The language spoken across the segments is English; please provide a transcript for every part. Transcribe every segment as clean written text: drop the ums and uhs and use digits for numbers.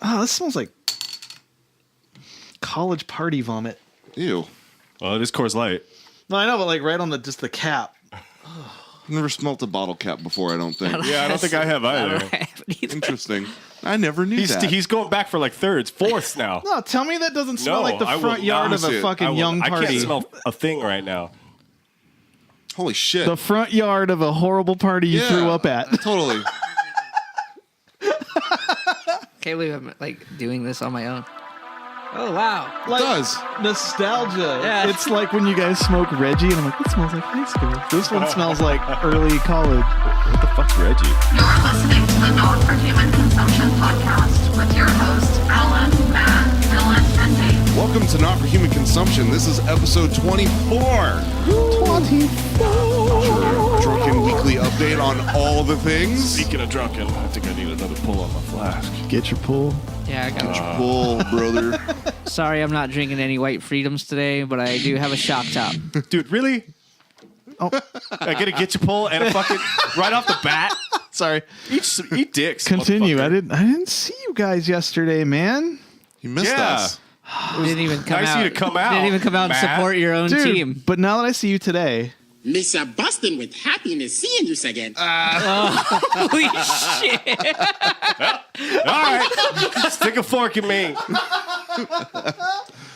Oh, this smells like college party vomit. Ew. Well, it is Coors Light. No, I know, but like right on just the cap. I've never smelt a bottle cap before, I don't think. Yeah, I don't think I have either. Interesting. I never knew that. He's going back for like thirds, fourths now. No, tell me that doesn't smell No, like the I will front yard not of a see it. fucking young I party. can't smell a thing right now. Holy shit. The front yard of a horrible party you threw up at. Totally. Can't believe I'm like doing this on my own. Oh wow! Like, does. Nostalgia. Yeah. It's like when you guys smoke Reggie, and I'm like, it smells like high school. This one smells like early college. What the fuck's Reggie? You're listening to the Not for Human Consumption podcast with your hosts, Alan, Matt, Dylan, and Dave. Welcome to Not for Human Consumption. This is episode 24. 24. Drunken weekly update on all the things. Speaking of drunken, I think I need another pull on my flask. Get your pull. Yeah, I got Bull, brother. Sorry, I'm not drinking any White Freedoms today, but I do have a shock top. Dude, really? Oh, I gotta get your pull and a fucking right off the bat. sorry. Eat dicks. Continue. motherfucker. I didn't see you guys yesterday, man. You missed Yeah. us. Didn't even come nice out. of you to come out, Didn't even come out and Matt. support your own Dude, team. but now that I see you today, Mr. Boston with happiness seeing you again. Holy shit! All right, stick a fork in me.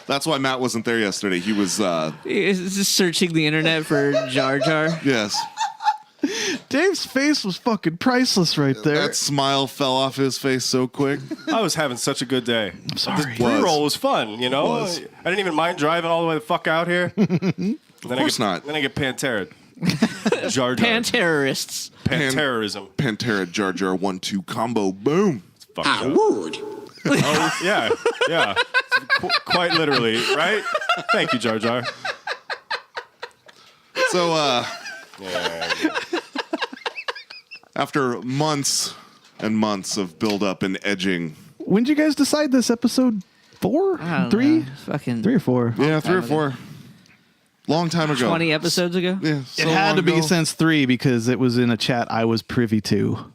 That's why Matt wasn't there yesterday. He was, He's just searching the internet for Jar Jar. yes. Dave's face was fucking priceless right there. That smile fell off his face so quick. I was having such a good day. I'm sorry. Pre-roll was fun, you know. Was. I didn't even mind driving all the way the fuck out here. Of course not. Then I get Pantera. Jar Jar. Pan-terrorists. Panterrorism. Pantera Jar Jar 1-2 combo. Boom. Fuck Ah, yeah. word. Oh, yeah. Yeah. Quite literally, right? Thank you, Jar Jar. So, Yeah. after months and months of build-up and edging. When did you guys decide this? Episode 4? I don't 3? know. Fucking 3 or 4? Yeah, 3 or ago. 4. Long time ago. 20 episodes ago. Yeah, It so had long to be ago. since 3 because it was in a chat I was privy to.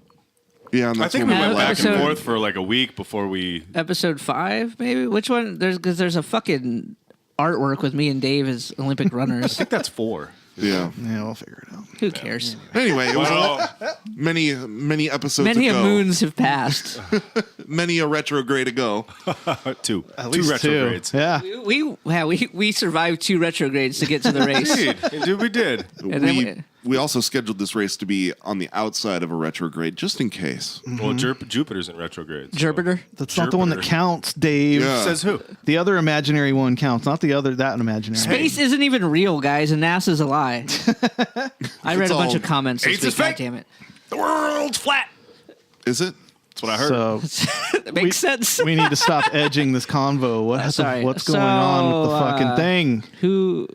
Yeah, and I that's think when we went back left. and forth for like a week before we... Episode 5, maybe. Which one? Because there's a fucking artwork with me and Dave as Olympic I runners. think that's 4. Yeah. Yeah, we'll figure it out. Who cares? Anyway, it was Well, many episodes Many ago. moons have passed. Many a retrograde ago. 2. At Two least retrogrades. 2. Yeah. we survived 2 retrogrades to get to the race. Indeed, we did. And then We also scheduled this race to be on the outside of a retrograde, just in case. Well, Jupiter's in retrograde. so- Jupiter. That's not the one that Jupiter. counts, Dave. Yeah. Says who? The other imaginary one counts, not the other, that imaginary. Space isn't even real, guys, and NASA's a lie. I read a bunch all- of comments this AIDS week. is God fake. damn it. The world's flat. Is it? That's what I heard. So That makes sense. we need to stop edging this convo. Sorry. What's going on with the fucking thing? Who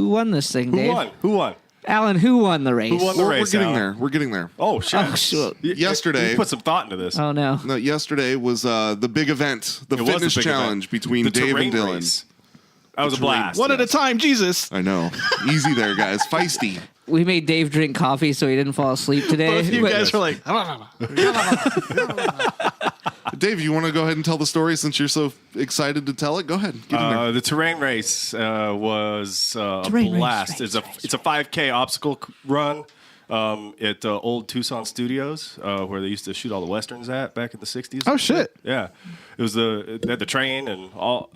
won this thing, Who Dave? won? Who won? Alan, who won the race? Who won the We're race? getting Alan? there. We're getting there. Oh, shit. Oh, shit. Yesterday- You put some thought into this. Oh, no. No, yesterday was the big event, the It was fitness big challenge event. between The Dave and terrain Dylan. race. That was a terrain. blast. One at a time, Jesus. I know. Easy there, guys. Feisty. We made Dave drink coffee so he didn't fall asleep today. Both you But- guys were like, Dave, you want to go ahead and tell the story since you're so excited to tell it? Go ahead. Get in there. The terrain race was a Terrain race, blast. race, It's a 5K obstacle run at old Tucson Studios where they used to shoot all the westerns at back in the 60s. oh shit. Yeah, it was they had the train and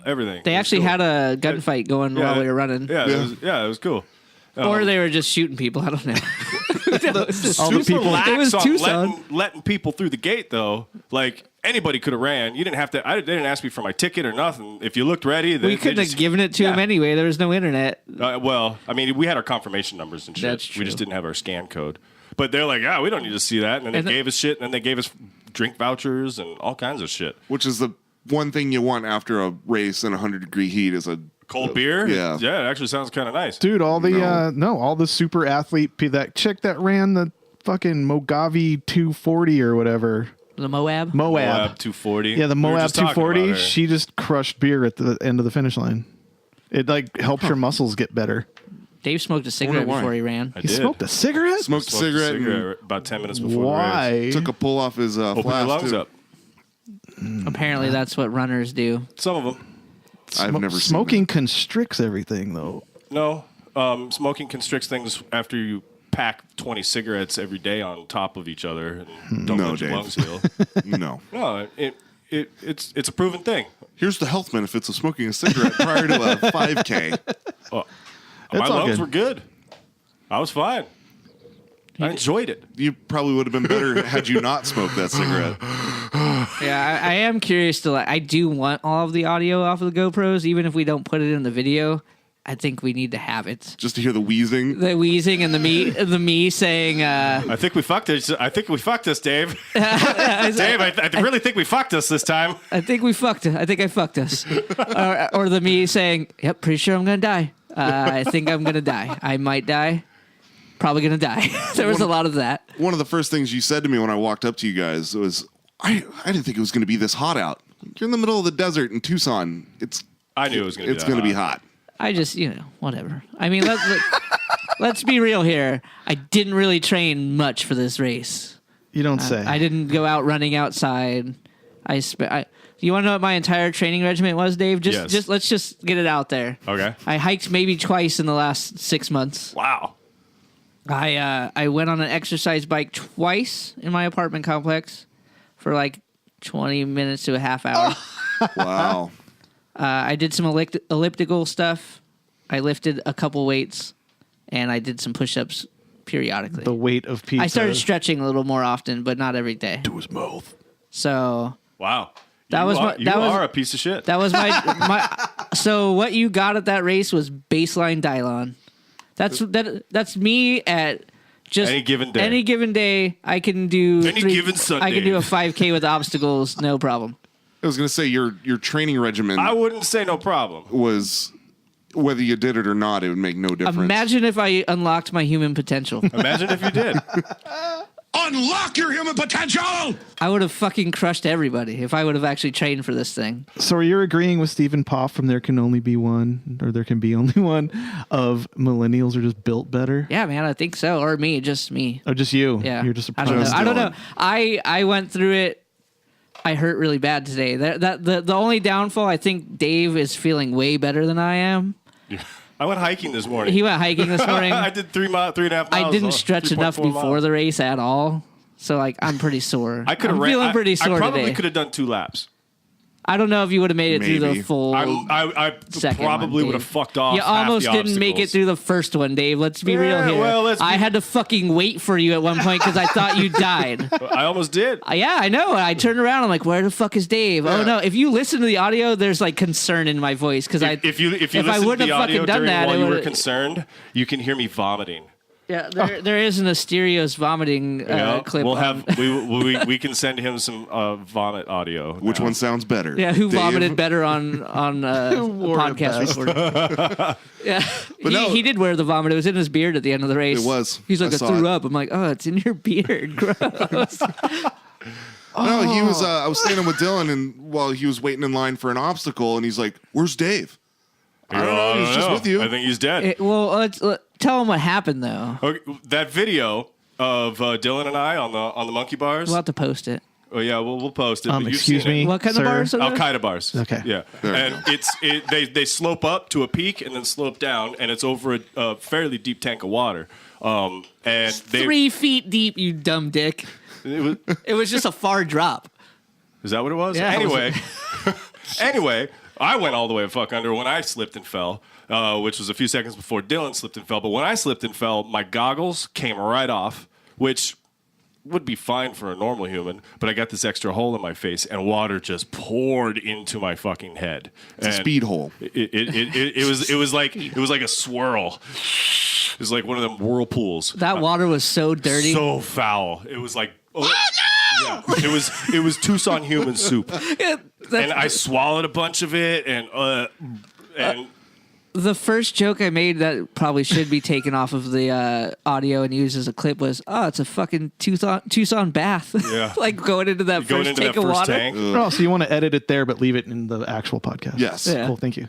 everything. They It was actually cool. had a gunfight going while we were running. Yeah, it was cool. Or they were just shooting people. I don't know. No, it's just- all the Super people- lax It was on Tucson. letting people through the gate though. Like anybody could have ran. You didn't have to. They didn't ask me for my ticket or nothing. If you looked ready, we couldn't have given it to him anyway. There was no internet. Well, I mean, we had our confirmation numbers and shit. That's We true. just didn't have our scan code. But they're like, we don't need to see that. And then And they the- gave us shit. And then they gave us drink vouchers and all kinds of shit. Which is the one thing you want after a race in 100-degree heat is a Cold beer? Yeah. Yeah, it actually sounds kind of nice. Dude, all the super athlete, that chick that ran the fucking Mogave 240 or whatever. The Moab. Moab 240. Yeah, the We were Moab just talking 240, about her. she just crushed beer at the end of the finish line. It like helps your muscles get better. Dave smoked a cigarette why. before he ran. I He did. smoked a cigarette? smoked a Smoked cigarette and about 10 minutes before the race. Why? took a pull off his Open your flask. lungs too. up. Apparently, that's what runners do. Some of them. I've never Smoking constricts everything, though. No. Smoking constricts things after you pack 20 cigarettes every day on top of each other and don't No, let your Dave. lungs heal. seen that. No. No, it's a proven thing. Here's the health benefits of smoking a cigarette prior to a 5K. My all lungs good. were good. I was fine. I enjoyed it. You probably would have been better had you not smoked that cigarette. Yeah, I am curious to. I do want all of the audio off of the GoPros, even if we don't put it in the video. I think we need to have it. Just to hear the wheezing. The wheezing and the me saying. I think we fucked this. I think we fucked this, Dave. Dave, I really think we fucked us this time. I think we fucked it. I think I fucked us. Or the me saying, "Yep, pretty sure I'm gonna die. I think I'm gonna die. I might die. Probably gonna die." There was a lot of that. One of the first things you said to me when I walked up to you guys was, I didn't think it was going to be this hot out. You're in the middle of the desert in Tucson. I knew it was going to be It's going to be hot. I just, whatever. I mean, let's be real here. I didn't really train much for this race. You don't say. I didn't go out running outside. You want to know what my entire training regimen was, Dave? Yes. Let's just get it out there. Okay. I hiked maybe twice in the last 6 months. Wow. I went on an exercise bike twice in my apartment complex for like 20 minutes to a half hour. Wow. I did some elliptical stuff. I lifted a couple weights, and I did some push-ups periodically. The weight of pizza. I started stretching a little more often, but not every day. to his mouth. So Wow. That you was are, my- you that was- are a piece of shit. that was my. So what you got at that race was baseline Dylon. That's me at just Any given day. Any given day, I can do Any given Sunday. I can do a 5K with obstacles, no problem. I was going to say your training regimen I wouldn't say no problem. was, whether you did it or not, it would make no difference. Imagine if I unlocked my human potential. Imagine if you did. Unlock your human potential! I would have fucking crushed everybody if I would have actually trained for this thing. So are you agreeing with Stephen Poff from There Can Only Be One, or There Can Be Only One, of millennials are just built better? Yeah, man, I think so. Or me, just me. Or just you? Yeah. You're just a I don't know. Just I don't know. Dylon. I went through it. I hurt really bad today. The only downfall, I think Dave is feeling way better than I am. I went hiking this morning. He went hiking this morning. I did 3.5 miles. I didn't stretch enough 3.4 before miles. the race at all. So like I'm pretty sore. I could have I'm feeling pretty sore I probably today. could have done 2 laps. I don't know if you would have made it through Maybe. the full. I second probably one, would have Dave. fucked off. You half almost the didn't make it obstacles. through the first one, Dave. Let's be real Yeah, here. well, I had to fucking wait for you at one point because I thought you died. I almost did. Yeah, I know. I turned around. I'm like, where the fuck is Dave? Oh no! If you listen to the audio, there's like concern in my voice because If you I listen to wouldn't the have audio fucking done during that, while it you were would've- concerned, you can hear me vomiting. Yeah, there is an Asterios vomiting clip. We'll on- have we can send him some vomit audio. Which now. one sounds better? Yeah, who Dave? vomited better on a podcast recording? Yeah, he did wear the vomit. It was in his beard at the end of the race. It was. He's like, I I saw threw it. up. I'm like, oh, it's in your beard. Gross. No, he was. I was standing with Dylan, and while he was waiting in line for an obstacle, and he's like, "Where's Dave?" I don't know. He was just with you. I think he's dead. Tell him what happened though. Okay, that video of Dylan and I on the monkey bars. We'll have to post it. Oh yeah, we'll post it. but you've Excuse seen it. me. What kind sir? of bars are Al those? Qaeda bars. Okay. Yeah. There And they slope up to a peak and then slope down, and it's over a fairly deep tank of water. And they 3 feet deep, you dumb dick. It was just a far drop. Is that what it was? Yeah, it was Anyway, I went all the way to fuck under when I slipped and fell, which was a few seconds before Dylan slipped and fell. But when I slipped and fell, my goggles came right off, which would be fine for a normal human, but I got this extra hole in my face, and water just poured into my fucking head. It's a speed hole. It was like a swirl. It was like one of them whirlpools. That water was so dirty. So foul. It was like yeah. It was Tucson human soup. And I swallowed a bunch of it, and The first joke I made that probably should be taken off of the audio and used as a clip was, "Oh, it's a fucking Tucson bath." Yeah. Like going into that going first into tank that of first water. tank. Oh, so you want to edit it there, but leave it in the actual podcast? Yes. Yeah. Cool. Thank you.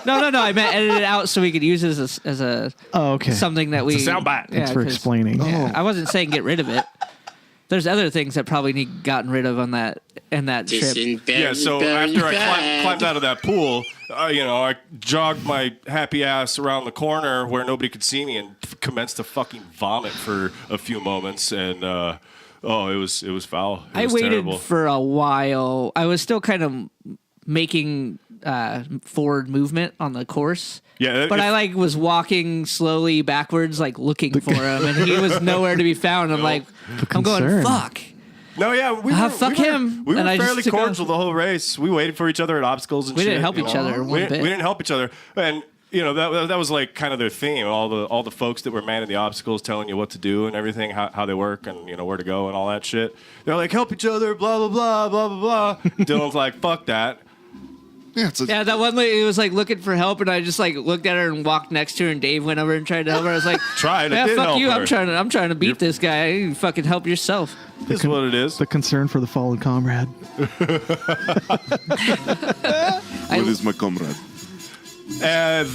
No. I meant edit it out so we could use it as a Oh, okay. something that we a sound bite. Thanks for 'cause- explaining. Yeah, I wasn't saying get rid of it. There's other things that probably need gotten rid of on that trip. Yeah, so after I climbed out of that pool, I jogged my happy ass around the corner where nobody could see me and commenced to fucking vomit for a few moments, and it was foul. I waited terrible. for a while. I was still kind of making forward movement on the course. Yeah, but I was walking slowly backwards, looking for him, and he was nowhere to be found. I'm like, I'm going, fuck. No, yeah, fuck him. We were And I just fairly took cordial the whole race. We waited for each other at obstacles and We shit. didn't help each other one bit. We didn't help each other, and that was kind of their theme. All the folks that were manning the obstacles, telling you what to do and everything, how they work, and where to go and all that shit. They're like, help each other, blah blah blah blah blah blah. Dylan's like, fuck that. Yeah, that one lady was looking for help, and I just looked at her and walked next to her, and Dave went over and tried to help her. I was like, tried. Yeah, It did fuck help you. her. I'm trying to beat this guy. You fucking help yourself. This is what it is. The concern for the fallen comrade. What is my comrade? I'm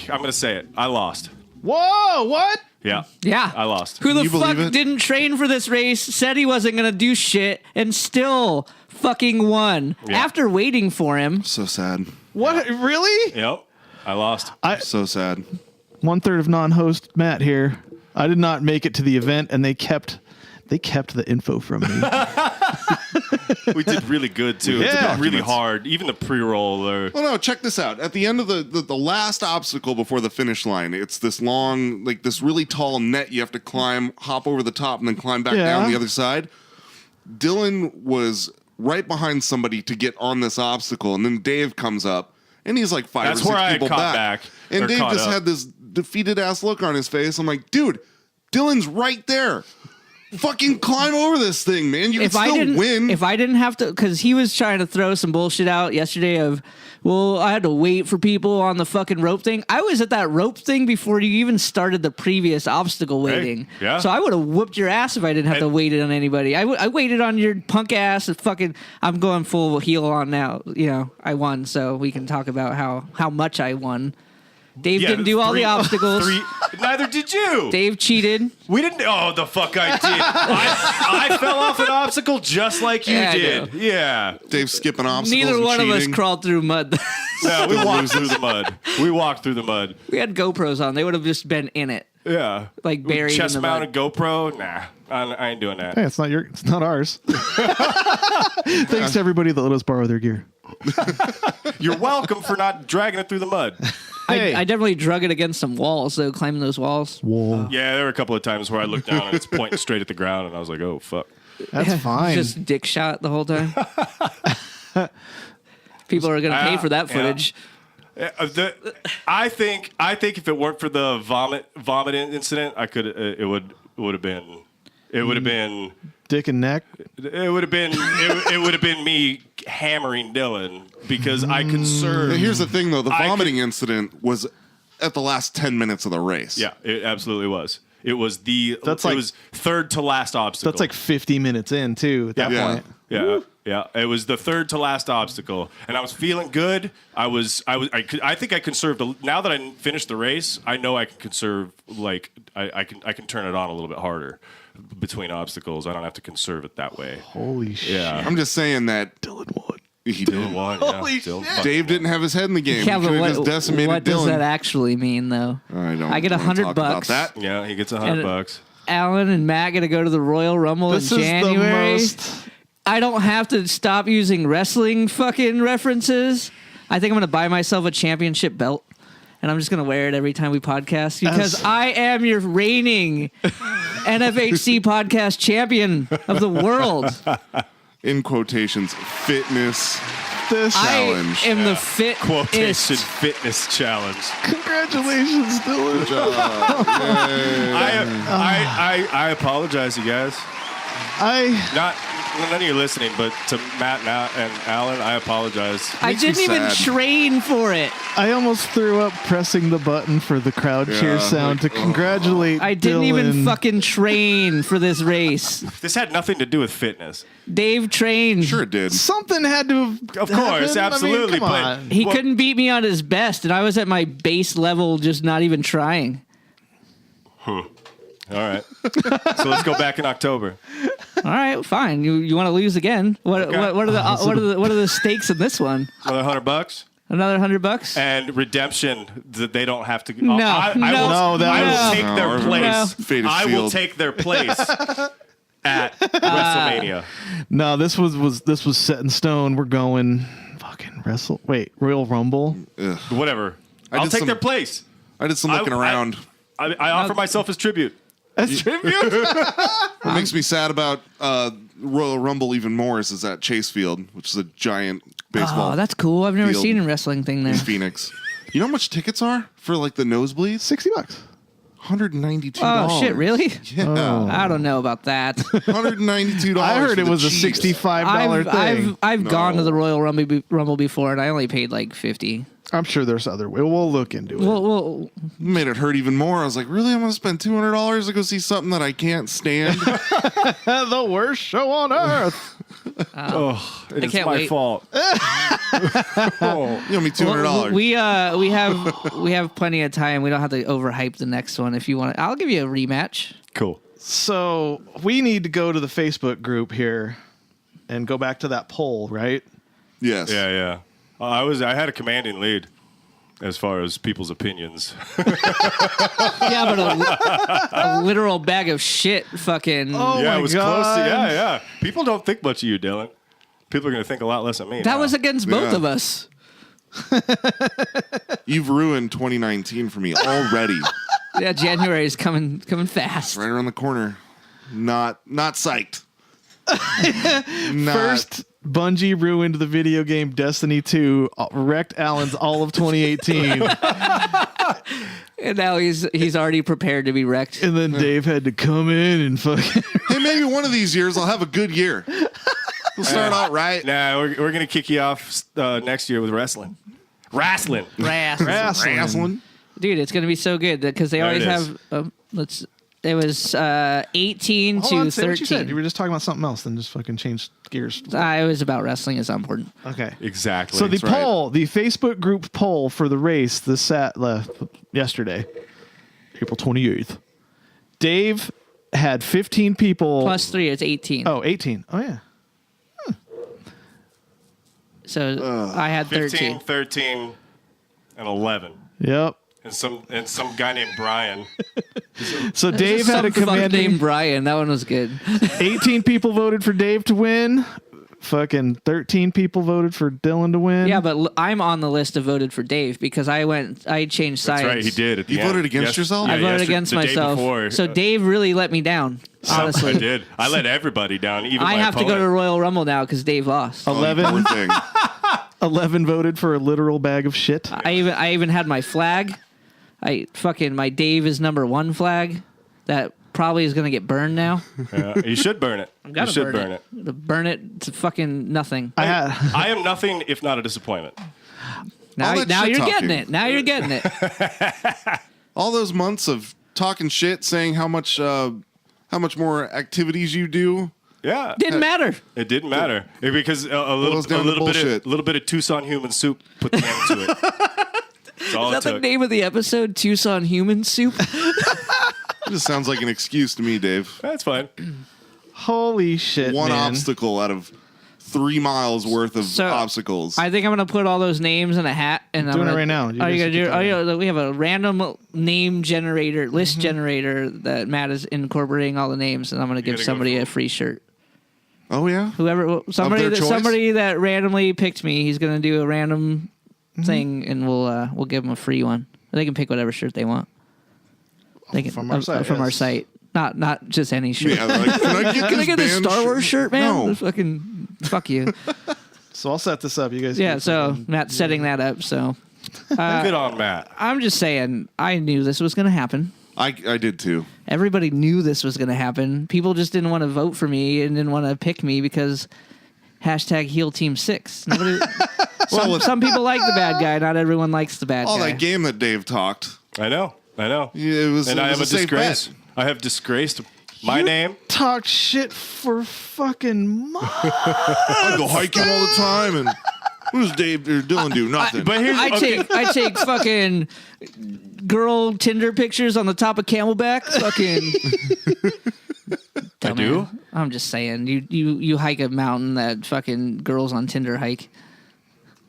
gonna say it. I lost. Whoa! What? Yeah. Yeah. I lost. Who the you fuck believe it? didn't train for this race, said he wasn't going to do shit, and still fucking won Yeah. after waiting for him? So sad. What? Really? Yep. I lost. So sad. 1/3 of non-host Matt here. I did not make it to the event, and they kept the info from me. We did really good too. It's Yeah. been really hard. Even the pre-roll. Well, no, check this out. At the end of the last obstacle before the finish line, it's this long, this really tall net you have to climb, hop over the top, and then climb back down the other side. Dylan was right behind somebody to get on this obstacle, and then Dave comes up, and he's like five That's or six where I people caught back, and or Dave caught just up. had this defeated ass look on his face. I'm like, dude, Dylan's right there. Fucking climb over this thing, man. You can still win. If I didn't have to, because he was trying to throw some bullshit out yesterday of, well, I had to wait for people on the fucking rope thing. I was at that rope thing before you even started the previous obstacle waiting. yeah. So I would have whooped your ass if I didn't have to wait it on anybody. I waited on your punk ass and fucking, I'm going full heel on now. I won, so we can talk about how much I won. Dave didn't do all the obstacles. Neither did you. Dave cheated. We didn't. Oh, the fuck I did. I fell off an obstacle just like you Yeah, I did. know. Yeah. Dave skipping obstacles. Neither and one of us cheating. crawled through mud. Yeah, we walked through the mud. We walked through the mud. We had GoPros on. They would have just been in it. Yeah. Buried in the Chest mud. mounted GoPro? Nah. I ain't doing that. Hey, it's not ours. Thanks to everybody that let us borrow their gear. You're welcome for not dragging it through the mud. Hey. I definitely drug it against some walls, though, climbing those walls. Whoa, Yeah, there were a couple of times where I looked down and it's pointing straight at the ground, and I was like, oh, fuck. that's fine. Just dick shot the whole time. People are going to pay for that yeah. footage. I think if it weren't for the vomit incident, I could. It would have been. It would have been. Dick and neck. It would have been. It would have been me hammering Dylan because I conserved. Here's the thing, though. The vomiting incident was at the last 10 minutes of the race. Yeah, it absolutely was. It was the. That's it like- was third to last obstacle. That's like 50 minutes in too. At that Yeah. point. Yeah. It was the third to last obstacle, and I was feeling good. I think I conserved. Now that I finished the race, I know I can conserve. I can turn it on a little bit harder between obstacles. I don't have to conserve it that way. Holy shit. Yeah. I'm just saying that Dylan won. he did. One, Holy Dylan shit. fucking Dave won. didn't have his head in the game. Yeah, he but could have just decimated what does Dylan. that actually mean, though? I get wanna $100 talk about bucks. that. Yeah, he gets And- $100. Alan and Matt going to go to the Royal Rumble This in is January. the most. I don't have to stop using wrestling fucking references. I think I'm going to buy myself a championship belt. And I'm just going to wear it every time we podcast because As- I am your reigning NFHC podcast champion of the world. In quotations, fitness. This. Challenge. I am the fit. Quotation fitness challenge. Congratulations, Dylan. I apologize, you guys. None of you listening, but to Matt and Alan, I apologize. I Makes me didn't even sad. train for it. I almost threw up pressing the button for the crowd cheer Yeah, sound to congratulate I didn't Dylan. even fucking train for this race. This had nothing to do with fitness. Dave trained. Sure it did. Something had to have Of course, happened. absolutely, I mean, come but- on. He Well- couldn't beat me on his best, and I was at my base level, just not even trying. All right. So let's go back in October. All right, fine. You want to lose again? What are the stakes in this one? Another $100. Another $100? And redemption that they don't have to. No, I will take their place. Fate is I will sealed. take their place at WrestleMania. No, this was set in stone. We're going fucking Royal Rumble. Whatever. I'll did take some- their place. I did some looking around. I offer myself as tribute. That's tribute. What makes me sad about Royal Rumble even more is that Chase Field, which is a giant baseball Oh, that's cool. I've never field seen a wrestling thing there. in Phoenix. You know how much tickets are for like the nosebleeds? $60. $192. Oh shit, really? Yeah. I don't know about that. $192. I heard for it the was a Chiefs. $65 thing. I've gone to the Royal Rumble before, and I only paid like $50. I'm sure there's other way. We'll look into it. Well, Made it hurt even more. I was like, really? I'm going to spend $200 to go see something that I can't stand? The worst show on earth. It's can't my wait. fault. You owe me $200. we have plenty of time. We don't have to overhype the next one. If you want, I'll give you a rematch. Cool. So we need to go to the Facebook group here and go back to that poll, right? Yes. Yeah. I had a commanding lead as far as people's opinions. Yeah, but a literal bag of shit. Fucking. Oh yeah, my it was God. close. Yeah. People don't think much of you, Dylan. People are going to think a lot less of me. That now. was against both Yeah. of us. You've ruined 2019 for me already. Yeah, January is coming fast. Right around the corner. Not psyched. Not. First, Bungie ruined the video game Destiny 2, wrecked Alan's all of 2018, And now he's already prepared to be wrecked. and then Dave had to come in and fucking. Hey, maybe one of these years I'll have a good year. We'll start out right. Nah, we're going to kick you off next year with wrestling. Wrestling. Wrestling. Dude, it's gonna be so good because they There always it is. have. It was 18 Hold to on, say what you said. 13. You were just talking about something else, then just fucking changed gears. It was about wrestling. It's not important. Okay. Exactly. So the That's right. poll, the Facebook group poll for the race, yesterday, April 28th. Dave had 15 people. Plus 3, it's 18. Oh, 18. Oh, yeah. So I had 15, 13. 13, and 11. Yep. And some guy named Brian. So Dave had a Some fuck named commanding. Brian. That one was good. 18 people voted for Dave to win. Fucking 13 people voted for Dylan to win. Yeah, but I'm on the list of voted for Dave because I changed sides. That's right, he did. At the You end. voted against yourself? Yeah, I voted yesterday- against the day myself. before. So Dave really let me down. Honestly, I did. I let everybody down. Even I my have to go to opponent. Royal Rumble now because Dave lost. 11, Poor thing. 11 voted for a literal bag of shit. I even had my flag. My Dave is #1 flag. That probably is gonna get burned now. You should burn it. I've gotta You should burn it. Burn it to fucking nothing. I am nothing if not a disappointment. Now, All that now shit you're talking. getting it. Now you're getting it. All those months of talking shit, saying how much more activities you do. Yeah. Didn't matter. It didn't matter because a Boils down to bullshit. little bit of Tucson human soup put the end to it. That's all Is that it the took. name of the episode? Tucson Human Soup. It just sounds like an excuse to me, Dave. That's fine. Holy shit, One man. obstacle out of 3 miles worth of So, obstacles. I think I'm gonna put all those names in a hat, and I'm Doing it gonna, right now. You Are you guys gonna do? keep Oh, talking. yeah, we have a random name generator, list generator that Matt is incorporating all the names, and I'm gonna give gotta go somebody for a it. free shirt. oh, yeah? Somebody their choice? somebody that randomly picked me, he's gonna do a random thing, and we'll give them a free one. They can pick whatever shirt they want. They can From our site, From our yes. site. Not just any shirt. Yeah, like, can I get Can I get the this band Star Wars shirt, man? No. Fucking fuck you. So I'll set this up. You guys. Yeah, keep so fucking- Matt's setting that up. So Good on Matt. I'm just saying, I knew this was going to happen. I did too. Everybody knew this was going to happen. People just didn't want to vote for me and didn't want to pick me because #HeelTeam6. Nobody, some people like the bad guy. Not everyone likes the bad All guy. that game that Dave talked. I know. Yeah, it was. And it I was have a safe disgrace. bet. I have disgraced my You name. Talked shit for fucking months. I go hiking all the time, and What does Dave or Dylan do? Nothing. But here's I take fucking girl Tinder pictures on the top of Camelback. Fucking. I do. I'm just saying. You hike a mountain that fucking girls on Tinder hike.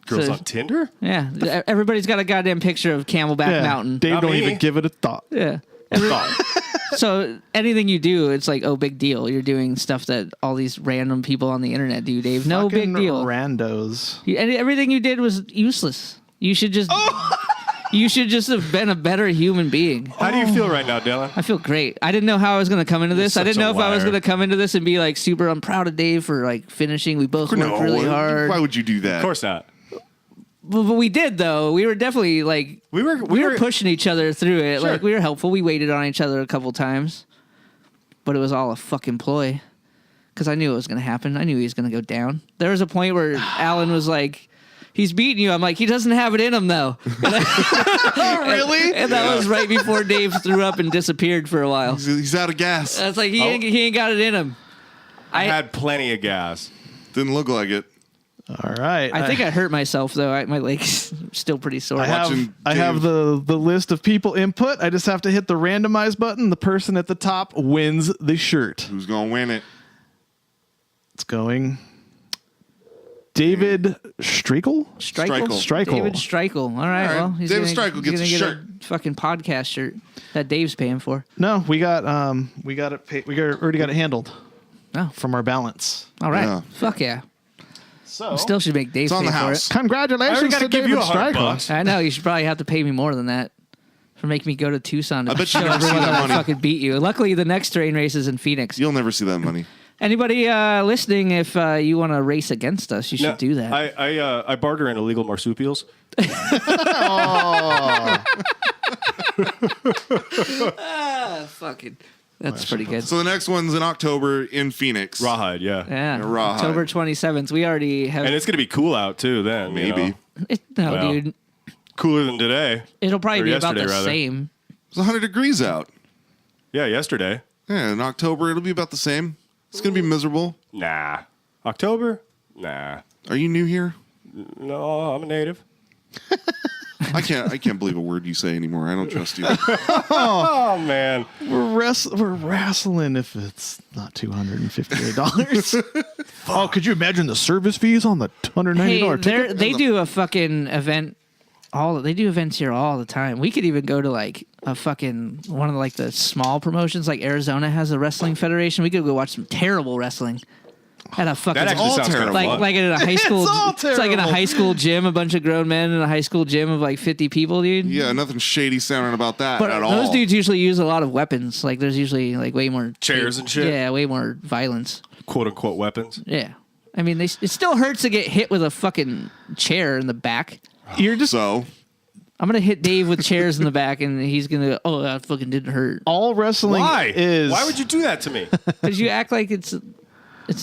Girls So- on Tinder? Yeah, everybody's got a goddamn picture of Camelback Mountain. Dave Not don't me. even give it a thought. Yeah. So anything you do, it's like, oh, big deal. You're doing stuff that all these random people on the internet do, Dave. No Fucking big deal. Randos. And everything you did was useless. You should just you should just have been a better human being. How do you feel right now, Dylan? I feel great. I didn't know how I was going to come into this. I Such didn't know a if I was liar. going to come into this and be like super. I'm proud of Dave for like finishing. We both worked really hard. Why would you do that? Of course not. But we did though. We were definitely like We were pushing each other through it. Sure. Like we were helpful. We waited on each other a couple times, but it was all a fucking ploy. Because I knew it was going to happen. I knew he was going to go down. There was a point where Alan was like, "He's beating you." I'm like, "He doesn't have it in him though." Really? And that was right before Dave threw up and disappeared for a while. He's out of gas. That's like he ain't got it in him. I had plenty of gas. Didn't look like it. All right. I think I hurt myself though. My legs still pretty sore. I have Watching the list of people input. I just have to hit the randomize button. The person at the top wins the shirt. Who's gonna win it? It's going David Streichel? Streichel. David Streichel. All right. All right. Well, he's David gonna, Streichel gets he's a gonna shirt. get a fucking podcast shirt that Dave's paying for. No, we got it. Already got it handled Oh, from our balance. all right. Yeah. Fuck yeah. So Still should make Dave It's on pay the for house. it. congratulations gotta to give David you $100. Streichel. I know you should probably have to pay me more than that for making me go to Tucson to I bet show you never see everyone that that I money. fucking beat you. Luckily, the next terrain race is in Phoenix. You'll never see that money. Anybody listening, if you want to race against us, you should do that. I barter in illegal marsupials. Fucking, that's pretty good. So the next one's in October in Phoenix. Rawhide, yeah. Yeah, Rawhide. October 27th. We already have. And it's gonna be cool out too. Then Maybe. No, Well, dude. cooler than today. It'll probably or be about the yesterday, rather. same. It's 100 degrees out. Yeah, yesterday. Yeah, in October it'll be about the same. It's gonna be miserable. Nah. October? Nah. Are you new here? No, I'm a native. I can't believe a word you say anymore. I don't trust you. Oh man. We're wrestling if it's not $258. Oh, could you imagine the service fees on the $190 ticket? They do a fucking event. They do events here all the time. We could even go to like a fucking one of like the small promotions. Like Arizona has a wrestling federation. We could go watch some terrible wrestling at a fucking That actually sounds kind of terrible. fun. like in a high school. all It's like in a terrible. high school gym. A bunch of grown men in a high school gym of like 50 people, dude. Yeah, nothing shady sounding about that But at those all. dudes usually use a lot of weapons. Like there's usually like way more Chairs and shit? Yeah, way more violence. Quote unquote weapons. Yeah. I mean, it still hurts to get hit with a fucking chair in the back. You're just So I'm gonna hit Dave with chairs in the back, and he's gonna. Oh, that fucking didn't hurt. all wrestling Why? is. Why would you do that to me? Because you act like it's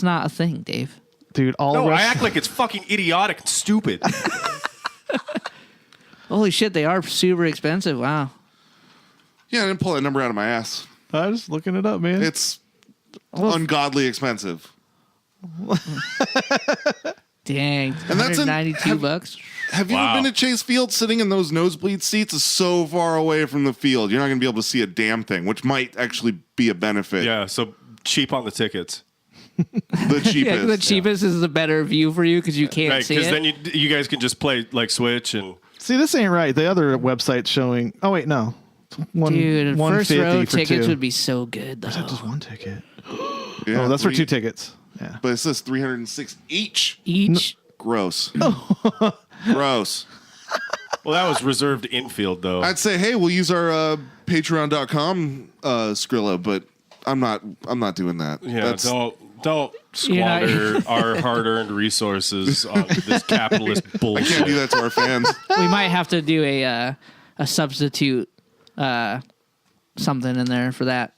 not a thing, Dave. dude? All No, I wrestling. act like it's fucking idiotic and stupid. Holy shit, they are super expensive. Wow. yeah, I didn't pull that number out of my ass. I'm just looking it up, man. It's ungodly expensive. Dang. And that's $192. Have you Wow. ever been to Chase Field? Sitting in those nosebleed seats is so far away from the field. You're not going to be able to see a damn thing, which might actually be a benefit. Yeah, so cheap on the tickets. The cheapest. Yeah, the cheapest is the better view for you because you can't Right, see because it. then you guys can just play like Switch and See, this ain't right. The other website's showing. Oh wait, no. Dude, first 150 row for tickets two. would be so good though. Just one ticket. Yeah, Oh, that's for 2 tickets. Yeah. But it says 306 each. Each. Gross. Gross. well, that was reserved infield though. I'd say, hey, we'll use our patreon.com Skrilla, but I'm not doing that. yeah, don't You're squander our hard-earned resources on this capitalist I bullshit. can't do that to our fans. We might have to do a substitute something in there for that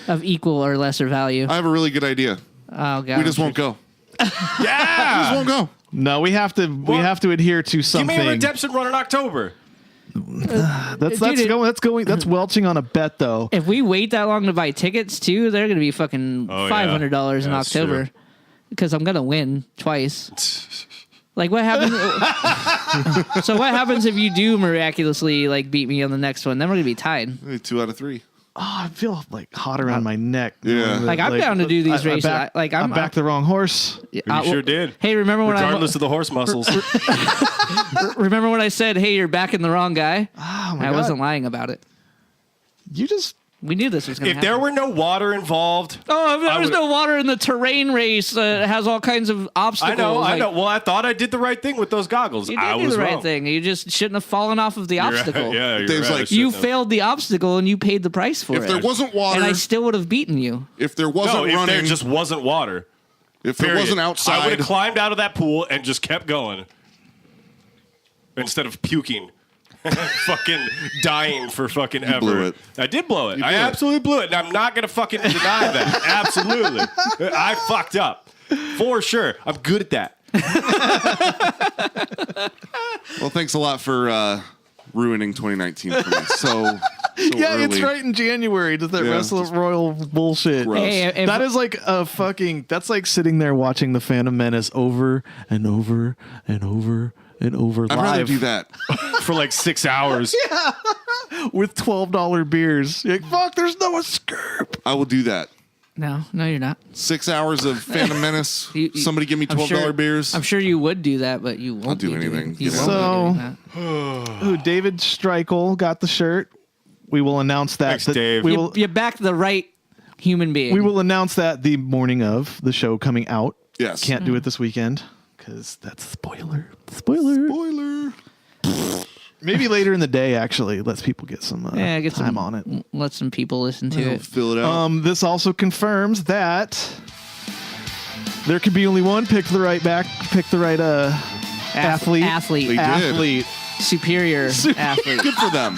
of equal or lesser value. I have a really good idea. Oh god. We just won't go. Yeah, Just won't go. No, we have to adhere to give something. me a redemption run in October. That's Dude, going. That's welching on a bet, though. If we wait that long to buy tickets too, they're gonna be fucking Oh, yeah. $500 in Yeah, that's October. true. Because I'm gonna win twice. Like what happens? So what happens if you do miraculously like beat me on the next one? Then we're gonna be tied. 2 out of 3. Oh, I feel like hot around my neck. Yeah. Like I'm down to do these races. I backed the wrong horse. You sure did. Hey, remember when Regardless of the horse muscles. remember when I said, "Hey, you're backing the wrong guy"? Oh my I God. wasn't lying about it. We knew this was going to If happen. there were no water involved, if there was would- no water in the terrain race, it has all kinds of obstacles. I know. Well, I thought I did the right thing with those goggles. You I did do was the right wrong. thing. You just shouldn't have fallen off of the obstacle. Yeah, you're Dave's right. like, You failed the obstacle and you paid the price for If it. there wasn't water, and I still would have beaten you. if there wasn't No, if running, there just wasn't water. if there Period. wasn't I would outside, have climbed out of that pool and just kept going instead of puking. Fucking dying for fucking ever. blew it. I did blow it. You I blew it. absolutely blew it. And I'm not going to fucking deny that. Absolutely. I fucked up. For sure. I'm good at that. well, thanks a lot for ruining 2019 for me. So Yeah, early. it's right in January. Does that Yeah. Wrestle Royal bullshit? Gross. Hey, if- That is like a fucking. That's like sitting there watching the Phantom Menace over and over and over and over I'd rather live do that. For like 6 hours. with $12 beers. You're like, fuck, there's no escape. I will do that. No, you're not. 6 hours of Phantom Menace. You- Somebody give me I'm $12 sure- beers. I'm sure you would do that, but you won't. do be anything, Doing, you you won't know? be doing that. Ooh, David Streichel got the shirt. We will announce that. Thanks, Dave. We will. You backed the right human being. We will announce that the morning of the show coming out. Yes. Can't do it this weekend because that's a spoiler. Spoiler. Spoiler. Maybe later in the day. Actually, lets people get some get time some, on it. Let some people listen to it. Fill it out. This also confirms that there could be only one pick the right athlete. Athlete. We did. Athlete. Superior athlete. Good for them.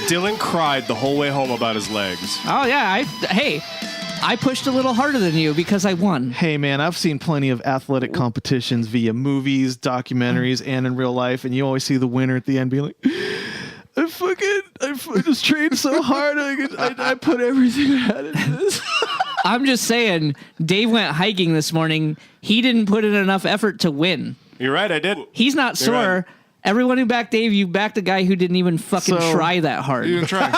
Dylan cried the whole way home about his legs. Oh yeah. I pushed a little harder than you because I won. Hey man, I've seen plenty of athletic competitions via movies, documentaries, and in real life, and you always see the winner at the end being like, I just trained so hard. I put everything I had into this. I'm just saying, Dave went hiking this morning. He didn't put in enough effort to win. You're right, I didn't. He's not You're sore. right. Everyone who backed Dave, you backed a guy who didn't even fucking So- try that hard. You didn't try.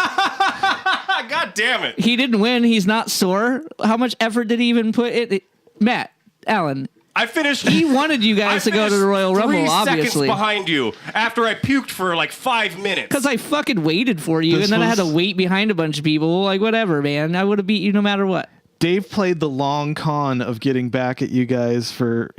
God damn it. He didn't win. He's not sore. How much effort did he even put in? Matt, Alan, I finished. he wanted you guys to go to the Royal Rumble, 3 obviously. seconds behind you after I puked for like 5 minutes. Because I fucking waited for you, This and then I had to was- wait behind a bunch of people. Like, whatever, man. I would have beat you no matter what. Dave played the long con of getting back at you guys for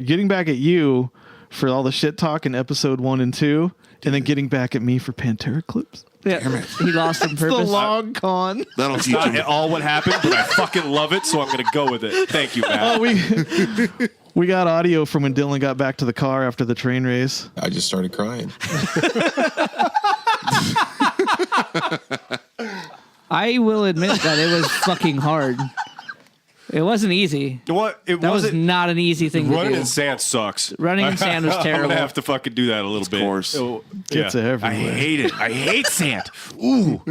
all the shit talk in episode 1 and 2, and then getting back at me for Pantera clips. Yeah. He lost on The purpose. long con. That'll teach Not them. at all what happened, but I fucking love it, so I'm going to go with it. Thank you, Matt. Oh, we got audio from when Dylan got back to the car after the train race. I just started crying. I will admit that it was fucking hard. It wasn't easy. What? It That was wasn't. not an easy thing to Running do. in sand sucks. Running in sand was I'm terrible. gonna have to fucking do that a little bit. course. Oh, Gets everywhere. I hate it. I hate sand. Ooh.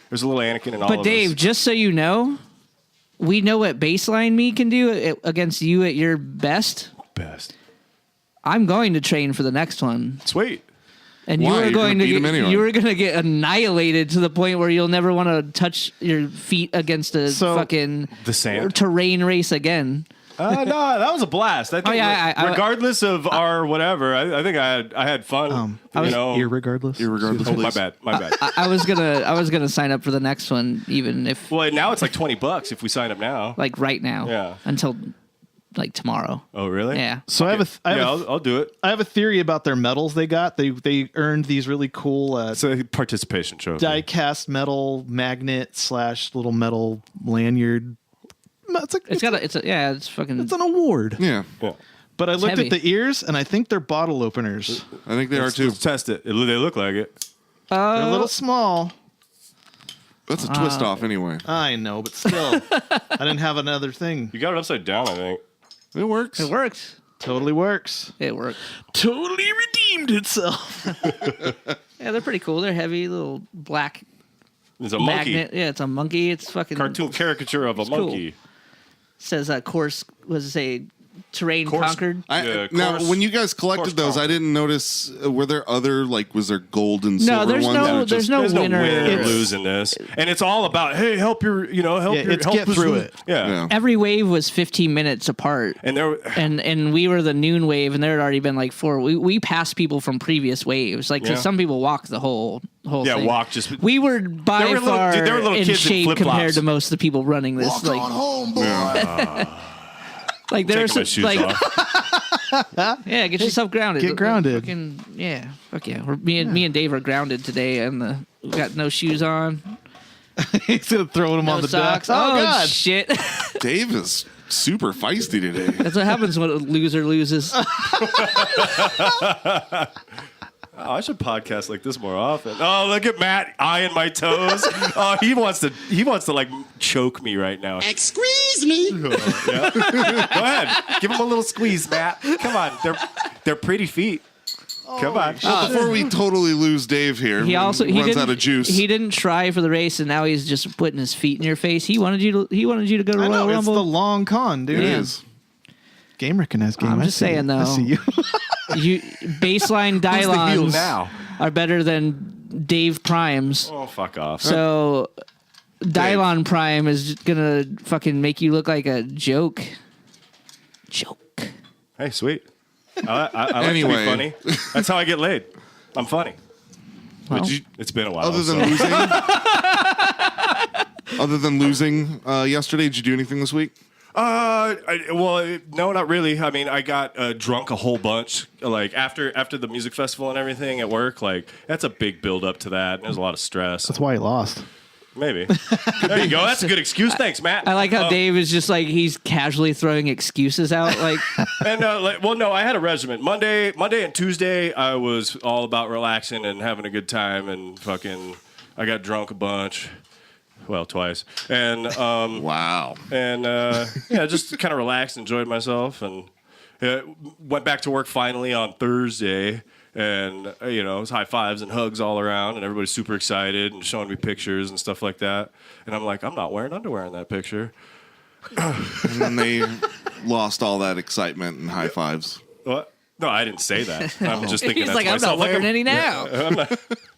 There's a little Anakin in all But of Dave, us. just so you know, we know what baseline me can do against you at your best. Best. I'm going to train for the next one, Sweet. and Why? you are You're going gonna to beat him get, anyway. you are going to get annihilated to the point where you'll never want to touch your feet against a So- fucking The sand? terrain race again. No, that was a blast. I think yeah, I- regardless of our whatever, I think I had fun. you know, Irregardless. Irregardless. Oh, my bad. My bad. I was gonna sign up for the next one, even if Well, now it's like $20 if we sign up now. like right now, Yeah. until like tomorrow. Oh, really? Yeah. So I have I'll do it. I have a theory about their medals they got. They earned these really cool It's a participation trophy. die-cast metal magnet / little metal lanyard. It's fucking. It's an award. Yeah, Yeah. But I looked heavy. at the ears, and I think they're bottle openers. I think they are too. Let's test it. They look like it. They're a little small. That's a twist off anyway. I know, but still, I didn't have another thing. You got it upside down, I think. It works. It works. Totally works. It works. Totally redeemed itself. Yeah, they're pretty cool. They're heavy, little black It's a monkey. magnet. Yeah, it's a monkey. It's fucking Cartoon caricature of a cool. monkey. Says course was a terrain conquered. Now, when you guys collected those, I didn't notice. Were there other was there gold and silver there's ones? there's no winner. Win or lose in this, and it's all about help your get through it. Yeah. Every wave was 15 minutes apart, And there, and we were the noon wave, and there had already been like 4. We passed people from previous waves, like 'cause some people walked the whole thing. walk just. We were by There were far little- dude, there were little in kids in shape flip-flops. compared to most of the people running this. Walk like, on home, boy. like there's Taking my shoes like, off. yeah, get yourself grounded. Get grounded. Fucking, fuck yeah. Me and Dave are grounded today, and we got no shoes on, He's gonna throw them no on the socks. deck. Oh, God! shit! Dave is super feisty today. That's what happens when a loser loses. Oh, I should podcast like this more often. Oh, look at Matt eyeing my toes. Oh, he wants to like choke me right now. Excuse me. Yeah. Go ahead, give him a little squeeze, Matt. Come on, they're pretty feet. Come on. Well, before we totally lose Dave here, He also runs didn't, out of juice. He didn't try for the race, and now he's just putting his feet in your face. He wanted you to go to I know, Royal it's Rumble. the long con, dude. It Yeah. is. Game recognized game. I'm I just see saying, you. I though. see you. You baseline the heel Dylons now? are better than Dave Primes. Oh, fuck off. So Dylon Prime is gonna fucking make you look like a joke. Hey, sweet. I like Anyway. to be funny. That's how I get laid. I'm funny. Well, It's been a while. Other than losing, yesterday, did you do anything this week? No, not really. I mean, I got drunk a whole bunch. Like after the music festival and everything at work. Like that's a big build up to that. And there's a lot of stress. That's why he lost. Maybe. There you go. That's a good excuse. Thanks, Matt. I like how Dave is just like he's casually throwing excuses out. Like, And no, I had a regimen. Monday and Tuesday, I was all about relaxing and having a good time. And fucking, I got drunk a bunch. Well, twice. And Wow. and just kind of relaxed, enjoyed myself, and went back to work finally on Thursday. And it was high fives and hugs all around, and everybody's super excited and showing me pictures and stuff like that. And I'm like, I'm not wearing underwear in that picture. And then they lost all that excitement and high fives. What? No, I didn't say that. I'm just thinking he's that like, to I'm not myself. wearing any now.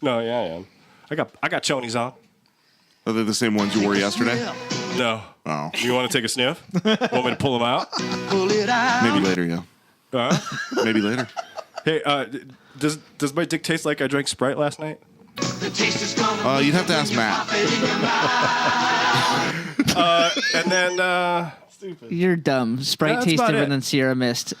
No, yeah, I am. I got chonies on. Are they the same ones you wore yesterday? No. Oh. You want to take a sniff? Want me to pull them out? Maybe later, yeah. Maybe later. Hey, does my dick taste like I drank Sprite last night? You'd have to ask Matt. And then You're dumb. Sprite That's tastes about different it. than Sierra Mist.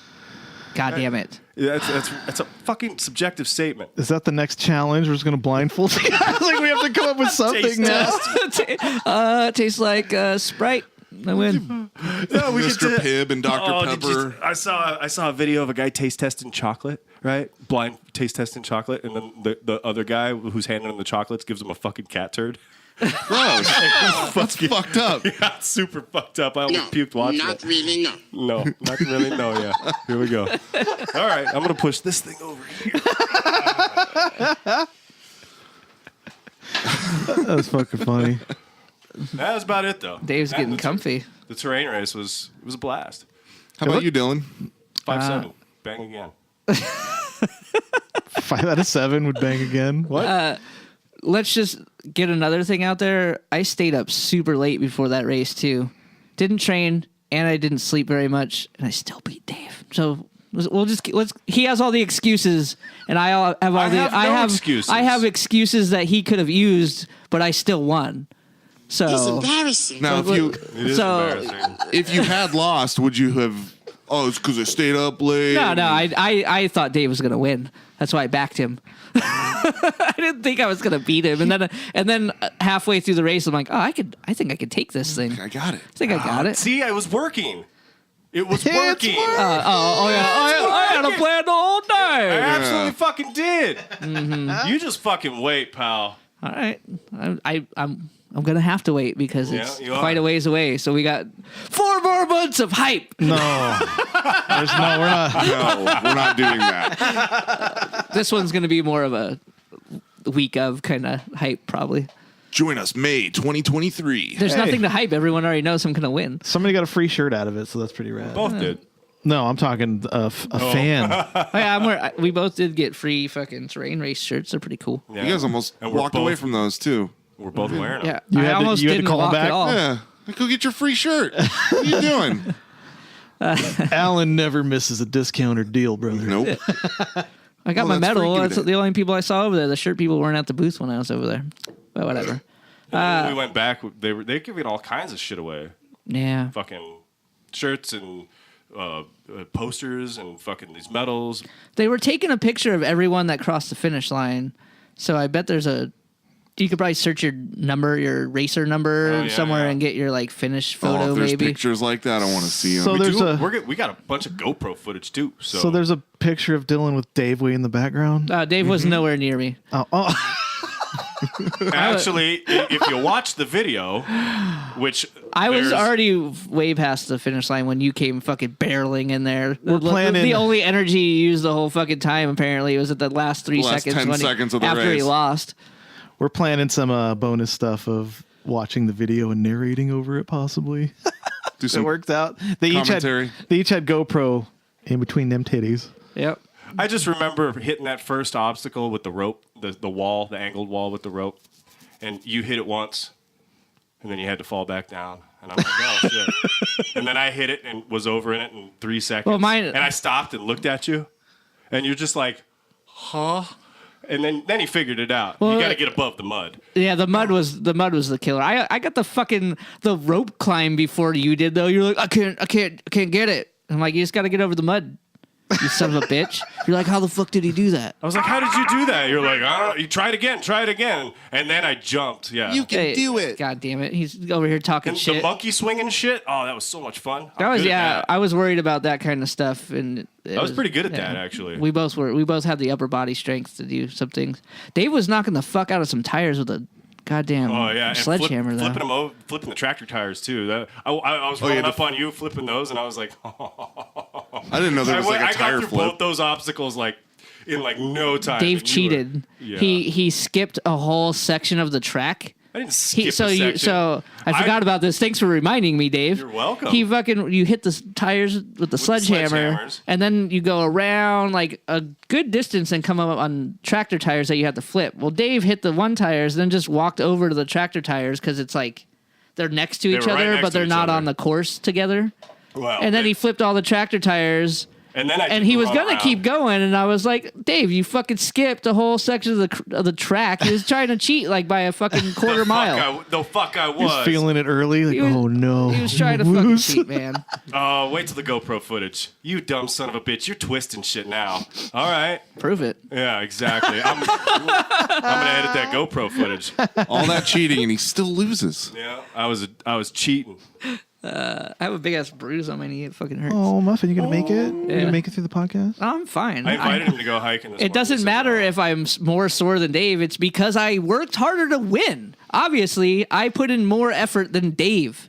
God damn it. that's a fucking subjective statement. Is that the next challenge? We're just gonna blindfold you guys? Like we have to come up with something Taste now. Tastes like Sprite. I win. No, we Mr. Pibb and Dr. Did you- Pepper. I saw a video of a guy taste testing chocolate, right? Blind taste testing chocolate, and then the other guy who's handing him the chocolates gives him a fucking cat turd. Gross. That's fucked up. Yeah, it's super fucked up. I almost puked watching Not it. really, no. No, not really. No, yeah. Here we go. All right, I'm gonna push this thing over here. That's fucking funny. That was about it, though. Dave's That- getting the- comfy. The terrain race was a blast. How about you, Dylan? 5-7, bang again. 5 out of 7 would bang again. What? Let's just get another thing out there. I stayed up super late before that race too. Didn't train and I didn't sleep very much, and I still beat Dave. So let's. He has all the excuses, and I have all the. have no excuses. I have excuses that he could have used, but I still won. It's So embarrassing. Now, It is So- embarrassing. if you had lost, would you have? Oh, it's because I stayed up late. no, I thought Dave was gonna win. That's why I backed him. I didn't think I was gonna beat him, and then halfway through the race, I'm like, I think I could take this thing. I got it. I think I got it. See, I was working. It was It's working. working. I had a plan the whole I day. absolutely fucking did. You just fucking wait, pal. All right, I'm gonna have to wait because it's Yeah, you are. quite a ways away. So we got 4 more months of hype. No. We're not. No, we're not doing that. This one's gonna be more of a week of kind of hype, probably. Join us May 2023. There's Hey. nothing to hype. Everyone already knows I'm gonna win. Somebody got a free shirt out of it, so that's pretty rad. Both did. No, I'm talking a fan. Oh, yeah, we both did get free fucking terrain race shirts. They're pretty cool. Yeah. You guys almost And we're walked away both- from those too. We're both wearing them. Yeah, I almost you had to didn't call walk back? at all. Yeah. Go get your free shirt. What are you doing? Alan never misses a discounted deal, brother. Nope. I got Oh, my that's medal. freaking That's good. the only people I saw over there. The shirt people weren't at the booth when I was over there. But whatever. And when we went back. They giving all kinds of shit away. Yeah. Fucking shirts and posters and fucking these medals. They were taking a picture of everyone that crossed the finish line. So I bet you could probably search your number, your racer number somewhere and get your like finish photo if there's maybe. pictures like that, I want to see them. So there's We got a bunch of GoPro footage too. so there's a picture of Dylan with Dave way in the background. Dave was nowhere near me. Oh. Actually, if you watch the video, which I was there's- already way past the finish line when you came fucking barreling in there. We're planning- The only energy you used the whole fucking time apparently was at the last 3 The last seconds 10 when seconds of the after he race. lost. We're planning some bonus stuff of watching the video and narrating over it, possibly. Do It some worked out. They commentary. each had GoPro in between them titties. Yep. I just remember hitting that first obstacle with the rope, the wall, the angled wall with the rope, and you hit it once, and then you had to fall back down. And I'm like, oh, shit. And then I hit it and was over in it in 3 seconds. Well, mine- and I stopped and looked at you, and you're just like, huh? And then he figured it out. Well, you got to get above the mud. Yeah, the mud was the killer. I got the rope climb before you did though. You're like, I can't get it. I'm like, you just got to get over the mud. You son of a bitch. You're like, how the fuck did he do that? I was like, how did you do that? You're like, I don't know. You try it again. And then I jumped. Yeah. You can do it. God damn it. He's over here talking and shit. the monkey swinging shit. Oh, that was so much fun. That I'm was good at that. I was worried about that kind of stuff, and I was pretty good at that, actually. We both were. We both had the upper body strength to do some things. Dave was knocking the fuck out of some tires with a goddamn Oh yeah, and sledgehammer. flipping though. them over, flipping the tractor tires too. I was rolling up on you, flipping those, and I was like, I didn't know there was like a I tire got through flip. both those obstacles like in like no time. Dave And you were- cheated. Yeah. He skipped a whole section of the track. I didn't skip So a section. I forgot about this. Thanks for reminding me, Dave. You're welcome. You hit the tires with the sledgehammer, sledgehammers. and then you go around like a good distance and come up on tractor tires that you have to flip. Well, Dave hit the one tires, then just walked over to the tractor tires because it's like they're next to each were right other, next but to they're each not other. on the course together. Well, And then he flipped all the tractor tires. and then I And did he the was run gonna around. keep going, and I was like, "Dave, you fucking skipped a whole section of the track. He was trying to cheat like by a fucking quarter mile. The fuck I He was was. feeling it early. Like, He was- oh no. He was trying to fucking cheat, man. Oh, wait till the GoPro footage. You dumb son of a bitch. You're twisting shit now. All right. Prove it. Yeah, exactly. I'm gonna edit that GoPro footage. All that cheating and he still loses. Yeah, I was cheating. I have a big ass bruise on my knee. It fucking hurts. Oh, Muffin, you gonna make it? You Yeah. gonna make it through the podcast? I'm fine. I invited him to go hiking. This It doesn't matter if I'm more sore than Dave. It's because I worked harder to win. Obviously, I put in more effort than Dave.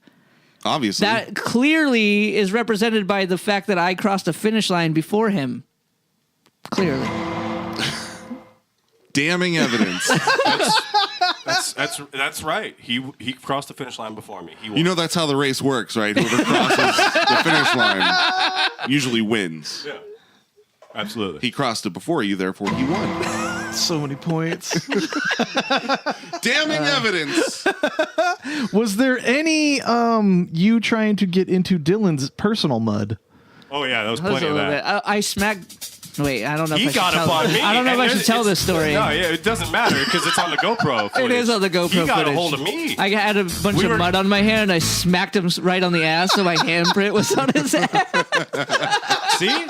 Obviously. That clearly is represented by the fact that I crossed a finish line before him. Clearly. Damning evidence. That's right. He crossed the finish line before me. He won. You know that's how the race works, right? Whoever crosses the finish line usually wins. Yeah. Absolutely. He crossed it before you, therefore he won. So many points. Damning evidence. Was there any you trying to get into Dylan's personal mud? Oh yeah, that was That was plenty a of little that. bit. I smacked. Wait, I don't know if He I got should up tell on me. I don't know if I and should tell it's- this story. No, yeah, it doesn't matter because it's on the GoPro. It is on the GoPro He got footage. a hold of me. I had a bunch We of were- mud on my hand, and I smacked him right on the ass, so my handprint was on his ass. See?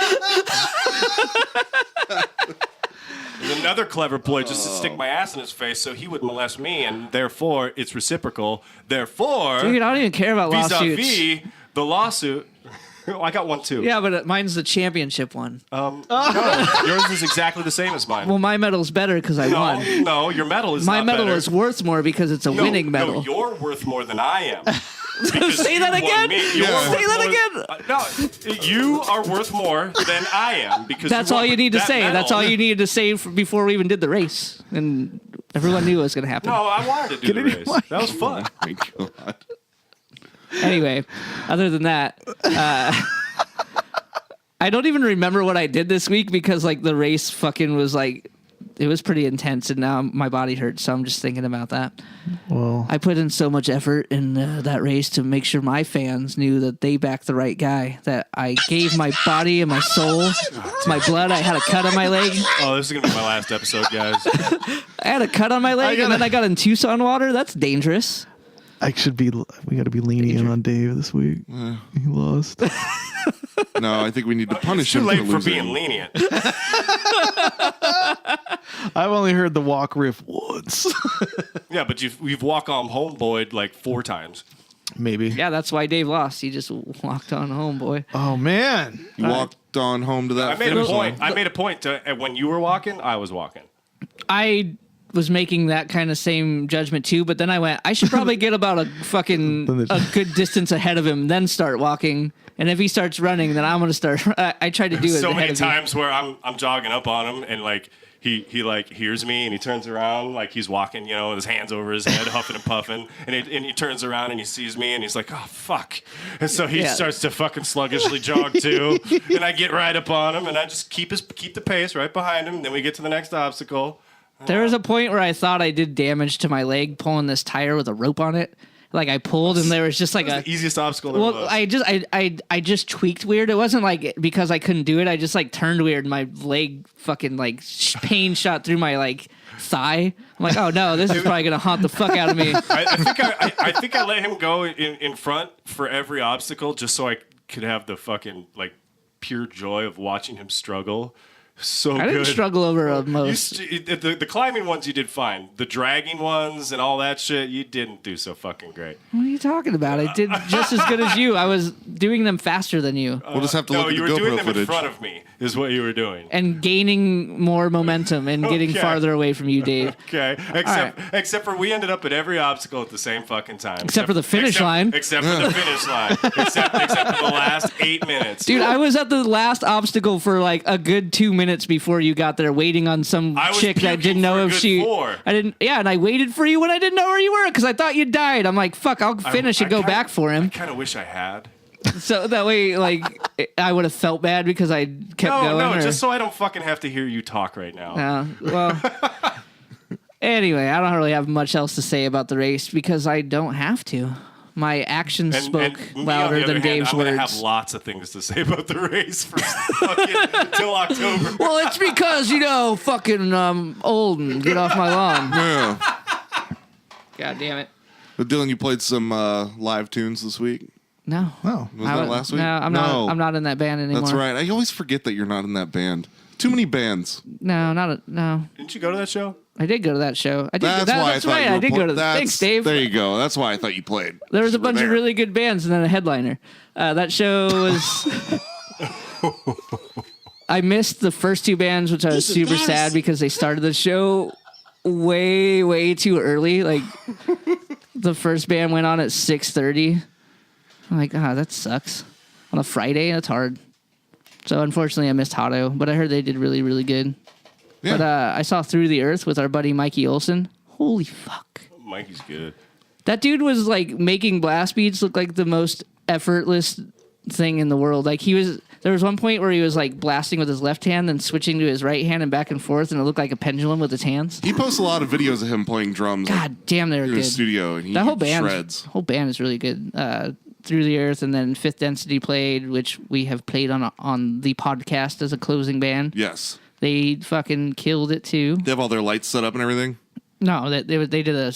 There's another clever ploy just to stick my ass in his face so he would molest me, and therefore it's reciprocal. Therefore, Dude, I don't even care about lawsuits. vis-a-vis the lawsuit. I got one too. Yeah, but mine's the championship one. No, yours is exactly the same as mine. Well, my medal's better because I won. No, your medal is My not medal better. is worth more because it's a winning medal. No, you're worth more than I am. Because Say that you won again? me. You're Yeah. worth Say that more- again? No, you are worth more than I am because That's you all won you need to that say. medal. That's all you needed to say before we even did the race, and everyone knew it was going to happen. No, I wanted to do the race. That was fun. My God. Anyway, other than that, I don't even remember what I did this week because like the race fucking was like, it was pretty intense and now my body hurts. So I'm just thinking about that. Well, I put in so much effort in that race to make sure my fans knew that they backed the right guy, that I gave my body and my soul, my blood. I had a cut on my leg. Oh, this is going to be my last episode, guys. I had a cut on my leg and then I got in Tucson water. That's dangerous. we got to be lenient on Dave this week. He lost. No, I think we need to punish Too him late for for losing. being lenient. I've only heard the walk riff once. Yeah, but you've walked on homeboy like 4 times. Maybe. Yeah, that's why Dave lost. He just walked on home, boy. Oh, man. You walked on home to that. I made a finish point. line. I made a point to when you were walking, I was walking. I was making that kind of same judgment too, but then I went, I should probably get about a good distance ahead of him, then start walking. And if he starts running, then I'm going to start. I tried to do it So ahead many of times where I'm jogging up on him and like he like hears me and he turns around like he's walking, with his hands over his head, huffing and puffing, and he turns around and he sees me and he's like, oh fuck, and so he starts to fucking sluggishly jog too, and I get right up on him and I just keep the pace right behind him. And then we get to the next obstacle. There was a point where I thought I did damage to my leg pulling this tire with a rope on it. Like I pulled and there was just like The easiest obstacle there well, was. I just tweaked weird. It wasn't like because I couldn't do it. I just like turned weird. And my leg fucking like pain shot through my like thigh. I'm like, oh no, this is probably gonna haunt the fuck out of me. I think I let him go in front for every obstacle just so I could have the fucking like pure joy of watching him struggle. So I didn't good. struggle over most. The climbing ones you did fine. The dragging ones and all that shit you didn't do so fucking great. What are you talking about? I did just as good as you. I was doing them faster than you We'll just have to No, look at you the were doing GoPro them footage. in front of me is what you were doing. and gaining more momentum and getting Okay. farther away from you, Dave. Okay, except for we ended up at every obstacle at the same fucking time. Except for the finish line. Except for the finish line. Except for the last 8 minutes. Dude, I was at the last obstacle for like a good 2 minutes before you got there, waiting on some I was chick that I puking didn't know for a if good she. 4. I didn't. Yeah, and I waited for you when I didn't know where you were because I thought you died. I'm like, fuck, I'll finish and go back for him. I kind of wish I had. So that way, like, I would have felt bad because I kept going. No, or- just so I don't fucking have to hear you talk right now. Well. Anyway, I don't really have much else to say about the race because I don't have to. My actions spoke me, louder on the other than hand, Dave's I'm gonna words. have lots of things to say about the race for fucking until October. Well, it's because, fucking old and get off my lawn. Yeah. God damn it. But Dylan, you played some live tunes this week. No. Oh. Was that last week? No, I'm not. I'm not in that band anymore. That's right. I always forget that you're not in that band. Too many bands. No, no. Didn't you go to that show? I did go to that show. I did. That's why That's I thought right. you were I did go to. that's- Thanks, Dave. There you go. That's why I thought you played. There was a You were bunch of there. really good bands and then a headliner. That show was. I missed the first 2 bands, which I was This is super sad embarrassing. because they started the show way, way too early. Like the first band went on at 6:30. I'm like, that sucks. On a Friday, that's hard. So unfortunately, I missed Hotto, but I heard they did really, really good. Yeah. But I saw Through the Earth with our buddy Mikey Olson. Holy fuck. Mikey's good. That dude was like making blast beats look like the most effortless thing in the world. Like there was one point where he was like blasting with his left hand, then switching to his right hand and back and forth, and it looked like a pendulum with his hands. He posts a lot of videos of him playing drums God damn, they were in good. his studio, and he That whole band, shreds. is really good. Through the Earth, and then Fifth Density played, which we have played on the podcast as a closing band. Yes. They fucking killed it too. They have all their lights set up and everything. No, they did a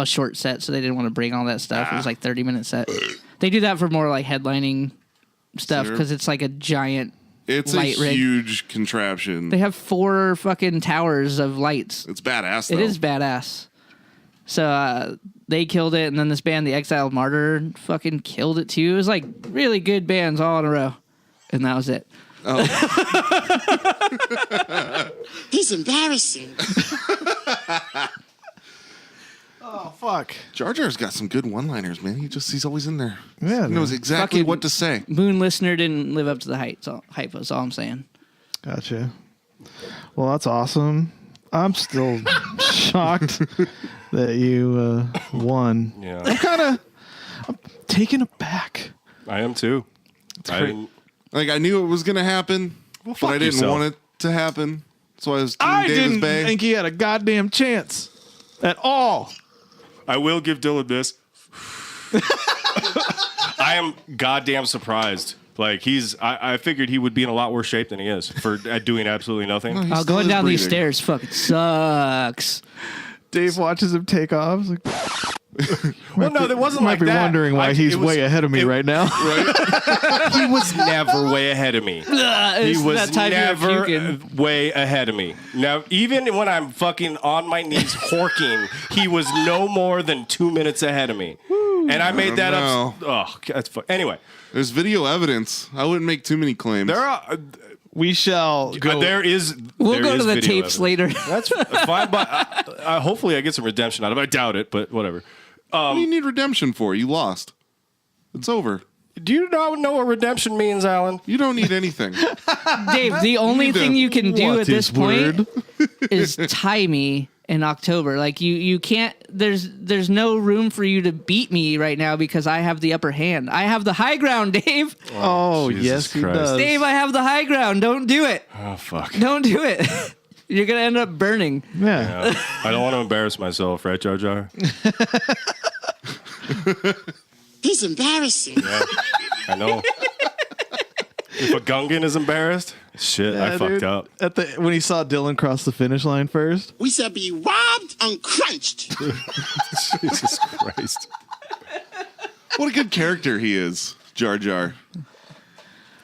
short set, so they didn't want to bring all that stuff. It was like 30-minute set. They do that for more like headlining stuff Sure. because it's like a giant. It's light a rig. huge contraption. They have 4 fucking towers of lights. It's badass, though. It is badass. So they killed it, and then this band, the Exiled Martyr, fucking killed it too. It was like really good bands all in a row, and that was it. Oh. He's embarrassing. Oh, fuck. Jar Jar's got some good one-liners, man. He's always in there. Yeah, He knows man. exactly Fucking- what to say. Moon Listener didn't live up to the hype. That's all I'm saying. Gotcha. Well, that's awesome. I'm still shocked that you won. Yeah, I'm taken aback. I am too. I great. didn't. Like, I knew it was going to happen, but I didn't want it to happen. So I was Team I Davis didn't Bay. think he had a goddamn chance at all. I will give Dylan this. I am goddamn surprised. Like I figured he would be in a lot worse shape than he is for doing absolutely nothing. He Oh, still going is down these breathing. stairs fucking sucks. Dave watches him take off. He's like, Well, no, there wasn't might like be that. wondering why he's way ahead of me right now. He was never way ahead of me. He It's was that time you're never puking. way ahead of me. Now, even when I'm fucking on my knees horking, he was no more than 2 minutes ahead of me. And I made that up. Oh, that's anyway. There's video evidence. I wouldn't make too many claims. There are. We shall go. There is. We'll there go is to the video tapes evidence. later. That's fine, but hopefully I get some redemption out of it. I doubt it, but whatever. What do you need redemption for? You lost. It's over. Do you not know what redemption means, Alan? You don't need anything. Dave, the only need to- thing you can do What's at this his word? point is tie me in October. Like you can't. There's no room for you to beat me right now because I have the upper hand. I have the high ground, Dave. Oh, Jesus yes, he Christ. does. Dave, I have the high ground. Don't do it. Oh fuck. Don't do it. You're gonna end up burning. Yeah. I don't want to embarrass myself, right, Jar Jar? He's embarrassing. Yeah, I know. If a Gungan is embarrassed, shit, I fucked dude. up. When he saw Dylan cross the finish line first. We shall be robbed and crunched. Jesus Christ. What a good character he is, Jar Jar.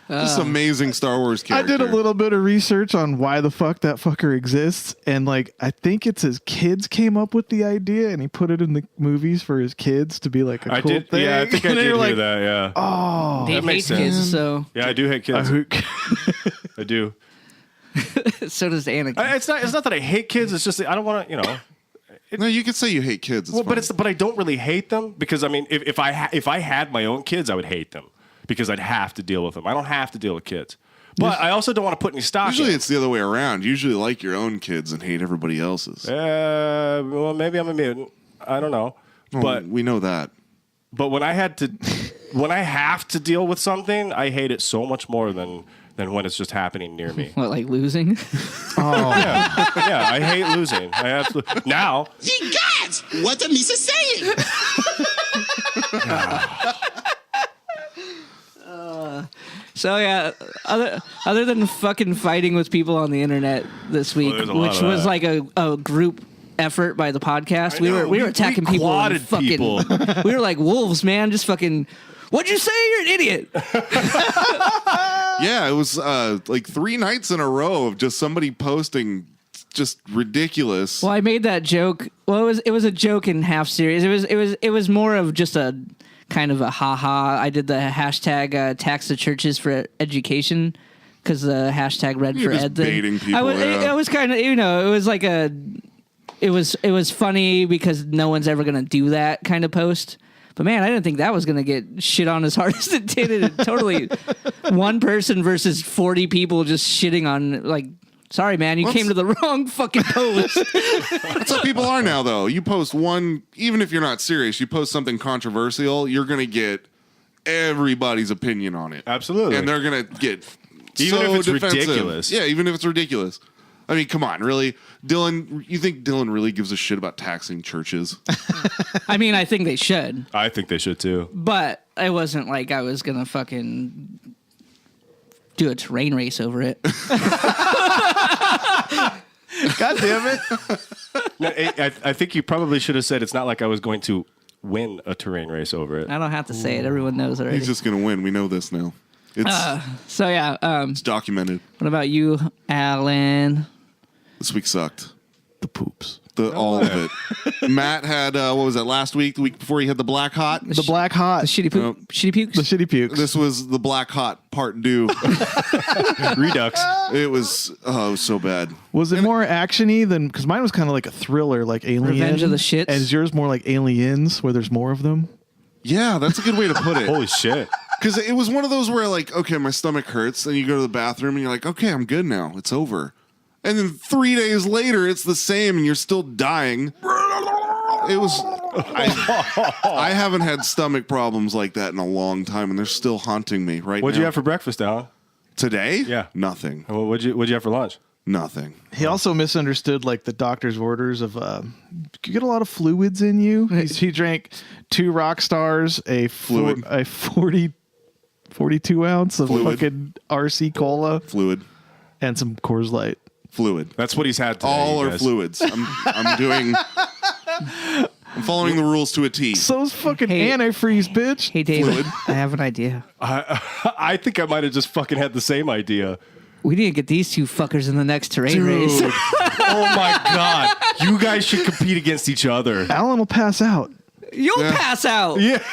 Just amazing Star Wars I character. did a little bit of research on why the fuck that fucker exists, and like I think it's his kids came up with the idea, and he put it in the movies for his kids to be like a I cool did. thing. Yeah, I think I And they did were hear like, that. Yeah. Oh, Dave that makes hates kids, sense. so Yeah, I do hate kids. I do. so does Anakin. It's not that I hate kids. It's just that I don't want to. You know. No, you could say you hate kids. It's Well, fine. but I don't really hate them because I mean, if I had my own kids, I would hate them because I'd have to deal with them. I don't have to deal with kids, but I also don't want to put any stock. Usually in. it's the other way around. You usually like your own kids and hate everybody else's. Well, maybe I'm a mutant. I don't know, but we know that. but when I have to deal with something, I hate it so much more than when it's just happening near me. What, like losing? Yeah, I hate losing. I absolutely now. Ye gods! What the Misa saying? So yeah, other than fucking fighting with people on the internet this week, there's a lot which of was that. like a group effort by the podcast, I we know, were we attacking people. And quadded fucking, people. we were like wolves, man. Just fucking. What'd you say? You're an idiot. Yeah, it was like 3 nights in a row of just somebody posting just ridiculous. Well, I made that joke. Well, it was a joke in half serious. It was more of just a kind of a ha-ha. I did the hashtag tax the churches for education because the hashtag red You're for just ed thing. baiting people, I was kind of, it was like it was funny because no one's ever gonna do that kind of post. But man, I didn't think that was gonna get shit on as hard as it did. It totally one person versus 40 people just shitting on like. Sorry, man, you came to the wrong fucking post. That's how people are now, though. You post one, even if you're not serious, you post something controversial, you're going to get everybody's opinion on it. Absolutely. And they're going to get Even so if it's defensive. ridiculous. Yeah, even if it's ridiculous. I mean, come on, really? Dylan, you think Dylan really gives a shit about taxing churches? I mean, I think they should, I think they should too. but it wasn't like I was gonna fucking do a terrain race over it. God damn it! No, I think you probably should have said it's not like I was going to win a terrain race over it. I don't have to say it; everyone knows already. He's just going to win. We know this now. So yeah, It's documented. what about you, Alan? This week sucked. The poops. All of it. Matt had, what was that, last week? The week before he had the Black Hot? The black hot. The shitty poop, shitty pukes. The shitty pukes. This was the Black Hot part 2. Redux. It was so bad. Was it more actiony than? Because mine was kind of like a thriller, like Alien. Revenge of the Shits? And is yours more like Aliens, where there's more of them? Yeah, that's a good way to put it. Holy shit. Because it was one of those where, like, okay, my stomach hurts, and you go to the bathroom, and you're like, okay, I'm good now. It's over. And then 3 days later, it's the same, and you're still dying. It was... I haven't had stomach problems like that in a long time, and they're still haunting me right now. What'd you have for breakfast, Alan? Today? Yeah. Nothing. Well, what'd you have for lunch? Nothing. He also misunderstood like the doctor's orders of you get a lot of fluids in you. He drank 2 rock stars, a 42 ounce of Fluid. fucking RC cola, Fluid. and some Coors Light. Fluid. That's what he's had today. All you are guys. fluids. I'm following the rules to a T. So's fucking Hey. antifreeze, bitch. Hey, David, Fluid. I have an idea. I think I might have just fucking had the same idea. We need to get these 2 fuckers in the next terrain race. Oh my god. You guys should compete against each other. Alan will pass out. You'll pass out. Yeah.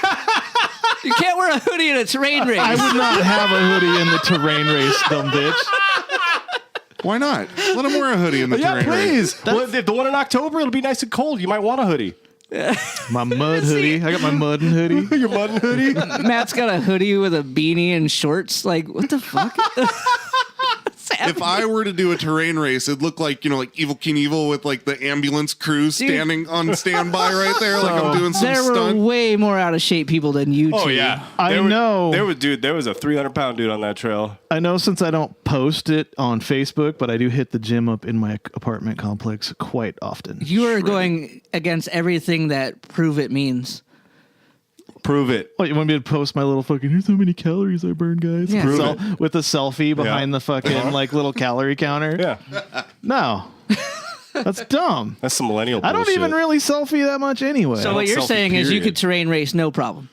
You can't wear a hoodie in a terrain race. I would not have a hoodie in the terrain race, dumb bitch. Why not? Let him wear a hoodie in the Yeah, terrain race. please. Well, the one in October, it'll be nice and cold. You might want a hoodie. My mud hoodie. I got my mud and hoodie. Your mutton hoodie. Matt's got a hoodie with a beanie and shorts. Like, what the fuck? If I were to do a terrain race, it'd look like, like Evil King Evil with like the ambulance crews Dude. standing on standby right there, like I'm doing some There were stunt. way more out of shape people than you two. Oh yeah, I know. There was a 300-pound dude on that trail. I know since I don't post it on Facebook, but I do hit the gym up in my apartment complex quite often. You are going against everything that prove it means. Prove it. What, you want me to post my little fucking, here's how many calories I burned, guys? Yeah. Prove With a selfie behind Yeah. the fucking like little calorie counter? Yeah, No. That's dumb. that's some millennial. I don't bullshit. even really selfie that much anyway. So what you're selfie, saying is you period. could terrain race no problem.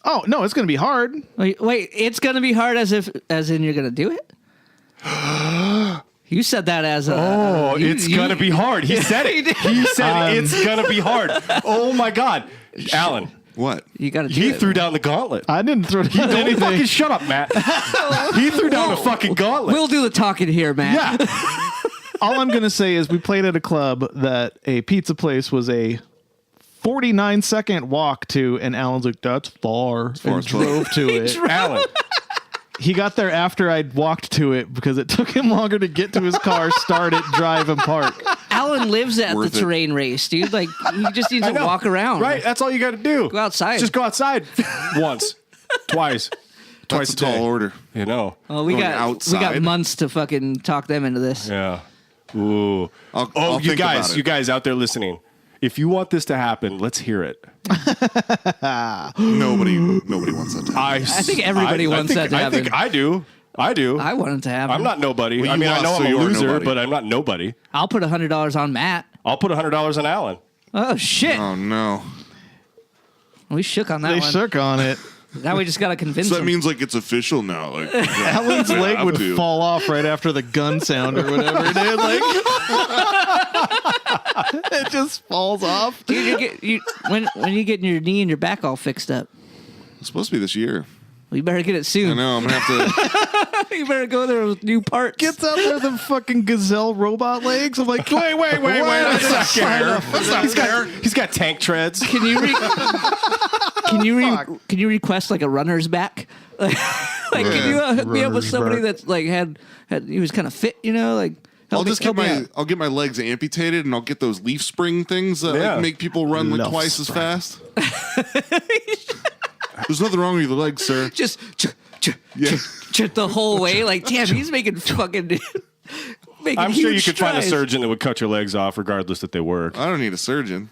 Oh, no, it's going to be hard. Wait, it's going to be hard as in you're going to do it? You said that as a... Oh, it's gonna be hard. He said it. He said it's gonna be hard. Oh my god, Alan. What? You got to do He it. threw down the gauntlet. I didn't throw down Don't anything. fucking shut up, Matt. He threw down the fucking gauntlet. We'll do the talking here, Matt. Yeah. All I'm going to say is we played at a club that a pizza place was a 49-second walk to, and Alan's like, that's far, far and as fuck. drove to it. Alan. He got there after I'd walked to it because it took him longer to get to his car, start it, drive, and park. Alan lives at the Worth it. terrain race, dude. Like, he just needs I to know. walk around. Right. That's all you got to do. Go outside. Just go outside once, twice That's a a day. tall order. You know. Well, we Going got outside. months to fucking talk them into this. Yeah. Ooh. I'll you think about guys, it. you guys out there listening, if you want this to happen, let's hear it. Nobody wants that to happen. I think everybody wants that to I think happen. I do. I do. I want it to happen. I'm not nobody. Well, I you mean, I know lost, so I'm a you are loser, nobody. but I'm not nobody. I'll put $100 on Matt. I'll put $100 on Alan. Oh, shit. Oh no. We shook on that They one. shook on it. Now we just got to convince So that him. means like it's official now. Like Alan's leg would to. fall off right after the gun sound or whatever it is. Like, it just falls off. Dude, when you getting your knee and your back all fixed up? It's supposed to be this year. Well, you better get it I soon. know. I'm gonna have to. You better go there with new parts. Gets out there the fucking gazelle robot legs. I'm like, wait. That's not fair. That's not fair. He's got tank treads. Can you can you request like a runner's back? Like can you hook me up with Runner's somebody back. that's like had he was kind of fit, you know, like help I'll me out. I'll get my legs amputated and I'll get those leaf spring things that Yeah. like, make people run like Leaf twice as spring. fast. There's nothing wrong with your legs, sir. Just Yeah. the whole way. Like, damn, he's making fucking making I'm sure you huge could find a strides. surgeon that would cut your legs off regardless if they work. I don't need a surgeon.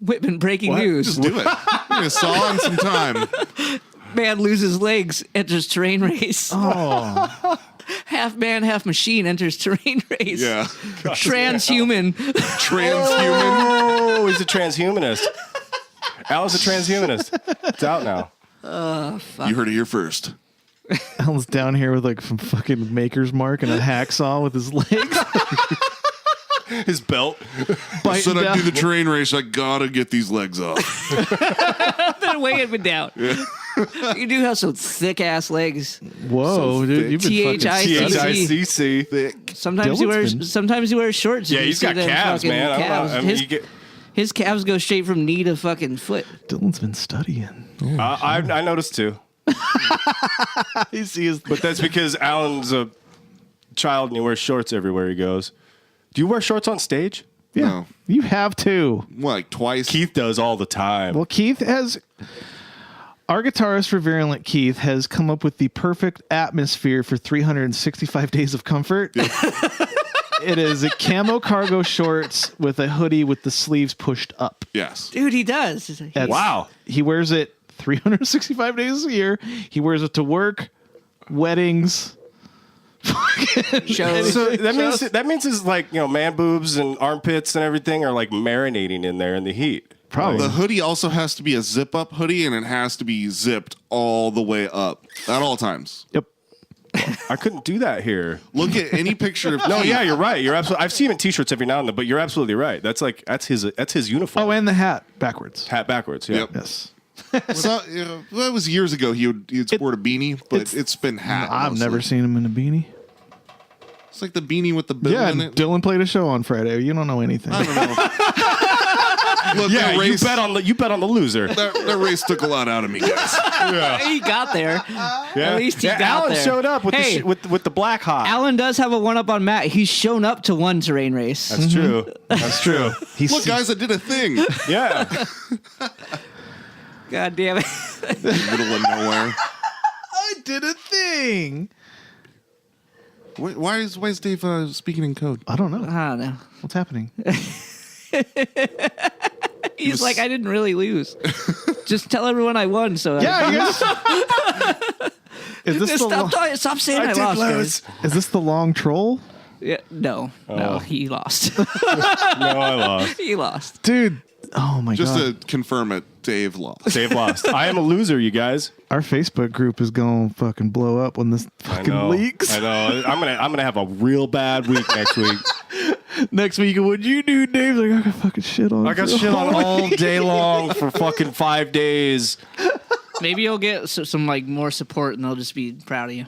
Wittmann breaking news. Just do it. I'm gonna saw in some time. Man loses legs, enters terrain race. Oh, Half man, half machine enters terrain race. Yeah. Transhuman. Transhuman. Oh, he's a transhumanist. Alan's a transhumanist. It's out now. You heard it here first. Alan's down here with like some fucking Maker's Mark and a hacksaw with his legs. His belt. biting Said I'd down. do the train race. I gotta get these legs off. Been weighing me down. You do have some thick ass legs. Whoa, dude, you've been fucking THICC. studying. THICC. Sometimes he Dylan's wears been- sometimes he wears shorts. Yeah, and you he's see got them calves, fucking man. I don't know. calves. I mean, you get, His calves go straight from knee to fucking foot. Dylan's been studying. I noticed too. You see his But that's because Alan's a child and he wears shorts everywhere he goes. Do you wear shorts on stage? yeah. No. You have to. What, like twice? Keith does all the time. Well, Keith has. Our guitarist for Virulent Keith has come up with the perfect atmosphere for 365 days of comfort. It is a camo cargo shorts with a hoodie with the sleeves pushed up. Yes. Dude, he does. That's- Wow. He wears it 365 days a year. He wears it to work, weddings. Shows. So that means it's like, man boobs and armpits and everything are like marinating in there in the heat. Probably. The hoodie also has to be a zip up hoodie, and it has to be zipped all the way up at all times. Yep. I couldn't do that here. Look at any picture of No, Keith. yeah, you're right. You're absolutely. I've seen him in t-shirts every now and then, but you're absolutely right. That's his uniform. Oh, and the hat backwards. Hat backwards. Yeah. Yep. Yes. So, that was years ago. He'd sport a beanie, but it's been hat. I've mostly. never seen him in a beanie. It's like the beanie with the bill Yeah, in and it. Dylan played a show on Friday. You don't know anything. I don't know. Look, Yeah, that race, you bet on the loser. that race took a lot out of me, guys. He got there. Yeah. At least he got Alan there. showed up with Hey. with the black hot. Alan does have a one-up on Matt. He's shown up to one terrain race. That's true. That's true. Look, guys, I did a thing. Yeah. God damn it. Middle of nowhere. I did a thing. Why is Dave speaking in code? I don't know. I don't know. What's happening? He's like, I didn't really lose. Just tell everyone I won. So Yeah, you guys. Is this the stop saying I, did lost. lose. Guys. is this the long troll? Yeah, no, he lost. No, I lost. He lost. Dude. Oh my Just god. to confirm it, Dave lost. Dave lost. I am a loser, you guys. Our Facebook group is going to fucking blow up when this I fucking know. leaks. I know. I'm gonna have a real bad week next week. Next week, what'd you do, Dave? Like, I got fucking shit on. I got for the shit on whole all week. day long for fucking 5 days. Maybe you'll get some like more support, and they'll just be proud of you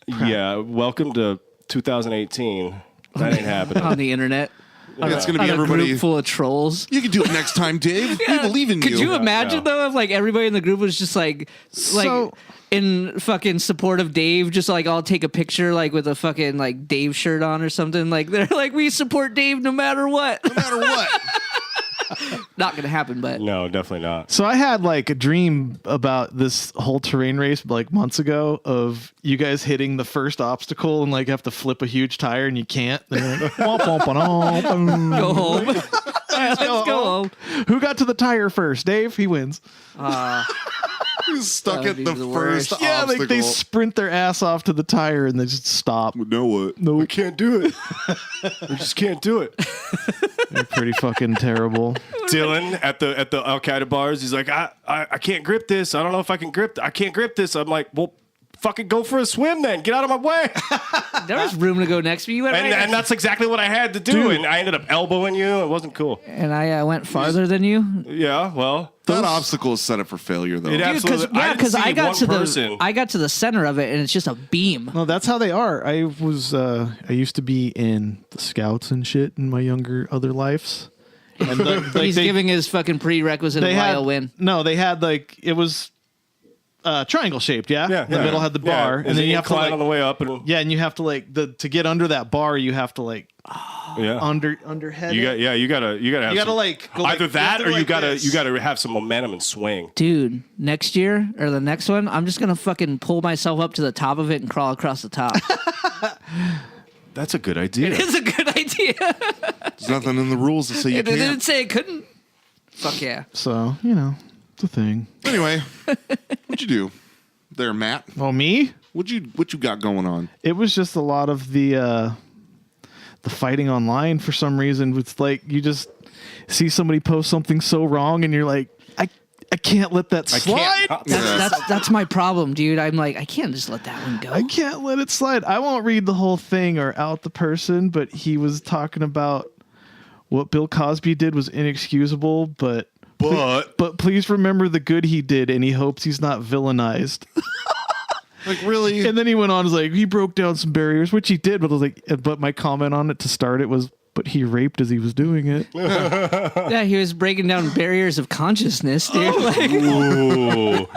Yeah. Welcome to 2018. That ain't happening. on the internet. It's going to On be a everybody. group full of trolls. You can do it next time, Dave. We believe in you. Could you imagine Yeah. though if like everybody in the group was just like So- in fucking support of Dave, just like I'll take a picture like with a fucking like Dave shirt on or something. Like they're like, we support Dave no matter what. No matter what. Not gonna happen, but No, definitely not. So I had like a dream about this whole terrain race like months ago of you guys hitting the first obstacle and like have to flip a huge tire and you can't. Then you're like, womp, womp, womp, womp. go home. Let's go home. Who got to the tire first? Dave, he wins. He's stuck That'd at be the the first worst. Yeah, obstacle. like they sprint their ass off to the tire and they just stop. You know what? No, We can't do it. We just can't do it. they're pretty fucking terrible. Dylan at the Al Qaeda bars, he's like, I can't grip this. I don't know if I can grip. I can't grip this. I'm like, well, fucking go for a swim then. Get out of my way. There was room to go next to me. You went right And next- that's exactly what I had to do. Dude. And I ended up elbowing you. It wasn't cool. and I went farther than you. Yeah, well, That obstacle is set up for failure, though. It absolutely. Because didn't see I got one to person. I got to the center of it, and it's just a beam. No, that's how they are. I used to be in the scouts and shit in my other lives. And He's giving his fucking prerequisite of why he'll win. No, they had like it was triangle shaped, yeah? Yeah, The middle had the bar. Yeah. And then you have to climb like on the way up. And, yeah, and you have to like to get under that bar, you have to like yeah. underhead. You got, it. yeah, you gotta have You gotta some- like go like- either you have that to or go you like gotta this. you gotta have some momentum and swing. Dude, next year or the next one, I'm just gonna fucking pull myself up to the top of it and crawl across the top. That's a good idea. It's a good idea. There's nothing in the rules that say you It didn't can't. say it couldn't. Fuck yeah. So, it's a thing. Anyway, what'd you do there, Matt? Well, me? What you got going on? It was just a lot of the fighting online for some reason. It's like you just see somebody post something so wrong and you're like, I can't let that slide. That's my problem, dude. I'm like, I can't just let that one go. I can't let it slide. I won't read the whole thing or out the person, but he was talking about what Bill Cosby did was inexcusable, but please remember the good he did, and he hopes he's not villainized. Like, really? And then he went on, was like, he broke down some barriers, which he did, but I was like, but my comment on it to start it was, but he raped as he was doing it. Yeah, he was breaking down barriers of consciousness, dude. Like, Ooh.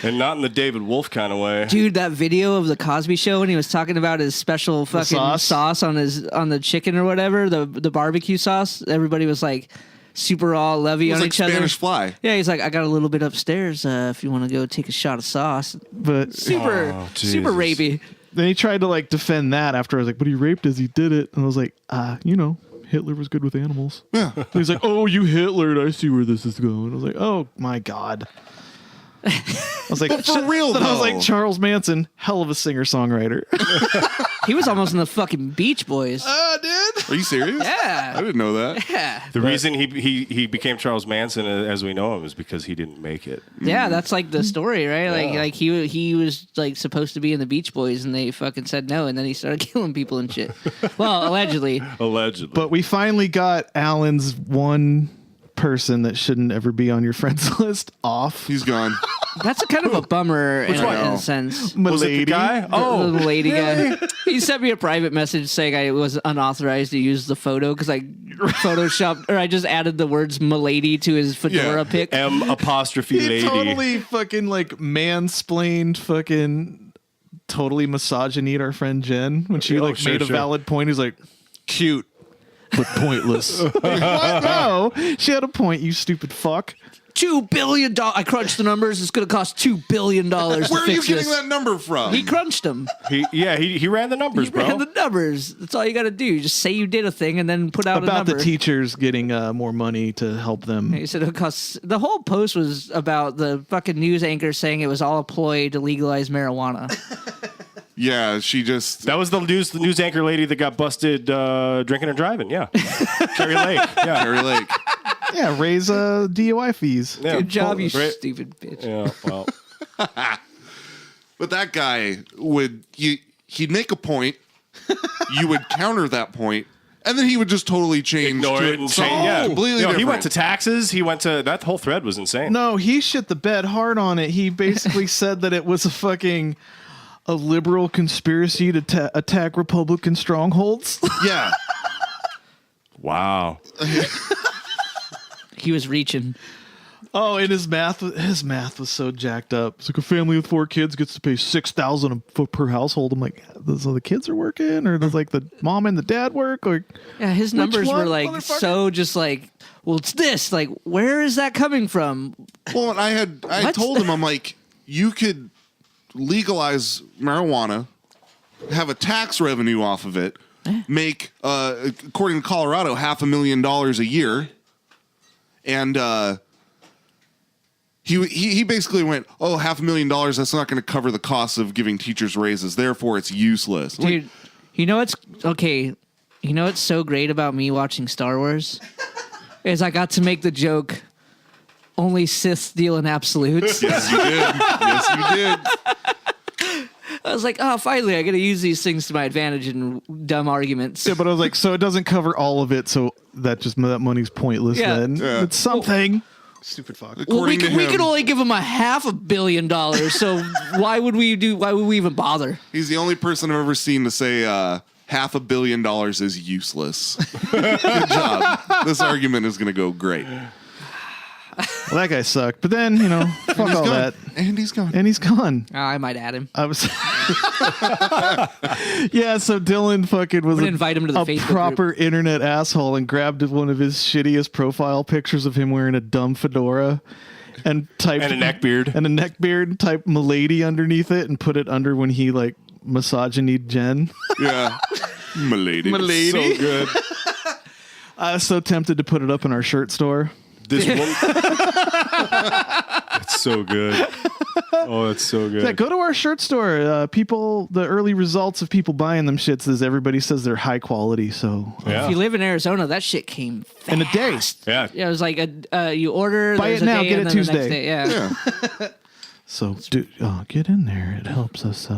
And not in the David Wolf kind of way. dude, that video of the Cosby Show when he was talking about his special fucking sauce? sauce on the chicken or whatever, the barbecue sauce. Everybody was like super all lovey It was on like each other. Spanish Fly. Yeah, he's like, I got a little bit upstairs if you want to go take a shot of sauce. But Super Jesus. rapey. then he tried to like defend that after I was like, but he raped as he did it. And I was like, Hitler was good with animals. Yeah. And he's like, oh, you Hitlered. I see where this is going. I was like, oh my God. I was like, But for real, I was though. like, Charles Manson, hell of a singer-songwriter. He was almost in the fucking Beach Boys. Are you serious? Yeah. I didn't know that. Yeah. The reason he became Charles Manson as we know him is because he didn't make it. Yeah, that's like the story, right? Like he was like supposed to be in the Beach Boys and they fucking said no and then he started killing people and shit. Well, allegedly. Allegedly. But we finally got Alan's one person that shouldn't ever be on your friends list off. He's gone. That's a kind of a bummer in a sense. was it the guy? The lady guy. He sent me a private message saying I was unauthorized to use the photo because I photoshopped or I just added the words "milady" to his fedora pic. M''apostrophe He lady. totally fucking like mansplained fucking totally misogynied our friend Jen when she like made a valid point. He's like, cute, but pointless. Like, what? No, she had a point, you stupid fuck. $2 billion. I crunched the numbers. It's going to cost $2 billion to Where are you fix getting this. that number from? He crunched them. He ran the numbers, He bro. ran the numbers. That's all you got to do. Just say you did a thing and then put out a About number. the teachers getting more money to help them. He said it costs. The whole post was about the fucking news anchor saying it was all a ploy to legalize marijuana. Yeah, she just. That was the news anchor lady that got busted drinking and driving. Yeah, Carrie Lake. Yeah, Carrie Lake. Yeah, raise DUI fees. Yeah. Good job, you Great. stupid bitch. Yeah, well, But that guy he'd make a point, you would counter that point, and then he would just totally change ignore to it and something change. Yeah, completely He different. went to taxes. He went to that whole thread was insane. No, he shit the bed hard on it. He basically said that it was a liberal conspiracy to attack Republican strongholds. Yeah. Wow. He was reaching. Oh, and his math was so jacked up. It's like a family with 4 kids gets to pay $6,000 per household. I'm like, so the kids are working, or does like the mom and the dad work? Or Yeah, his numbers one, were like motherfucker? so just like, well, it's this. Like, where is that coming from? Well, and I What? told him, I'm like, you could legalize marijuana, have a tax revenue off of it, make, according to Colorado, $500,000 a year. And he basically went, oh, $500,000, that's not going to cover the cost of giving teachers raises. Therefore, it's useless. Dude, you know what's okay? You know what's so great about me watching Star Wars? Is I got to make the joke, only Sith deal in absolutes. Yes, you did. Yes, you did. I was like, oh, finally, I got to use these things to my advantage in dumb arguments. yeah, but I was like, so it doesn't cover all of it, so that money's pointless. Yeah. Then Yeah. it's something. Stupid fuck. Well, we According to him, could only give him $500 million, so why would we even bother? he's the only person I've ever seen to say $500 million is useless. Good job. This argument is going to go great. Well, that guy sucked. But then, fuck all that. And he's gone. And he's gone. Oh, I might add him. I was. Yeah, so Dylan fucking was gonna invite him to the a Facebook proper internet asshole and grabbed one of his shittiest profile pictures of him wearing a dumb fedora and typed And a neck beard. and a neck beard, typed "milady" underneath it and put it under when he like misogynied Jen. Yeah. Milady. Milady. So good. I was so tempted to put it up in our shirt store. This one. That's so good. Oh, that's so good. Yeah, go to our shirt store. The early results of people buying them shits is everybody says they're high quality. So Yeah. If you live in Arizona, that shit came fast. in a day. Yeah. Yeah, it was like you order, Buy there's it a now, day, get and it then the next Tuesday. day. Yeah. Yeah. So get in there. It helps us.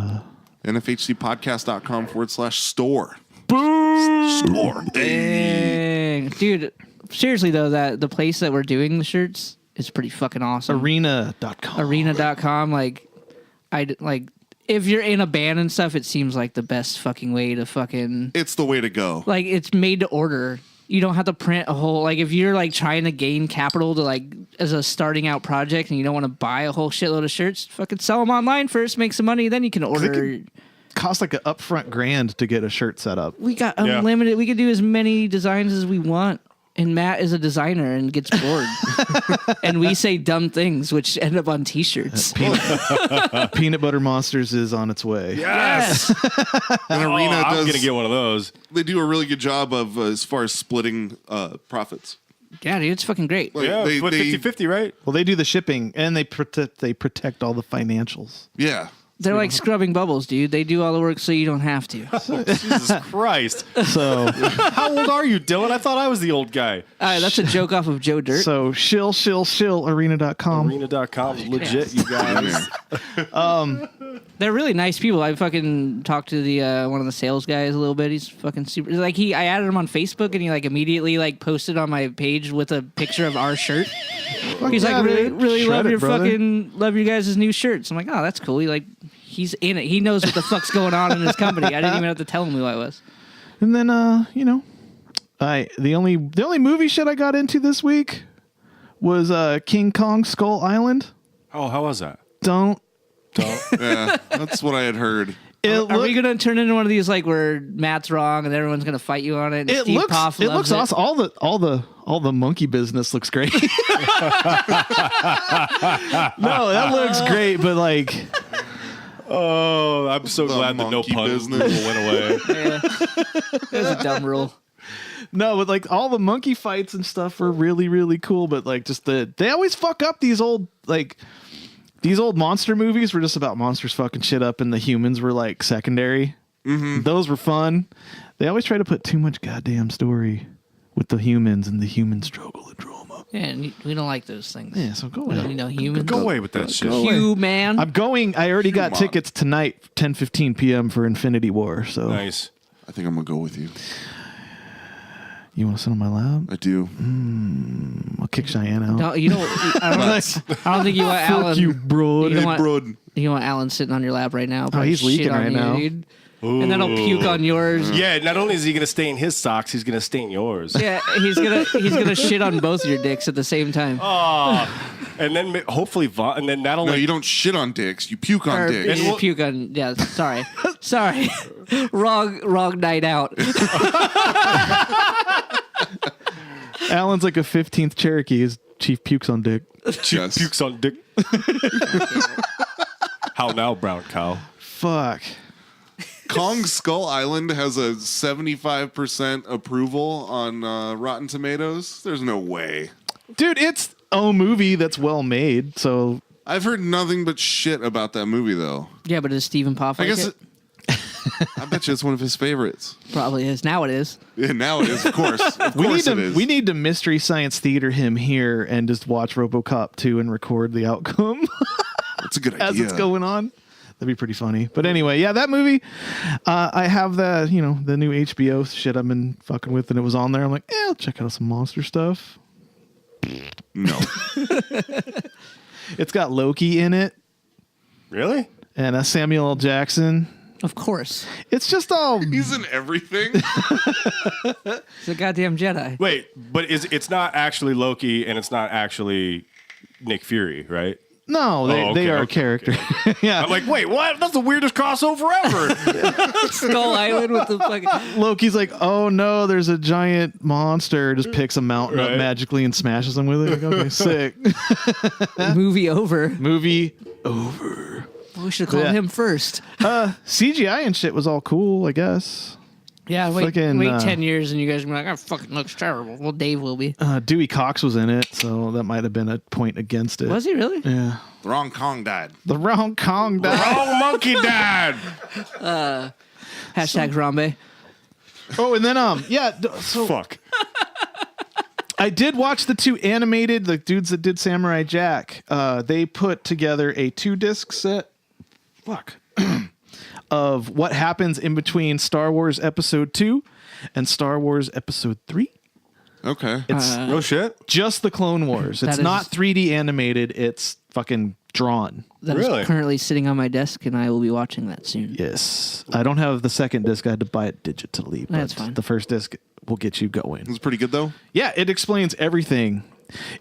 NFHCpodcast.com/store. Store. Dang. Dude, seriously though, that the place that we're doing the shirts is pretty fucking awesome. Arena.com. Arena.com, if you're in a band and stuff, it seems like the best fucking way to fucking It's the way to go. like it's made to order. You don't have to print a whole like if you're like trying to gain capital to like as a starting out project and you don't want to buy a whole shitload of shirts, fucking sell them online first, make some money, then you can order. Cost like an upfront $1,000 to get a shirt set up. We got unlimited. We can do as many designs as we want. And Matt is a designer and gets bored. And we say dumb things, which end up on T-shirts. Peanut Butter Monsters is on its way. Yes. And Arena I'm does. going to get one of those. They do a really good job of as far as splitting profits. Yeah, dude, it's fucking great. Like, Yeah, they, what, 50-50, right? Well, they do the shipping and they protect all the financials. yeah. They're like scrubbing bubbles, dude. They do all the work so you don't have to. Jesus Christ. So How old are you, Dylan? I thought I was the old guy. All right, that's a joke off of Joe Dirt. shill arena.com. Arena.com is legit, you guys. They're really nice people. I fucking talked to the one of the sales guys a little bit. He's fucking super. Like I added him on Facebook and he like immediately like posted on my page with a picture of our shirt. He's yeah, like, dude. really Shred love it, your brother. fucking love your guys' new shirts. I'm like, oh, that's cool. He like he's in it. He knows what the fuck's going on in his company. I didn't even have to tell him who I was. And then the only movie shit I got into this week was King Kong Skull Island. Oh, how was that? Don't. Yeah. That's what I had heard. Are we gonna turn into one of these like where Matt's wrong and everyone's gonna fight you on it? And It Steve looks Poff it loves looks awesome. All the monkey business looks great. No, that looks great, but like Oh, I'm so The glad that no monkey pun business. rule went away. Yeah. That was a dumb rule. no, but like all the monkey fights and stuff were really, really cool. But like just they always fuck up these old monster movies were just about monsters fucking shit up and the humans were like secondary. Mm-hmm. Those were fun. They always try to put too much goddamn story with the humans and the human struggle and drama. Yeah, and we don't like those things. Yeah, so go We away. don't know humans. Go away with that shit. Human. I'm going. I already got Human. tickets tonight, 10:15 p.m. for Infinity War. So Nice. I think I'm going to go with you. you want to sit on my lap? I do. I'll kick Cheyenne out. No, you don't. I don't think you want Alan. Fuck you, bro. You don't want, Broden. you want Alan sitting on your lap right now. Probably he's shit leaking on right you, now. dude. And then he'll puke on yours. Yeah, not only is he going to stain his socks, he's going to stain yours. Yeah, he's gonna shit on both your dicks at the same time. And then hopefully, and then that'll No, like, you don't shit on dicks. You puke on Or dicks. you puke on. Yeah, sorry, wrong night out. Alan's like a 15th Cherokee. His chief pukes on dick. Yes. pukes on dick. How now, brown cow? Fuck. Kong Skull Island has a 75% approval on Rotten Tomatoes. There's no way. Dude, it's a movie that's well made. So I've heard nothing but shit about that movie, though. Yeah, but is Stephen Poff I like guess it? I bet you it's one of his favorites. Probably is. Now it is. Yeah, now it is, of course. Of we need course it to is. we need to mystery science theater him here and just watch RoboCop 2 and record the outcome It's a good as idea. it's going on. That'd be pretty funny. But anyway, yeah, that movie. I have the new HBO shit I've been fucking with, and it was on there. I'm like, I'll check out some monster stuff. No. It's got Loki in it Really? and Samuel L. Jackson. Of course, It's just all He's in everything. it's a goddamn Jedi. Wait, but it's not actually Loki, and it's not actually Nick Fury, right? no. They are a okay. character. Yeah, I'm like, wait, what? That's the weirdest crossover ever. Skull Island with the fucking. Loki's like, oh no, there's a giant monster. Just picks a mountain up Right. magically and smashes him with it. Like, okay, sick. Movie over. Movie over. We should have called Yeah. him first. CGI and shit was all cool, I guess. Yeah, wait Fucking, 10 years and you guys will be like, that fucking looks terrible. Well, Dave will be. Dewey Cox was in it, so that might have been a point against it. Was he really? Yeah. The wrong Kong died. The wrong Kong died. Wrong monkey died. Hashtag Harambe. Oh, and then so Fuck. I did watch the two animated, the dudes that did Samurai Jack. They put together a 2-disc set. Fuck. Of what happens in between Star Wars Episode 2 and Star Wars Episode 3. Okay. It's No shit. just the Clone Wars. It's That is- not 3D animated. It's fucking drawn. That is Really? currently sitting on my desk, and I will be watching that soon. Yes. I don't have the second disc. I had to buy it digitally. But That's fine. The first disc will get you It going. was pretty good, though. Yeah, it explains everything.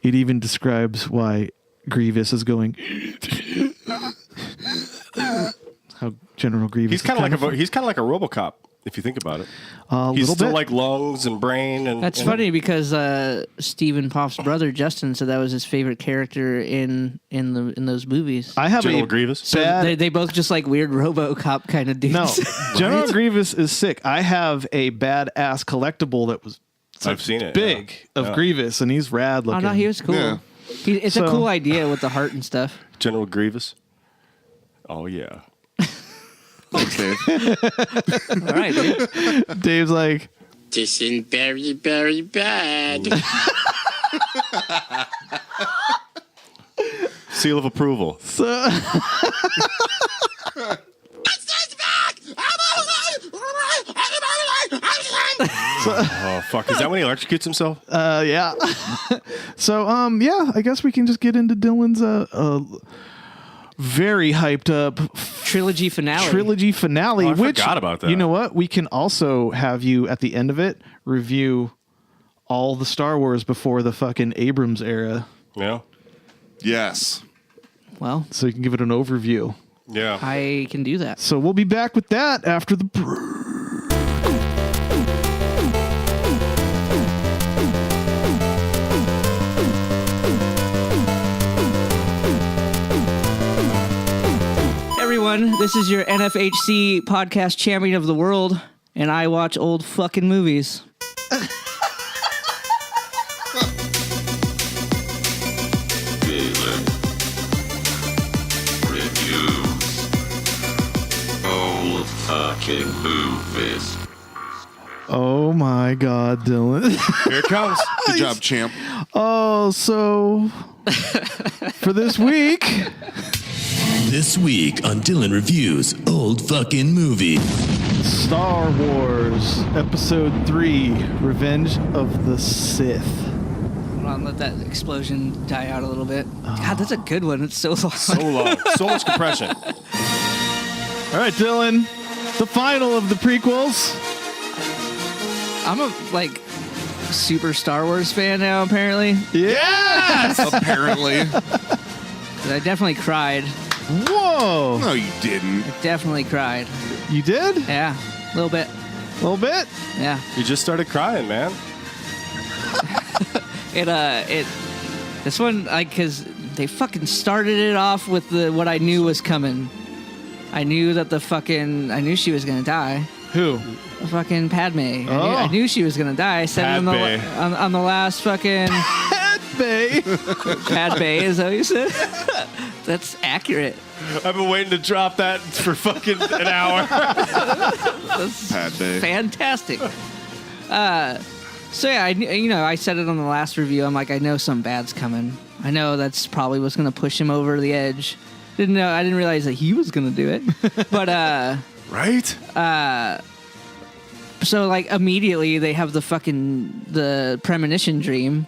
It even describes why Grievous is going. How General Grievous. He's kind of like a RoboCop. If you think about it. A He's little still bit. like lungs and brain. And That's funny because Stephen Poff's brother Justin said that was his favorite character in those movies. I have General a Grievous. So bad. they both just like weird RoboCop kind of dudes. No, General Grievous is sick. I have a badass collectible that was I've seen it. big of Grievous, and he's rad Oh looking. no, he was cool. Yeah. It's a So- cool idea with the heart and stuff. General Grievous. Oh, yeah. Thanks, Dave. All right, dude. Dave's like, This is very, very bad. Seal of approval. Oh, fuck. Is that when he electrocutes himself? yeah. So, yeah, I guess we can just get into Dylan's very hyped up Trilogy finale. trilogy finale. Oh, I which, forgot about that. You know what? We can also have you at the end of it review all the Star Wars before the fucking Abrams era, Yeah. Yes. Well, so you can give it an overview. Yeah. I can do that. So we'll be back with that after the break. Everyone, this is your NFHC podcast champion of the world, and I watch old fucking movies. Old fucking movies. Oh my God, Dylan. Here it comes. Good job, champ. Oh, so for this week, This week on Dylan Reviews Old Fucking Movie. Star Wars Episode 3, Revenge of the Sith. Hold on, let that explosion die out a little bit. God, that's a good one. It's so long. So long. So much compression. All right, Dylan, the final of the prequels. I'm a super Star Wars fan now, apparently. Yes! Apparently. I definitely cried. Whoa! No, you didn't. I definitely cried. You did? Yeah, a little bit. A little bit? Yeah. You just started crying, man. This one, because they fucking started it off with what I knew was coming. I knew that I knew she was gonna die. Who? Fucking Padme. Oh. I knew she was gonna die. I said it on the last fucking Bay. Padme. Is that what you said? That's accurate. I've been waiting to drop that for fucking an hour. That's Padme. fantastic. So yeah, I said it on the last review. I'm like, I know some bad's coming. I know that's probably what's gonna push him over the edge. I didn't realize that he was gonna do it. But Right? so like immediately they have the premonition dream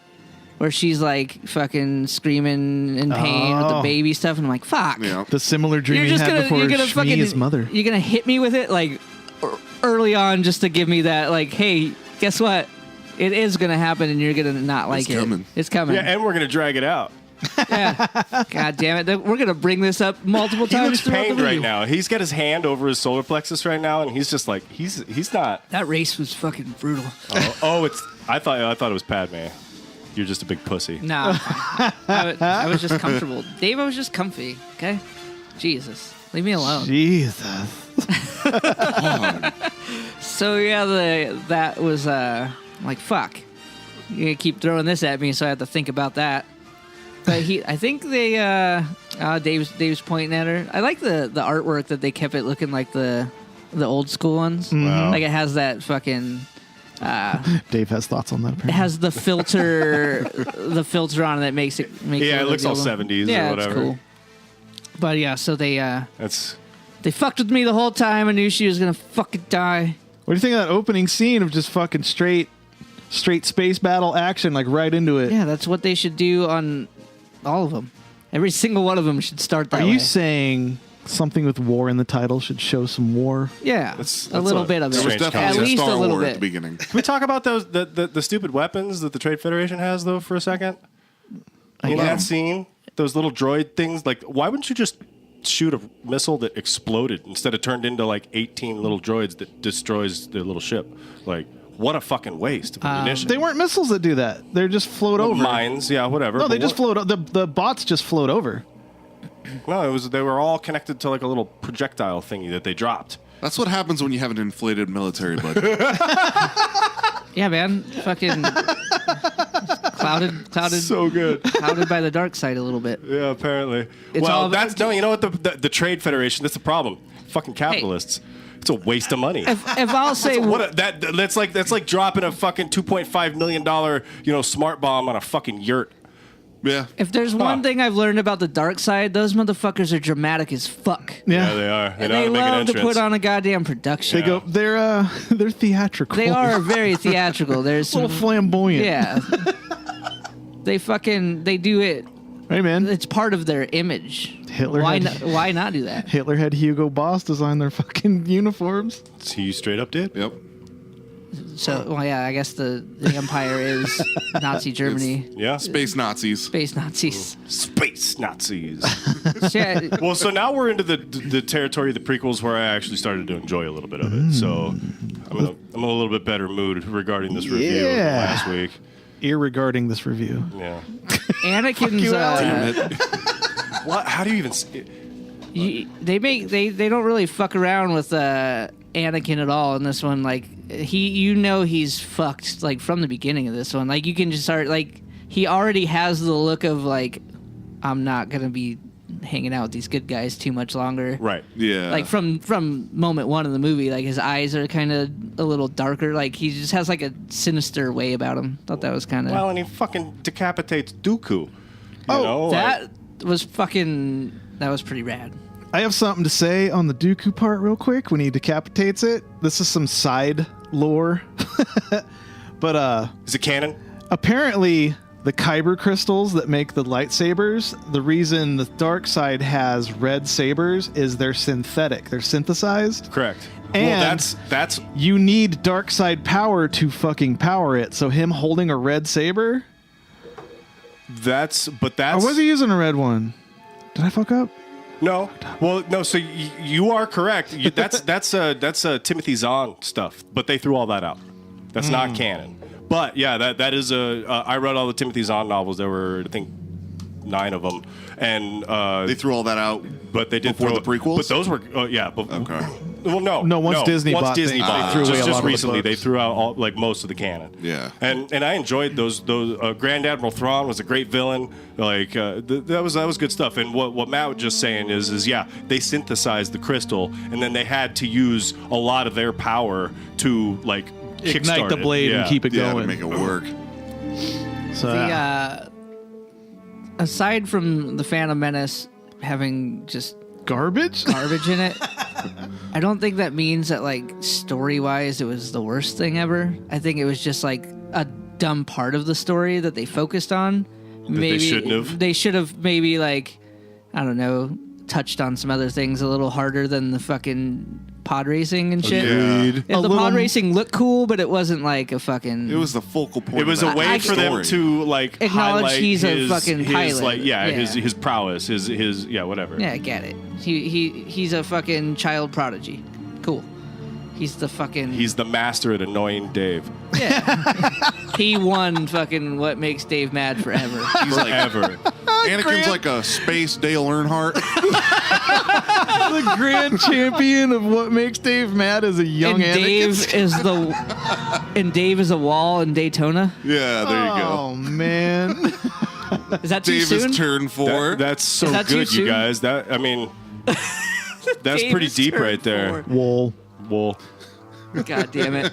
where she's like fucking screaming in pain with the Oh. baby stuff, and I'm like, fuck. Yeah. The similar dream he had before Shmi's mother. You're gonna hit me with it like early on just to give me that like, hey, guess what? It is gonna happen, and you're gonna not like it. coming. It's coming. Yeah, and we're going to drag it out. Yeah. God damn it! We're gonna bring this up multiple He times. looks throughout the pained movie. right now. He's got his hand over his solar plexus right now, and he's just like, he's not. That race was fucking brutal. I thought it was Padme. You're just a big pussy. Nah, I was just comfortable. Dave, I was just comfy. Okay, Jesus, leave me alone. Jesus. So yeah, that was I'm like, fuck. You're gonna keep throwing this at me, so I have to think about that. But I think they Dave's pointing at her. I like the artwork that they kept it looking like the old school ones. Wow. Like it has that fucking. Dave has thoughts on that. It Apparently. has the filter on it that makes it. Yeah, it looks all look 70s yeah, or whatever. it's cool. But yeah, so they That's fucked with me the whole time. I knew she was gonna fucking die. What do you think of that opening scene of just fucking straight space battle action, like right into it? Yeah, that's what they should do on all of them. Every single one of them should start that Are way. you saying something with war in the title should show some war? Yeah, That's a little bit of There it. was Strange definitely At a least Star a little War at bit. the beginning. Can we talk about those the stupid weapons that the Trade Federation has though for a second? In that scene, those little droid things, like why wouldn't you just shoot a missile that exploded instead of turned into like 18 little droids that destroys their little ship. Like, what a fucking waste of ammunition. They weren't missiles that do that. They just float over. Mines, yeah, whatever. No, but they just float. The bots just float over. No, they were all connected to like a little projectile thingy that they dropped. That's what happens when you have an inflated military budget. Yeah, man. Fucking clouded. So good. Clouded by the dark side a little bit. Yeah, apparently. It's all that's no. You know what? The Trade Federation. That's the problem. Fucking capitalists. It's a waste of money. If I'll say that's like dropping a fucking $2.5 million smart bomb on a fucking yurt. Yeah. If there's one thing I've learned about the dark side, those motherfuckers are dramatic as fuck. Yeah, they are. And they love to put on a goddamn production. They go. They're theatrical. They are very theatrical. There's a little flamboyant. Yeah. They do it. Hey, man. It's part of their image. Hitler. Why not do that? Hitler had Hugo Boss design their fucking uniforms. He straight up did. Yep. So, well, yeah, I guess the empire is Nazi Germany. Yeah. Space Nazis. Space Nazis. Space Nazis. Yeah. Well, so now we're into the territory of the prequels where I actually started to enjoy a little bit of it. So I'm in a little bit better mood regarding this review than last week. Regarding this review. Yeah. Anakin's. Damn it. What? How do you even? They don't really fuck around with Anakin at all in this one. Like he's fucked like from the beginning of this one. Like you can just start like he already has the look of like I'm not gonna be hanging out with these good guys too much longer. Right. Yeah. Like from moment one of the movie, like his eyes are kind of a little darker. Like he just has like a sinister way about him. Thought that was kind of. Well, and he fucking decapitates Dooku. That was pretty rad. I have something to say on the Dooku part real quick when he decapitates it. This is some side lore. But is it canon? Apparently the kyber crystals that make the lightsabers, the reason the dark side has red sabers is they're synthetic. They're synthesized. Correct. And well, that's you need dark side power to fucking power it. So him holding a red saber. Or was he using a red one? Did I fuck up? No. Well, no. So you are correct. That's Timothy Zahn stuff. But they threw all that out. That's not canon. But yeah, that is I read all the Timothy Zahn novels. There were, I think, 9 of them, and they threw all that out. But they did before the prequels. But those were okay. Well, no. Once Disney bought just the recently, they books. threw out all, like most of the canon. Yeah. And I enjoyed those. Grand Admiral Thrawn was a great villain. Like that was good stuff. And what Matt was just saying is yeah, they synthesized the crystal, and then they had to use a lot of their power to like Ignite the kickstart blade it. and keep it Yeah, going. to make it work. So aside from the Phantom Menace having just garbage in it, I don't think that means that like story-wise it was the worst thing ever. I think it was just like a dumb part of the story that they focused on. They shouldn't have. They should have maybe like, I don't know, touched on some other things a little harder than the fucking pod racing and shit. Agreed. The pod racing looked cool, but it wasn't like a fucking. It was the focal point. It was a way for them to like acknowledge highlight he's his, a fucking pilot. Like, his prowess, his whatever. Yeah, I get it. He's a fucking child prodigy. Cool. He's the master at annoying Dave. Yeah. He won fucking what makes Dave mad forever. He's like Ever. Anakin's like a space Dale Earnhardt. the grand champion of what makes Dave mad as a young and Anakin. Dave is a wall in Daytona. Yeah, there you go. Oh man. Is that too Dave soon? is turn 4. That's so Is that too good, you soon? guys. That's Dave pretty is deep turned right there. 4. Wool. Well, God damn it.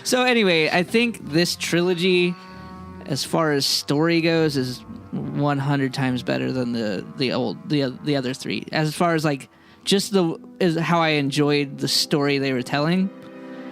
So anyway, I think this trilogy, as far as story goes, is 100 times better than the other 3. As far as like just how I enjoyed the story they were telling.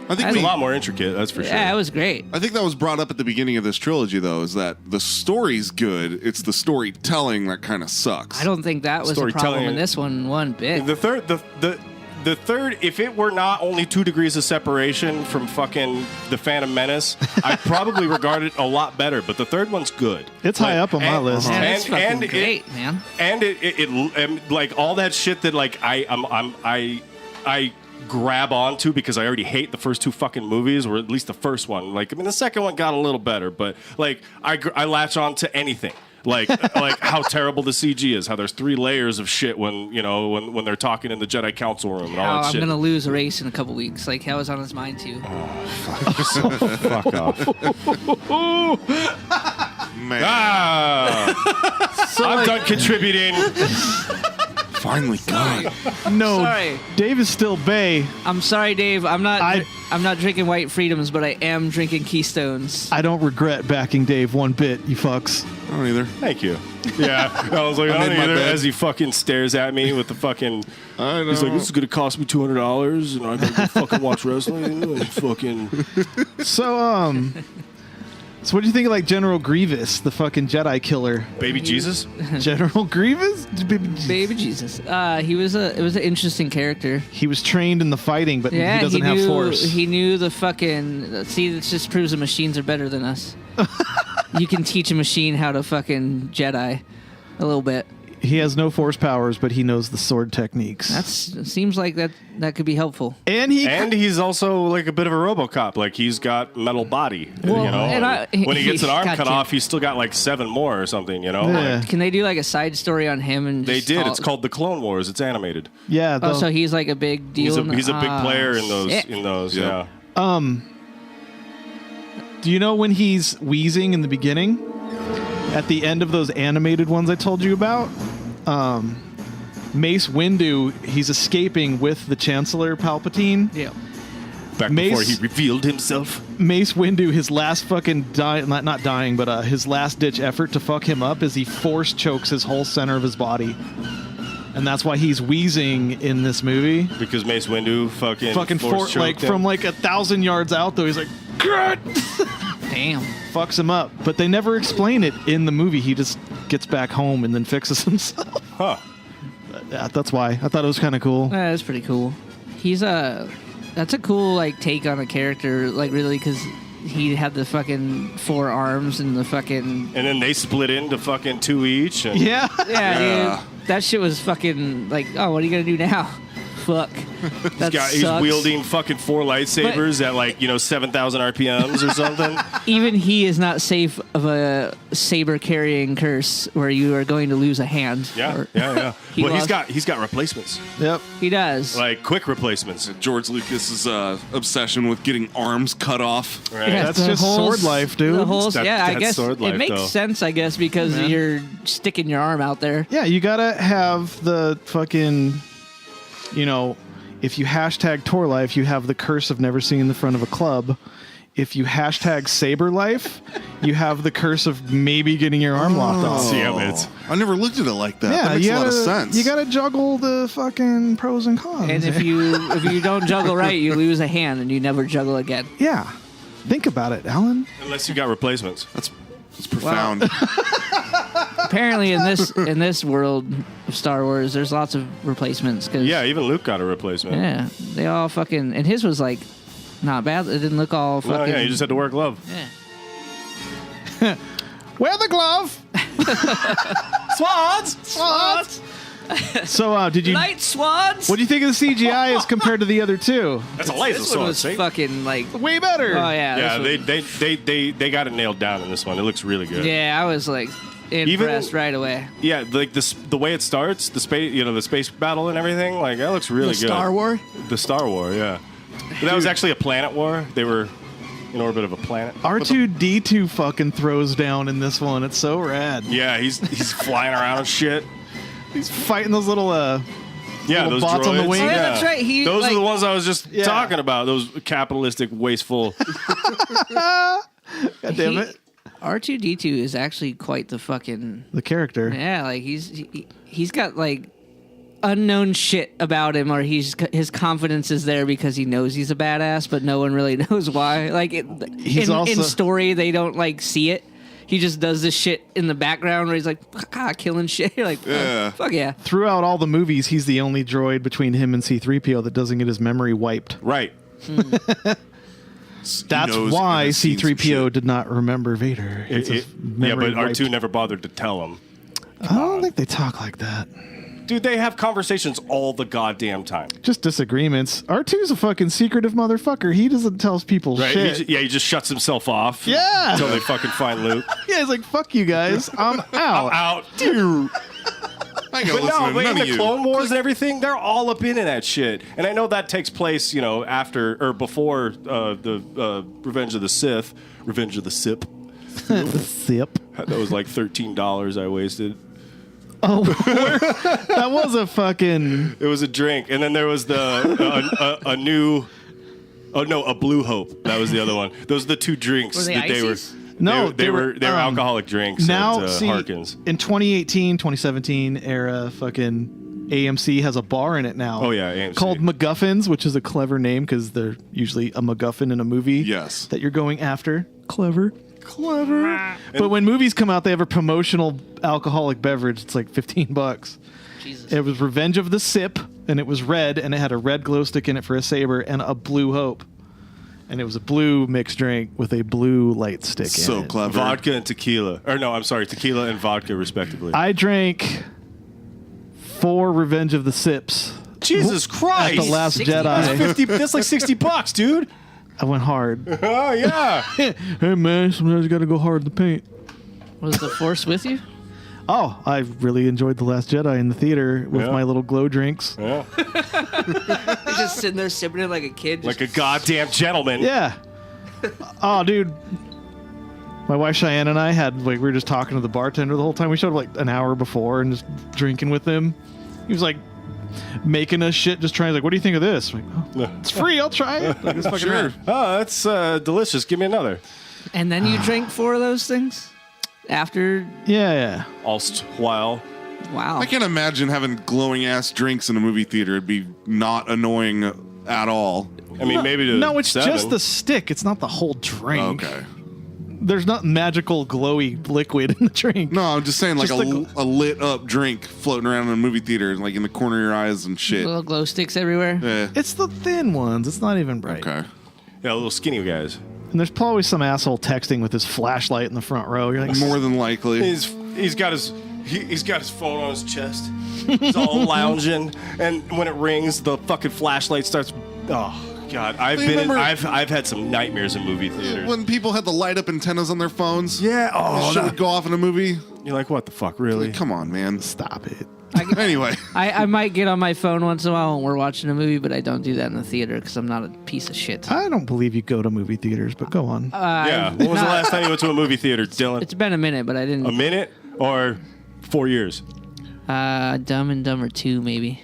I think it's a lot more intricate. That's for sure. Yeah, it was great. I think that was brought up at the beginning of this trilogy, though, is that the story's good. It's the storytelling that kind of sucks. I don't think that was a problem in this one bit. The the third, if it were not only 2 degrees of separation from fucking the Phantom Menace, I'd probably regard it a lot better. But the third one's good. It's high up on my list. Yeah, it's fucking great, man. And it like all that shit that like I grab onto because I already hate the first 2 fucking movies, or at least the first one. Like, I mean, the second one got a little better, but like I latch on to anything. Like how terrible the CG is, how there's 3 layers of shit when when they're talking in the Jedi Council room and all that I'm shit. gonna lose a race in a couple weeks. Like, that was on his mind too. Fuck off. Man. I'm done contributing. Finally, God. No, Sorry. Dave is still Bay. I'm sorry, Dave. I'm not drinking White Freedoms, but I am drinking Keystones. I don't regret backing Dave one bit, you fucks. I don't either. Thank you. Yeah, I was like, I made don't my either. bed. As he fucking stares at me with the fucking. I know. He's like, this is gonna cost me $200, and I gotta go fucking watch wrestling. And fucking. So what do you think of like General Grievous, the fucking Jedi killer? Baby Jesus? General Grievous? Baby Jesus. It was an interesting character. He was trained in the fighting, but Yeah, he doesn't have force. He knew the fucking. See, this just proves the machines are better than us. You can teach a machine how to fucking Jedi a little bit. He has no force powers, but he knows the sword techniques. Seems like that could be helpful. And he's also like a bit of a RoboCop. Like, he's got metal body. Well, and when he gets an arm cut Gotcha. off, he's still got like 7 more or something. Yeah. Like, Can they do like a side story on him? And they just did. It's called the Clone Wars. It's animated. Yeah. Oh, so he's like a big deal. He's a big player in those. Sick. In those, Yep. yeah. Do you know when he's wheezing in the beginning? At the end of those animated ones I told you about? Mace Windu, he's escaping with the Chancellor Palpatine. Yeah. Back before he revealed himself. Mace Windu, his last fucking not dying, but his last ditch effort to fuck him up is he force chokes his whole center of his body. And that's why he's wheezing in this movie. Because Mace Windu fucking like him. from like 1,000 yards out though, he's like, God! Damn. Fucks him up. But they never explain it in the movie. He just gets back home and then fixes himself. Huh. Yeah, that's why. I thought it was kind of cool. That's pretty cool. That's a cool like take on a character, like really, because he had the fucking 4 arms and the fucking. And then they split into fucking 2 each. And Yeah. Yeah, dude. That shit was fucking like, oh, what are you gonna do now? Fuck. He's wielding fucking 4 lightsabers at like 7,000 RPMs or something. Even he is not safe of a saber carrying curse where you are going to lose a hand. Yeah. He's got replacements. Yep. He does. Like quick replacements. George Lucas's obsession with getting arms cut off. Right. Yeah, That's the just whole sword life, dude. The whole, That's I guess sword it life, makes though. sense. I guess because Yeah. you're sticking your arm out there. Yeah, you gotta have the fucking, if you hashtag tour life, you have the curse of never seeing the front of a club. If you hashtag saber life, you have the curse of maybe getting your arm lopped off. I never looked at it like that. Yeah, that makes you a lot of gotta- sense. You gotta juggle the fucking pros and cons. And if you don't juggle right, you lose a hand and you never juggle again. yeah, think about it, Alan. Unless you got replacements. That's profound. Apparently, in this world of Star Wars, there's lots of replacements. Cause, Yeah, even Luke got a replacement. yeah, they all fucking, and his was like not bad. It didn't look all fucking. Well, yeah, you just had to wear a glove. Yeah. Wear the glove. Swans. So, did you? Light swans. What do you think of the CGI as compared to the other two? That's a laser This one sword. was See? fucking like. Way better. Oh yeah. Yeah, this they got it nailed down in this one. It looks really good. one- yeah, I was like impressed right away. Yeah, like the way it starts, the space battle and everything, like that looks really good. War. The Star War, yeah. But that was actually a planet war. They were in orbit of a planet. R2D2 fucking throws down in this one. It's so rad. Yeah, he's flying around and shit. He's fighting those little Yeah, little those bots on the droids. wing. Oh, yeah, that's right. Those are the ones I was just Yeah. talking about. Those capitalistic, wasteful. God damn it. R2D2 is actually quite the fucking. The character. Yeah, like he's got like unknown shit about him, or his confidence is there because he knows he's a badass, but no one really knows why. Like He's in also- story, they don't like see it. he just does this shit in the background where he's like, killing shit. You're like, fuck yeah. Throughout all the movies, he's the only droid between him and C-3PO that doesn't get his memory wiped. Right. That's why C-3PO did not remember Vader. But R2 never bothered to tell him. I don't think they talk like that. Dude, they have conversations all the goddamn time. Just disagreements. R2's a fucking secretive motherfucker. He doesn't tell people shit. He just shuts himself off. Yeah. Until they fucking find Luke. Yeah, he's like, fuck you guys. I'm out. I'm out. Dude. I ain't gonna listen to in none the of Clone Wars and everything, they're all up in that shit. And I know that takes place, after or before the Revenge of the Sith. Revenge of the Sip. The sip. That was like $13 I wasted. Oh, that was a fucking... It was a drink. And then there was a new... Oh, no, a Blue Hope. That was the other one. Those are the two drinks. Were they that ices? They were alcoholic drinks now, at Harkins. In 2018, 2017 era, fucking AMC has a bar in it now. Oh, yeah, AMC. Called MacGuffins, which is a clever name because they're usually a MacGuffin in a movie. Yes. That you're going after. Clever. But when movies come out, they have a promotional alcoholic beverage. It's like $15. Jesus. It was Revenge of the Sip, and it was red, and it had a red glow stick in it for a saber, and a Blue Hope. And it was a blue mixed drink with a blue light stick in it. So clever. Vodka and tequila. Or no, I'm sorry, tequila and vodka, respectively. I drank 4 Revenge of the Sips. Jesus Christ! At the Last Jedi. That's like $60, dude. I went hard. Oh, yeah. Hey, man, sometimes you got to go hard in the paint. Was the Force with you? Oh, I really enjoyed The Last Jedi in the theater with my little glow drinks. Yeah. You're just sitting there sipping it like a kid. Like a goddamn gentleman. Yeah. Oh, dude. My wife Cheyenne and I we were just talking to the bartender the whole time. We showed up like an hour before and just drinking with him. He was like making us shit, just trying, like, what do you think of this? Like, it's free, I'll try it. Like, it's fucking rad. Oh, that's delicious. Give me another. And then you drank 4 of those things? After? Yeah. Alst while. Wow. I can't imagine having glowing ass drinks in a movie theater. It'd be not annoying at all. I mean, maybe to No, it's 7. just the stick. It's not the whole drink. Okay. There's not magical glowy liquid in the drink. No, I'm just saying like Just a lit up drink floating around in a movie theater, like in the corner of your eyes and shit. Little glow sticks everywhere. Yeah. It's the thin ones. It's not even bright. Okay. Yeah, little skinny guys. And there's probably some asshole texting with his flashlight in the front row. You're like, More than likely. He's got his phone on his chest. He's all lounging, and when it rings, the fucking flashlight starts. Oh God, I've had some nightmares in movie theaters. When people had the light up antennas on their phones. Yeah. Oh, shit would go off in a movie. You're like, what the fuck, really? Like, come on, man. stop it. Anyway. I might get on my phone once in a while when we're watching a movie, but I don't do that in the theater because I'm not a piece of shit. I don't believe you go to movie theaters, but go on. Yeah. When was the last time you went to a movie theater, Dylan? It's been a minute, but I didn't. A minute or 4 years? Dumb and Dumber 2, maybe.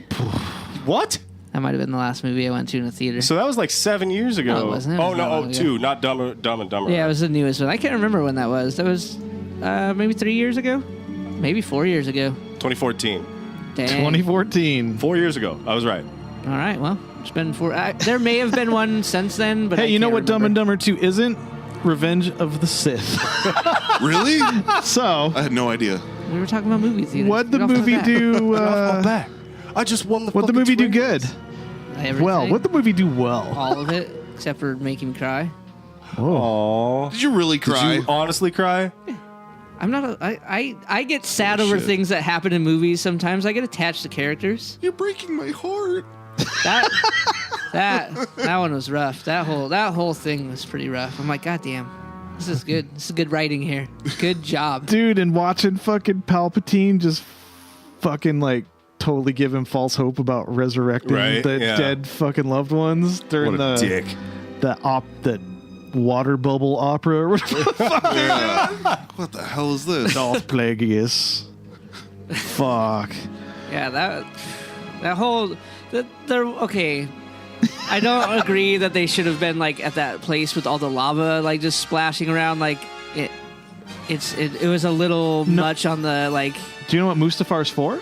What? That might have been the last movie I went to in a theater. So that was like 7 years ago. No, it wasn't. It was not long ago. 2, not Dumb and Dumber. Yeah, it was the newest one. I can't remember when that was. That was maybe 3 years ago? Maybe 4 years ago. 2014. Dang. 2014. 4 years ago. I was right. All right, well, it's been 4. There may have been one since then, but Hey, I you know can't what Dumb and remember. Dumber 2 isn't? Revenge of the Sith. Really? So, I had no idea. We were talking about movie theaters. what'd the Get off my movie back. do? back. I just won the What'd the movie do good? Everything. Well, what'd the movie do well? All of it, except for making me cry. Aww. Did you really cry? Did you honestly cry? I'm not. I get sad over things that happen in movies. Sometimes I get attached to characters. You're breaking my heart. That one was rough. That whole thing was pretty rough. I'm like, God damn, this is good. This is good writing here. Good job. Dude, and watching fucking Palpatine just fucking like totally give him false hope about resurrecting the dead fucking loved ones during What a dick. that water bubble opera or whatever the fuck they're doing. What the hell is this? Darth Plagueis. Fuck. Yeah, that whole they're okay. I don't agree that they should have been like at that place with all the lava like just splashing around. Like it was a little much on the like. Do you know what Mustafar's for?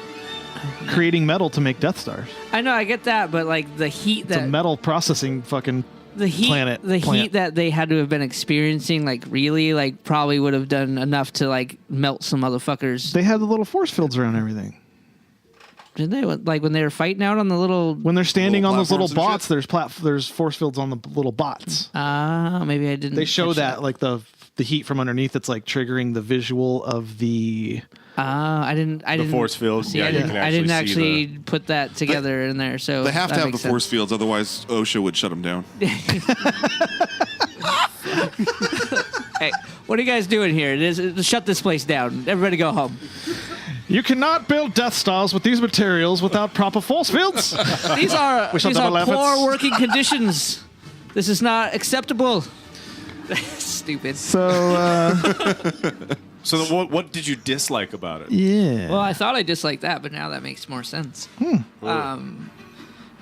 Creating metal to make Death Stars. I know, I get that, but like the heat It's a metal processing fucking the heat that they had to have been experiencing, like really, like probably would have done enough to like melt some motherfuckers. They had the little force fields around everything. Did they? Like when they were fighting out on the little... When they're standing on those little bots, there's force fields on the little bots. Maybe I didn't. They show that like the heat from underneath that's like triggering the visual of the... I didn't. The force fields. See, Yeah, I didn't actually put that together in there. So they have to have the force fields, otherwise OSHA would shut them down. Hey, what are you guys doing here? Shut this place down. Everybody go home. You cannot build Death Stars with these materials without proper force fields. These are poor working conditions. This is not acceptable. Stupid. So. So what did you dislike about it? Yeah. Well, I thought I disliked that, but now that makes more sense. It's weird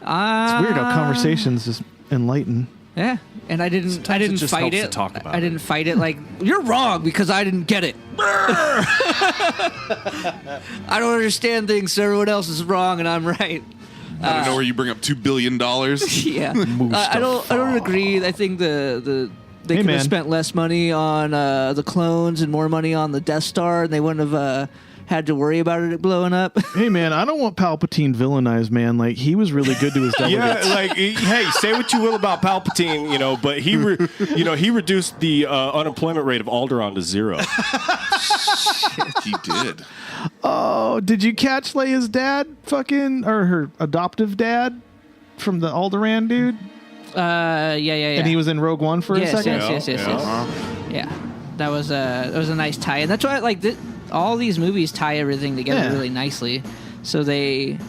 how conversations just enlighten. Yeah, and I didn't fight it. To talk about I didn't fight it like you're wrong because I didn't get it. I don't understand things, so everyone else is wrong and I'm right. I don't know where you bring up $2 billion. Yeah, I don't agree. I think they could have spent less money on the clones and more money on the Death Star, and they wouldn't have had to worry about it blowing up. Hey, man, I don't want Palpatine villainized, man. Like, he was really good to his delegates. Yeah, like, hey, say what you will about Palpatine, but he, he reduced the unemployment rate of Alderaan to 0. He did. Oh, did you catch Leia's dad or her adoptive dad from the Alderaan dude? Yeah. And he was in Rogue One for a second? Yes. Yeah, that was a nice tie. And that's why, all these movies tie everything together really nicely. So they're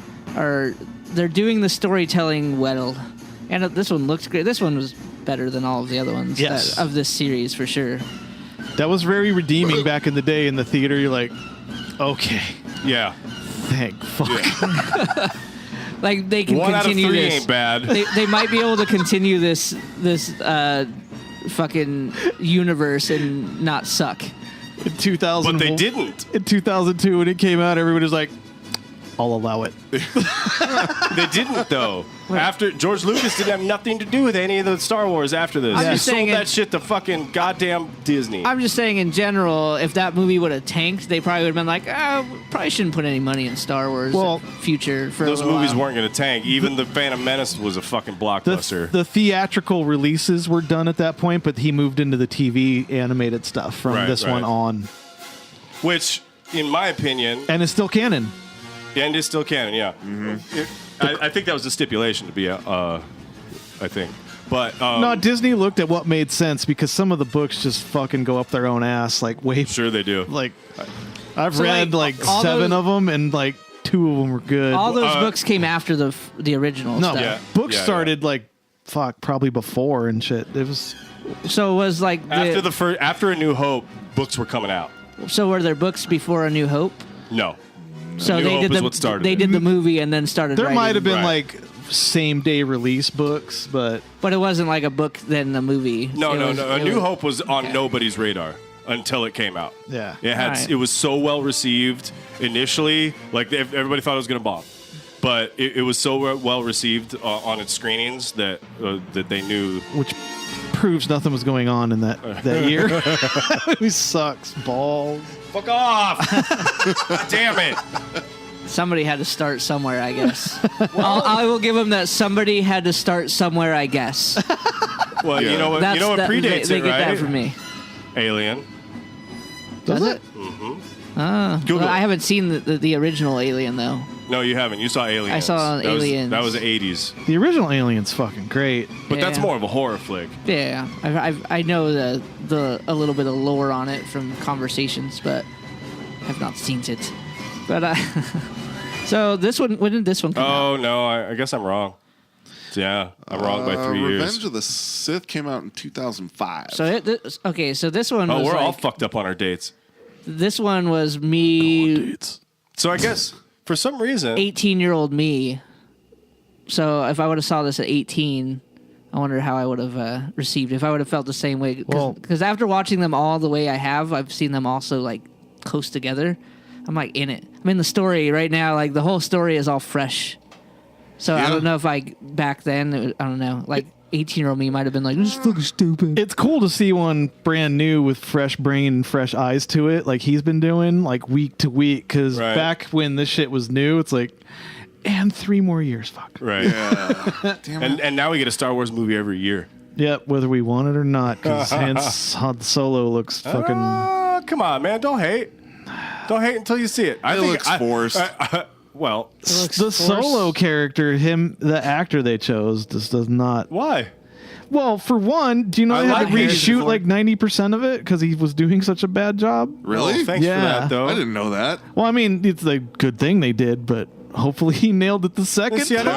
doing the storytelling well. And this one looks great. This one was better than all of the other ones of this series, for sure. That was very redeeming back in the day in the theater. You're like, okay. Yeah. Thank fuck. Yeah. Like, they can 1 continue out of 3 this. ain't bad. They might be able to continue this fucking universe and not suck. In 2000, but they didn't. In 2002, when it came out, everybody was like, I'll allow it. They didn't, though. After George Lucas didn't have nothing to do with any of the Star Wars after this. I'm He just saying sold that shit to fucking goddamn Disney. I'm just saying, in general, if that movie would have tanked, they probably would have been like, probably shouldn't put any money in Star Wars future for those a little movies while. weren't going to tank. Even the Phantom Menace was a fucking blockbuster. The theatrical releases were done at that point, but he moved into the TV animated stuff from this one on. Which, in my opinion... And it's still canon. And it's still canon, yeah. Mm-hmm. I think that was the stipulation to be, I think. But no, Disney looked at what made sense because some of the books just fucking go up their own ass. Like, wait. Sure they do. Like, I've read like 7 of them, and like 2 of them were good. All those books came after the original stuff. Yeah. Books started like, probably before and shit. It was... So it was like... After A New Hope, books were coming out. So were there books before A New Hope? No. So they did the movie and then started There writing. might have been like same day release books, but it wasn't like a book then the movie. No. A New Hope was on nobody's radar until it came out. Yeah. It was so well received initially, like everybody thought it was going to bomb. But it was so well received on its screenings that they knew. Which proves nothing was going on in that year. He sucks balls. Fuck off! Damn it! Somebody had to start somewhere, I guess. I will give them that. Somebody had to start somewhere, I guess. Well, you know what? Predates they it, get right? that from me. Alien. Does it? Mm-hmm. Well, I haven't seen the original Alien though. No, you haven't. You saw Aliens. I saw Aliens. That was the 80s. The original Alien's fucking great. But that's more of a horror flick. Yeah, I know a little bit of lore on it from conversations, but I've not seen it. But so this one, when did this one come out? Oh no, I guess I'm wrong. Yeah, I'm wrong by 3 years. Revenge of the Sith came out in 2005. So so this one. Oh, was we're all fucked up on our dates. This one was me. So I guess for some reason, 18-year-old me. So if I would have saw this at 18, I wonder how I would have received it. If I would have felt the same way. Because after watching them all the way I've seen them also like close together. I'm like in it. I'm in the story right now. Like the whole story is all fresh. So I don't know if back then, I don't know, like 18-year-old me might have been like, this is fucking stupid. It's cool to see one brand new with fresh brain and fresh eyes to it, like he's been doing, like week to week. Because back when this shit was new, it's like, and 3 more years, fuck. Right. Yeah. Damn it. And now we get a Star Wars movie every year. Yep, whether we want it or not, because Han Solo looks fucking... Come on, man, don't hate. Don't hate until you see it. I think looks forced. Well, the Solo character, the actor they chose, just does not... Why? Well, for one, do you know they had to reshoot like 90% of it because he was doing such a bad job? Really? Oh, thanks for that, though. I didn't know that. Well, I mean, it's a good thing they did, but hopefully he nailed it the second time.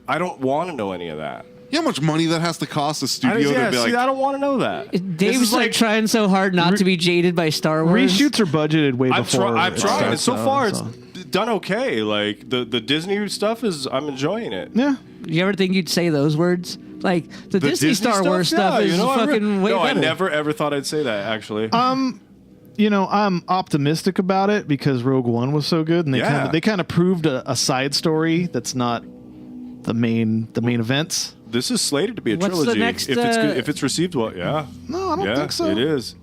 I don't want to know any of that. You know how much money that has to cost a studio to be like... I don't want to know that. Dave's like trying so hard not to be jaded by Star Wars. Reshoots are budgeted way before. I'm trying. And so far, it's done okay. Like, the Disney stuff I'm enjoying it. Yeah. You ever think you'd say those words? Like, the Disney Star Wars stuff is fucking way better. I never, ever thought I'd say that, actually. You know, I'm optimistic about it because Rogue One was so good, and they kind of proved a side story that's not the main events. This is slated to be a What's trilogy. The next, if it's received well, yeah. No, I don't think so. It is.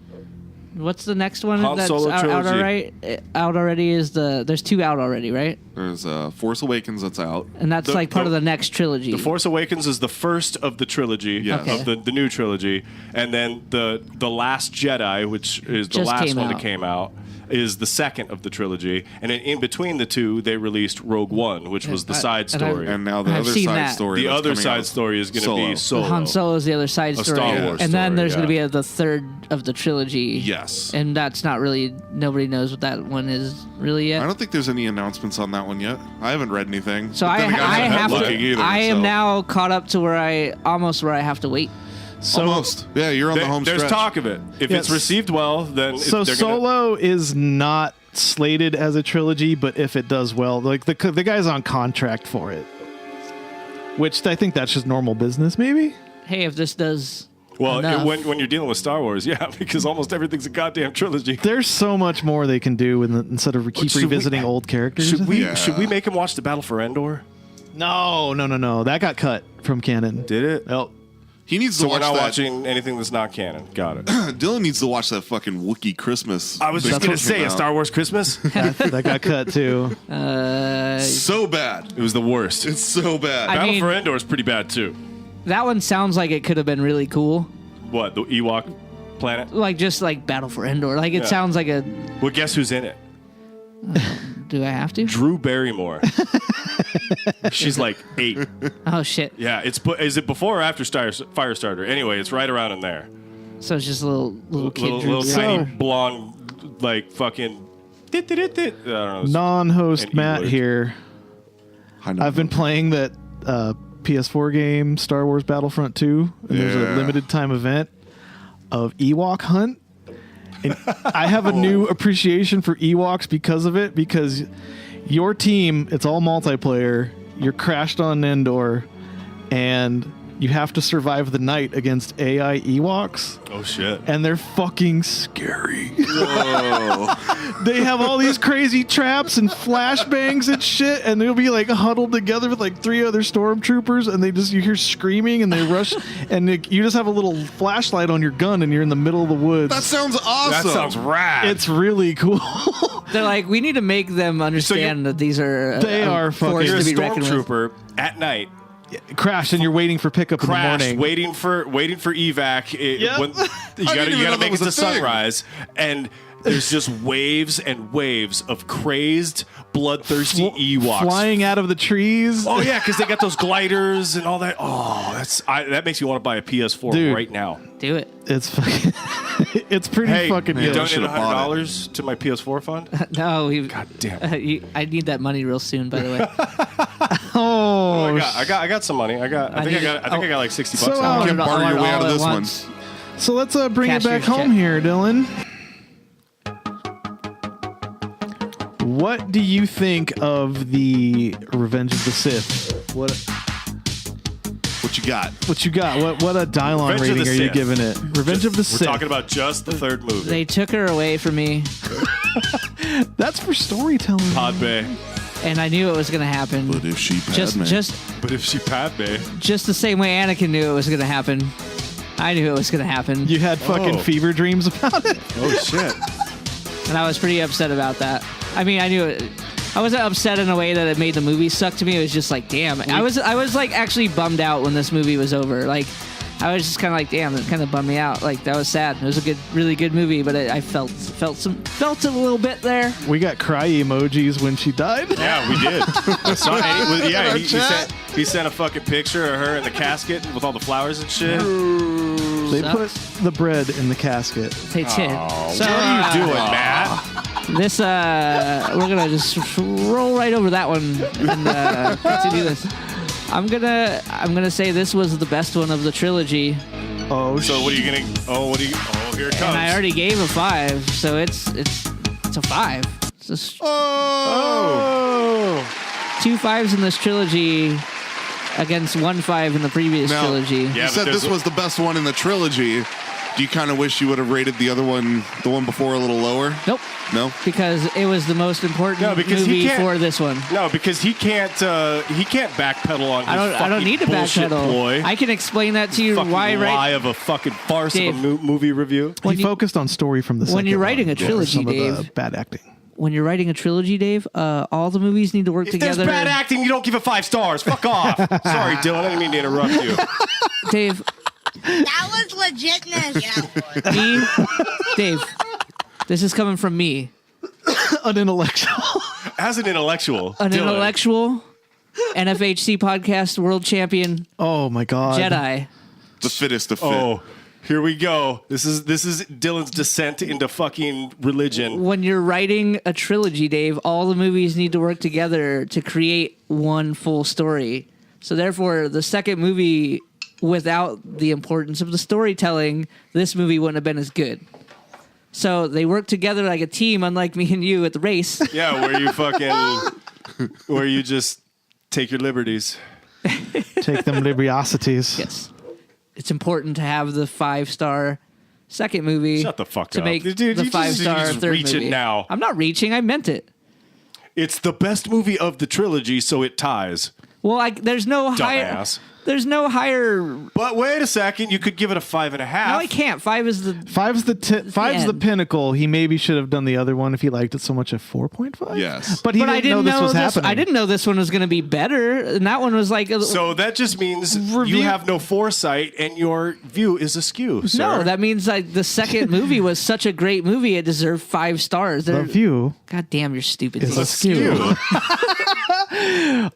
What's the next one Han that's Solo out trilogy. Out already? There's 2 out already, right? There's Force Awakens that's out. And that's part of the next trilogy. The Force Awakens is the first of the trilogy, of the new trilogy. And then the Last Jedi, which is the last one that came out, is the second of the trilogy. And then in between the two, they released Rogue One, which was the side story. And now the other side story. The other side story is going to be Solo. Han Solo is the other side story. Star Wars and then story, there's going to be the third of the trilogy. Yes. And that's not really, nobody knows what that one is really yet. I don't think there's any announcements on that one yet. I haven't read anything. So I am now caught up to where I have to wait. Almost. Yeah, you're on the home stretch. There's talk of it. If it's received well, then... So Solo is not slated as a trilogy, but if it does well, like the guy's on contract for it. Which I think that's just normal business, maybe? Hey, if this does... Well, when you're dealing with Star Wars, yeah, because almost everything's a goddamn trilogy. There's so much more they can do instead of revisiting old characters. Should we make him watch the Battle for Endor? No. That got cut from canon. Did it? Nope. He needs to watch that. We're not watching anything that's not canon. Got it. Dylan needs to watch that fucking Wookiee Christmas. I was just going to say, a Star Wars Christmas? that got cut too. So bad. It was the worst. It's so bad. Battle for Endor is pretty bad too. That one sounds like it could have been really cool. What, the Ewok planet? Like, just like Battle for Endor. Like, it sounds like a... Well, guess who's in it? Do I have to? Drew Barrymore. She's like 8. Oh, shit. Yeah, is it before or after Firestarter? Anyway, it's right around in there. So it's just a little kid. Little tiny blonde, like fucking... I don't know. Non-host Matt here. I've been playing that PS4 game, Star Wars Battlefront 2, and there's a limited time event of Ewok Hunt. And I have a new appreciation for Ewoks because of it, because your team, it's all multiplayer, you're crashed on Endor, and you have to survive the night against AI Ewoks. Oh, shit. And they're fucking scary. Whoa. They have all these crazy traps and flashbangs and shit, and they'll be like huddled together with like 3 other stormtroopers, and you hear screaming, and they rush, and you just have a little flashlight on your gun, and you're in the middle of the woods. That sounds awesome. That sounds rad. It's really cool. They're like, we need to make them understand that these are... They are fucking... You're a to be reckoned with. stormtrooper at night. Crash, and you're waiting for pickup in the morning. Waiting for evac. You gotta make it to sunrise, and there's just waves and waves of crazed, bloodthirsty Ewoks flying out of the trees. Oh yeah, because they got those gliders and all that. Oh, that makes me want to buy a PS4 right now. Do it. It's fucking. It's pretty fucking good. Donate $100 to my PS4 fund. No, God damn. I need that money real soon. By the way. Oh, I got some money. I think I got like $60 So, now. You can borrow your way out of this one. So let's bring it back Cashier's home check. here, Dylan. What do you think of the Revenge of the Sith? What you got? What you got? What a Dylon Revenge of rating the are you Sith. giving it? Revenge of the We're Sith. talking about just the third movie. They took her away from me. That's for storytelling. Pod Bay. and I knew it was going to happen. But if she But if she Padme, just the same way Anakin knew it was going to happen, I knew it was going to happen. You had fucking fever dreams about it. oh shit. And I was pretty upset about that. I mean, I knew it. I wasn't upset in a way that it made the movie suck to me. It was just like, damn. I was like actually bummed out when this movie was over. Like, I was just kind of like, damn, it kind of bummed me out. Like, that was sad. It was a really good movie, but I felt a little bit there. We got cry emojis when she died. Yeah, we did. He sent a fucking picture of her in the casket with all the flowers and shit. They put the bread in the casket. They did. So, what are you doing, Matt? This we're gonna just roll right over that one and continue this. I'm gonna say this was the best one of the trilogy. Oh, so what are you gonna? Here it comes. And I already gave a 5, so it's a 5. It's just, 2 5s in this trilogy against 1 5 in the previous trilogy. Yeah, you said this was the best one in the trilogy. Do you kind of wish you would have rated the other one, the one before, a little lower? Nope. No? Because it was the most important movie for this one. No, because he can't backpedal on his I don't need to backpedal. Ploy. I can explain that to you. Fucking lie of a fucking farce Dave, of a movie review. He focused on story from the second when you're writing one. a trilogy, Some of Dave. the bad acting. When you're writing a trilogy, Dave, all the movies need to work If together. there's bad acting, you don't give it 5 stars. Fuck off. Sorry, Dylan. I didn't mean to interrupt you. Dave. That was legitness. Dave, this is coming from me. An intellectual. As an intellectual. An Dylan. intellectual, NFHC podcast world champion. Oh my God. Jedi. The fittest of fit. Oh, here we go. This is Dylan's descent into fucking religion. When you're writing a trilogy, Dave, all the movies need to work together to create one full story. So therefore, the second movie, without the importance of the storytelling, this movie wouldn't have been as good. So they work together like a team, unlike me and you at the race. Yeah, where you just take your liberties. Take them liberosities. Yes. It's important to have the 5-star second movie. Shut the fuck to up. make Dude, the you 5-star just third reaching movie. now. I'm not reaching. I meant it. It's the best movie of the trilogy, so it ties. Well, there's no higher. Dumbass. There's no higher. But wait a second, you could give it a 5.5. No, I can't. 5 is the. Five's the pinnacle. He maybe should have done the other one if he liked it so much at 4.5. Yes. But I didn't know this was happening. I didn't know this one was going to be better, and that one was like. So that just means you have no foresight, and your view is askew. Sir. No, that means like the second movie was such a great movie; it deserved 5 stars. The view. God damn, you're stupid. Is askew.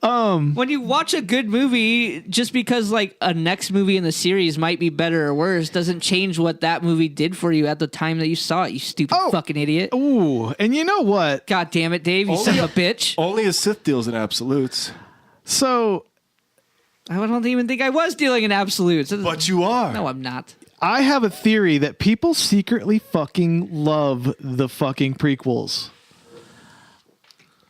When you watch a good movie, just because like a next movie in the series might be better or worse, doesn't change what that movie did for you at the time that you saw it. You stupid fucking idiot. Ooh, and you know what? God damn it, Dave! You son of a bitch. Only a Sith deals in absolutes. So I don't even think I was dealing in absolutes. But you are. No, I'm not. I have a theory that people secretly fucking love the fucking prequels.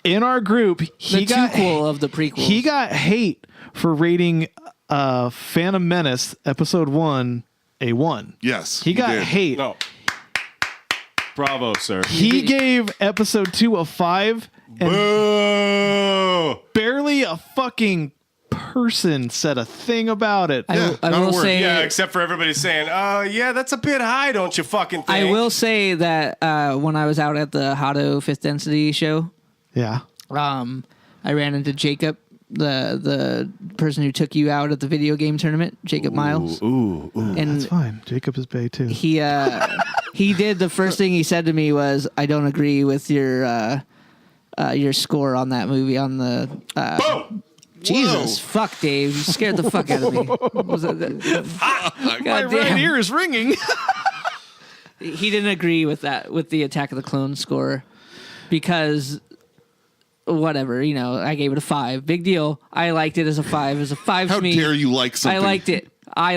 In our group, he got of the prequels. He got hate for rating Phantom Menace Episode 1 a 1. Yes. He got did. hate. No. Bravo, sir. He gave Episode 2 a 5. And Boo! barely a fucking person said a thing about it. I will say, Yeah, except for everybody saying, yeah, that's a bit high, don't you fucking think? I will say that when I was out at the Hado 5th Density show, Yeah. I ran into Jacob, the person who took you out at the video game tournament, Jacob Miles. Ooh. And That's fine. Jacob is Bay too. he did the first thing he said to me was, "I don't agree with your score on that movie on the." Boom! Jesus, fuck, Dave! You scared the fuck out of me. Was that, My right ear is ringing. He didn't agree with that, with the Attack of the Clones score, because whatever, I gave it a 5. Big deal. I liked it as a 5. As a 5 How to me. dare you like something? I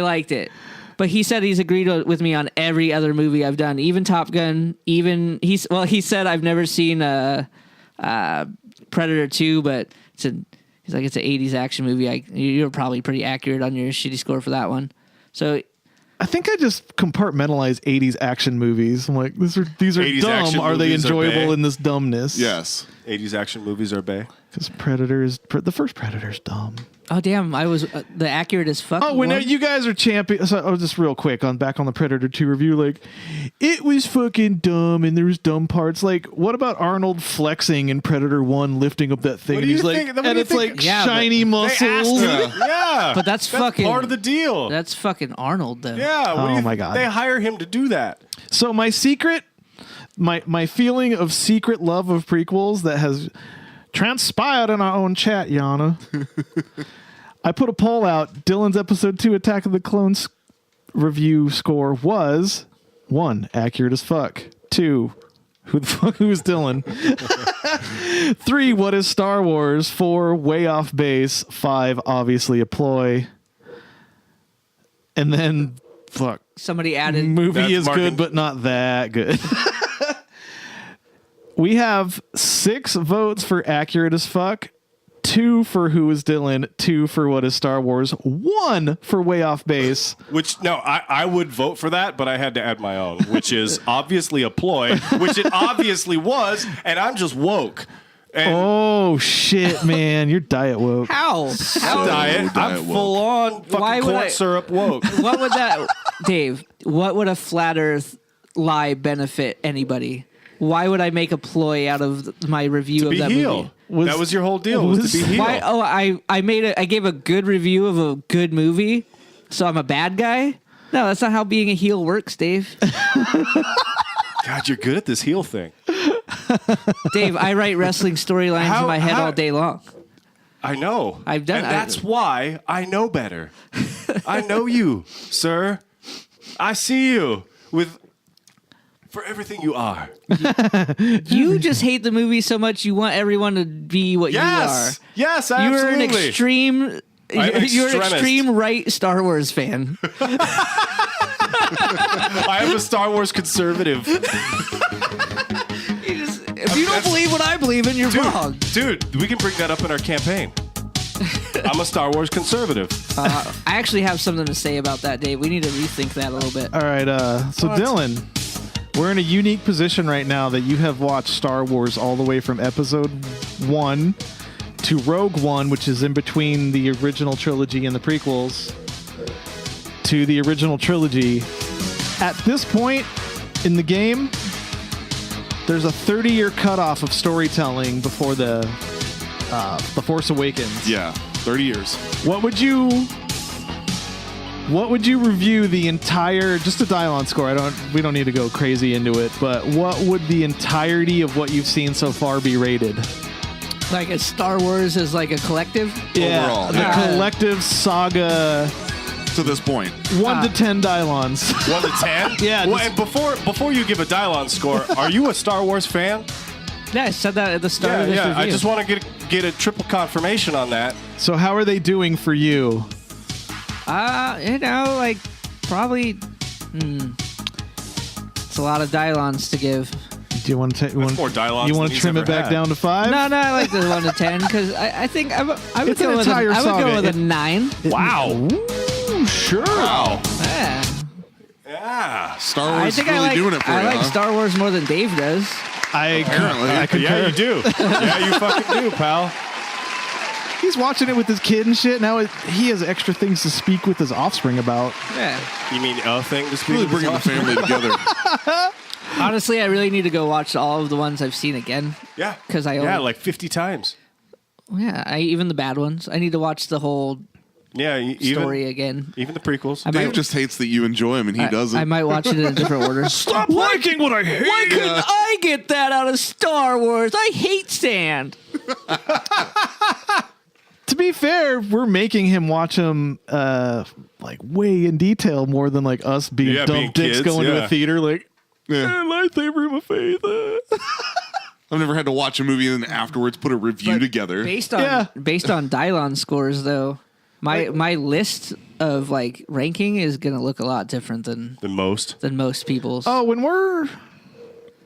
liked it. But he said he's agreed with me on every other movie I've done, even Top Gun. He said I've never seen Predator 2, but it's an 80s action movie. You're probably pretty accurate on your shitty score for that one. So I think I just compartmentalize 80s action movies. I'm like, these are 80s dumb. action Are they movies are enjoyable bae. in this dumbness? Yes. 80s action movies are bae. Because Predator is the first Predator's dumb. Oh damn! I was the accurate as fuck. Oh, when you guys are champions. So, just real quick back on the Predator 2 review. Like, it was fucking dumb, and there was dumb parts. Like, what about Arnold flexing in Predator 1, lifting up that thing? What And do he's you like, think? and it's like shiny muscles. Yeah, but that's fucking part of the deal. That's fucking Arnold, though. Yeah. Oh my god! They hire him to do that. So my secret, my feeling of secret love of prequels that has transpired in our own chat, Yana. I put a poll out. Dylan's episode 2 Attack of the Clones review score was 1, accurate as fuck. 2, who is Dylan? 3, what is Star Wars? 4, way off base. 5, obviously a ploy. And then, fuck. Somebody added Movie is good, but not that good. We have 6 votes for accurate as fuck. 2 for who is Dylan, 2 for what is Star Wars, 1 for way off base. Which, no, I would vote for that, but I had to add my own, which is obviously a ploy, which it obviously was, and I'm just woke. And oh, shit, man. You're diet woke. How? diet. I'm full on fucking corn syrup woke. What would that, Dave? What would a flat Earth lie benefit anybody? Why would I make a ploy out of my review of that movie? That was your whole deal. Was to be heel. Why? Oh, I gave a good review of a good movie, so I'm a bad guy. No, that's not how being a heel works, Dave. God, you're good at this heel thing. Dave, I write wrestling storylines in my head all day long. I know. I've done. And that's why I know better. I know you, sir. I see you for everything you are. You just hate the movie so much you want everyone to be what you are. Yes, absolutely. You're an extreme. You're an extreme right Star Wars fan. I am a Star Wars conservative. If you don't believe what I believe in, you're wrong. Dude, we can bring that up in our campaign. I'm a Star Wars conservative. I actually have something to say about that, Dave. We need to rethink that a little bit. All right, so Dylan, we're in a unique position right now that you have watched Star Wars all the way from episode 1 to Rogue One, which is in between the original trilogy and the prequels, to the original trilogy. At this point in the game, there's a 30-year cutoff of storytelling before the Force Awakens. Yeah, 30 years. What would you review the entire, just a Dylon score? We don't need to go crazy into it, but what would the entirety of what you've seen so far be rated? Like a Star Wars as like a collective? Yeah, overall. The collective saga To this point. 1 to 10 Dylons. 1 to 10? Yeah. Well, and before you give a Dylon score, are you a Star Wars fan? Yeah, I said that at the start of this review. I just want to get a triple confirmation on that. So how are they doing for you? Like probably. It's a lot of Dylons to give. Do you want to more Dylons You want than to trim he's it back ever had. down to 5? No, I like the 1 to 10 because I think I would It's an go with entire I would saga. go with a 9. Wow. Ooh, sure. Wow. Yeah. Yeah. Star I Wars is think really I like doing it for I you, like huh? Star Wars more than Dave does. I concur. Yeah, you do. Yeah, you fucking do, pal. He's watching it with his kid and shit. Now he has extra things to speak with his offspring about. Yeah. You mean a thing to speak Really of bringing the this off? family together. Honestly, I really need to go watch all of the ones I've seen again. Yeah. 'Cause I Yeah, only- like 50 times. Yeah, even the bad ones. I need to watch the whole Yeah, story again. Even the prequels. I Dave might- just hates that you enjoy him and he doesn't. I might watch it in a different order. Stop liking what I hate. Why couldn't I get that out of Star Wars? I hate sand. To be fair, we're making him watch them like way in detail more than like us being dumb being dicks kids, going to yeah. a theater like, Yeah. lightsaber in my face. I've never had to watch a movie and then afterwards put a review But together. Based on Dylon scores, though, my list of like ranking is gonna look a lot different than most people's. Oh,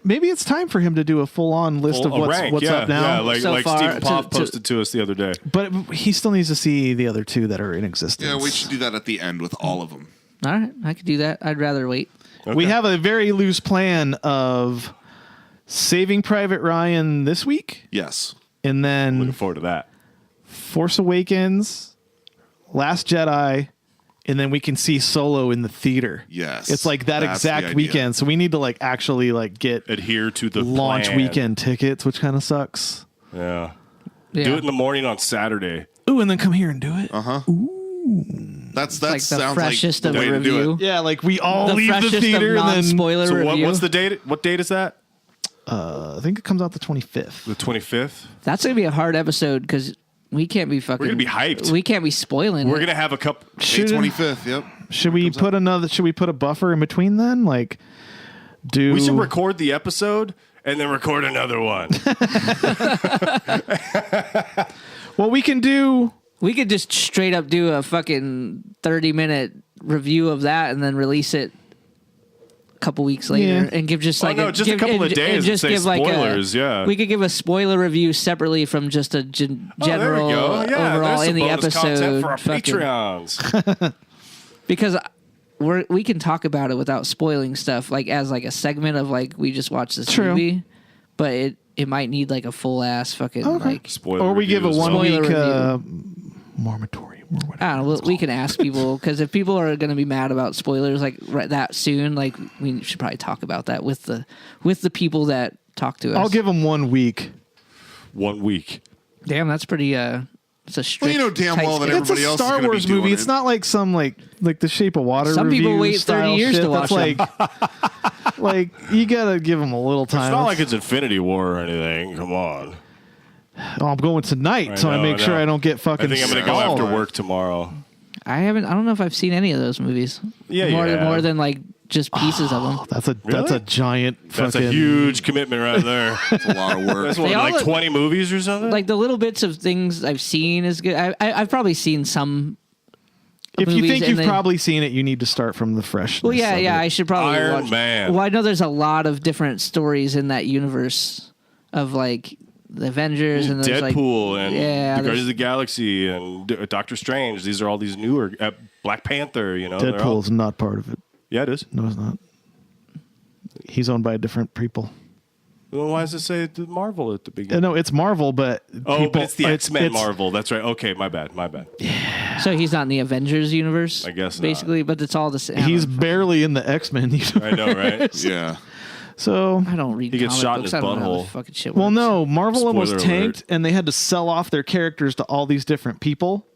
maybe it's time for him to do a full-on list of what's up now. Yeah, like So far, Stephen Poff to- posted to us the other day. But he still needs to see the other 2 that are in existence. Yeah, we should do that at the end with all of them. All right, I could do that. I'd rather wait. Okay. We have a very loose plan of Saving Private Ryan this week, Yes. and then Looking forward to that. Force Awakens, Last Jedi, and then we can see Solo in the theater. Yes. It's like that That's the exact idea. weekend. So we need to like actually like get Adhere to the launch plan. weekend tickets, which kind of sucks. Yeah. Yeah. Do it in the morning on Saturday. Ooh, and then come here and do it. That's like the sounds freshest like the of way a to do review. it. Yeah, like we all The leave the freshest theater of and then non-spoiler So review. what's the date? What date is that? I think it comes out the 25th. The 25th. That's gonna be a hard episode because we can't be fucking. We're gonna be hyped. We can't be spoiling. We're it. gonna have a cup. May Should, 25th. Yep. should we put a buffer in between then? Like do We should record the episode and then record another one. Well, we can do We could just straight up do a fucking 30-minute review of that and then release it a couple weeks later Yeah. and give just Oh, like no, just a couple of days and just say give like spoilers, yeah. We could give a spoiler review separately from just a general there we go. Yeah, overall there's in the some bonus content episode for our fucking- Patreons. because we can talk about it without spoiling stuff like as like a segment of like we just watched this True. movie, but it might need like a full ass fucking like Spoiler or we give a reviews. 1 Spoiler week review. moratorium or whatever. I don't know. We can ask people because if people are going to be mad about spoilers like right that soon, like we should probably talk about that with the people that talk to us. I'll give them 1 week. 1 week. Damn, that's pretty. It's a strict. Well, you know damn tight well that schedule. It's a everybody else is Star gonna be Wars doing movie. it. It's not like some like The Shape of Water. Some people review wait 30 style years shit. to watch That's them. like, like you gotta give them a little time. It's not like it's Infinity War or anything. Come on. Oh, I'm going tonight, so I know, make sure know. I don't get I fucking. think I'm going to go stalled. after work tomorrow. I don't know if I've seen any of those movies. Yeah, more you have. more than like just pieces of them. That's a Really? giant. That's fucking, a huge commitment right there. It's a lot of work. That's what, They all like look- 20 movies or something? Like the little bits of things I've seen is good. I've probably seen some. If you movies think and you've then- probably seen it, you need to start from the freshness. Well, yeah, of yeah. it. I should probably Iron watch. Man. Well, I know there's a lot of different stories in that universe of like the Avengers and there's Deadpool like, and yeah, the Guardians there's- of the Galaxy and Doctor Strange. These are all these newer Black Panther. You know, they're all- Deadpool's not part of it. Yeah, it is. No, it's not. He's owned by different people. Well, why does it say Marvel at the beginning? No, it's Marvel, but But it's the X-Men it's- Marvel. That's right. Okay, my bad. So he's not in the Avengers universe. I guess not. basically, but it's all the same. He's barely in the X-Men universe. I know, right? Yeah. So, I don't read. He gets comic shot in books. his I don't know how butthole. this fucking shit well, works. no, Marvel almost Spoiler tanked, alert. and they had to sell off their characters to all these different people.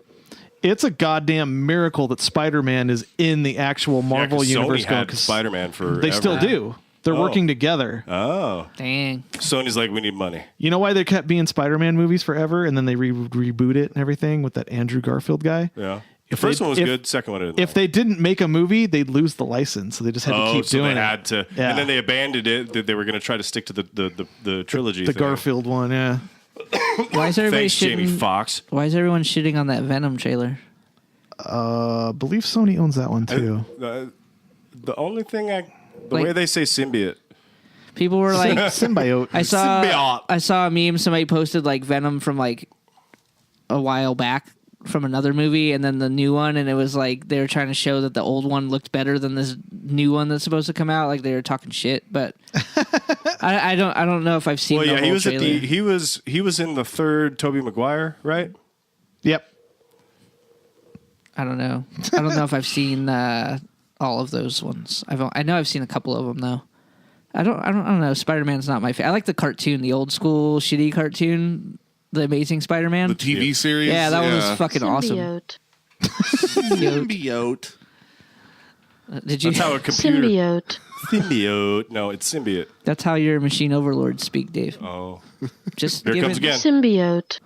It's a goddamn miracle that Spider-Man is in the actual Marvel 'cause universe. Sony had 'cause Spider-Man for They still do. They're working together. Oh, Dang. Sony's like, we need money. You know why there kept being Spider-Man movies forever, and then they reboot it and everything with that Andrew Garfield guy? Yeah. The If first they- one was if- good. Second one, I didn't If like. they didn't make a movie, they'd lose the license, so they just had to keep so doing they it. had to, Yeah. and then they abandoned it. They were going to try to stick to the trilogy. The thing. Garfield one, yeah. Why is everybody Thanks, Jamie shitting? Foxx. Why is everyone shitting on that Venom trailer? I believe Sony owns that one too. The only thing the Like- way they say symbiote. People were like, Symbiote. I saw a meme. Somebody posted like Venom from like a while back from another movie, and then the new one, and it was like they were trying to show that the old one looked better than this new one that's supposed to come out. Like they were talking shit, but I don't know if I've seen. Well, the yeah, whole he was trailer. he was in the third Tobey Maguire, right? Yep. I don't know. I don't know if I've seen all of those ones. I know I've seen a couple of them though. I don't know. Spider-Man's not my favorite. I like the cartoon, the old school shitty cartoon, The Amazing Spider-Man. The TV series. Yeah, that one was fucking awesome. Symbiote. Did you? That's how a computer. Symbiote. Symbiote. No, it's symbiote. That's how your machine overlords speak, Dave. Oh, Just there it give comes again. Symbiote.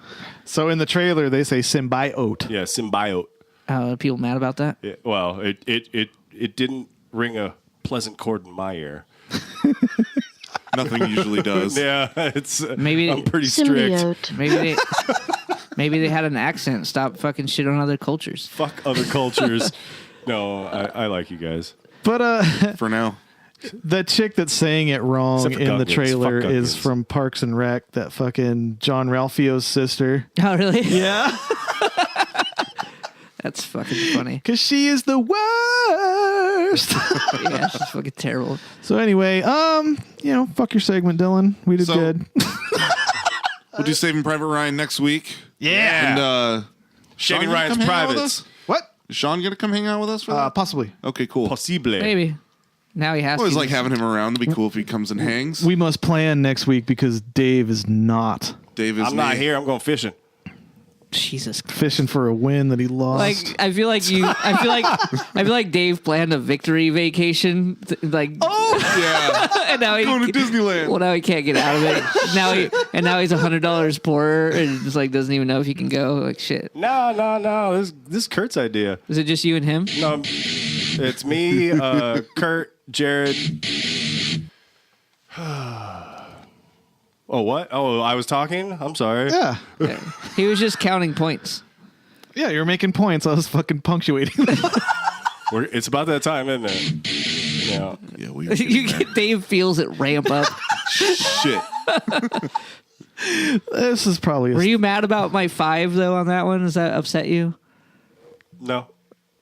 So in the trailer, they say symbiote. Yeah, symbiote. Are people mad about that? Yeah, well, it didn't ring a pleasant chord in my ear. Nothing usually does. Yeah, it's Maybe- I'm pretty strict. Symbiote. Maybe they had an accent. Stop fucking shit on other cultures. Fuck other cultures. No, I like you guys. But For now. the chick that's saying it wrong Except for in the Gungans. trailer Fuck is Gungans. from Parks and Rec. That fucking John Ralphio's sister. Oh, really? Yeah, That's fucking funny. because she is the worst. Yeah, she's fucking terrible. So anyway, fuck your segment, Dylan. We did So- good. We'll do Saving Private Ryan next week. Yeah. And Shaving Sean, Ryan's come hang out with privates. us? What? Is Sean gonna come hang out with us for that? Possibly. Okay, cool. Possible. Maybe. Now he has I always to. like having him around. It'd be cool if he comes and hangs. We must plan next week because Dave is not Dave is I'm not here. I'm going fishing. Jesus Christ. fishing for a win that he lost. Like I feel like Dave planned a victory vacation. Like Yeah. and now he Going to Disneyland. Well, now he can't get out of it. Now he's $100 poorer and just like doesn't even know if he can go. Like shit. No. This is Kurt's idea. Is it just you and him? No, it's me, Kurt, Jared. Oh, what? Oh, I was talking? I'm sorry. yeah. He was just counting points. Yeah, you're making points. I was fucking punctuating. It's about that time, isn't it? Yeah. Yeah, we Dave feels it ramp up. shit. This is probably Were you mad about my 5 though on that one? Does that upset you? No.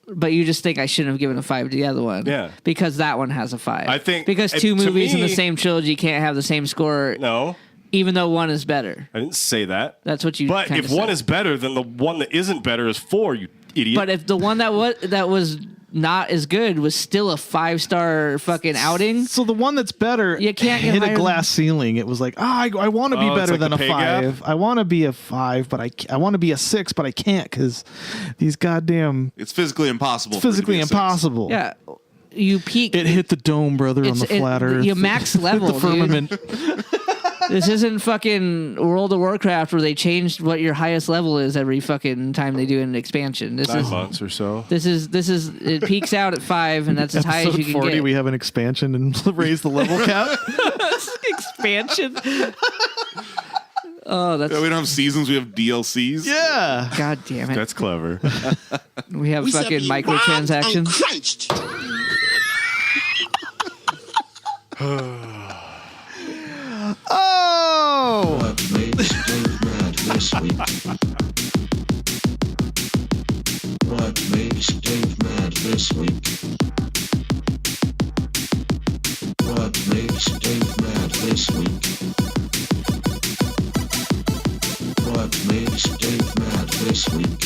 But you just think I shouldn't have given a 5 to the other one. Yeah. Because that one has a 5. I think- because to two movies in the me- same trilogy can't have the same score, No. even though one is better. I didn't say that. That's what you. But kinda if one said. is better, then the one that isn't better is 4, you idiot. But if the one that was not as good was still a 5-star fucking outing, So the one that's better You can't get hit higher a glass ceiling. It was like, I want to be Oh, it's better like than the a pay gap? 5. I want to be a 5, but I want to be a 6, but I can't because these goddamn It's physically impossible. it's physically for it to be a 6. impossible. yeah, you peak. It hit the dome, brother, on the flat Earth. You max level, the firmament. Dude. This isn't fucking World of Warcraft where they changed what your highest level is every fucking time they do an expansion. This 9 is months or so. This is it peaks out at 5, and that's as high as Episode you can 40, get. we have an expansion and raise the level cap. Expansion. Oh, that's Yeah, we don't have seasons. We have DLCs. Yeah. God damn it. That's clever. We have fucking microtransactions. Christ. Oh. What makes Dave mad this week? What makes Dave mad this week? What makes Dave mad this week? What makes Dave mad this week?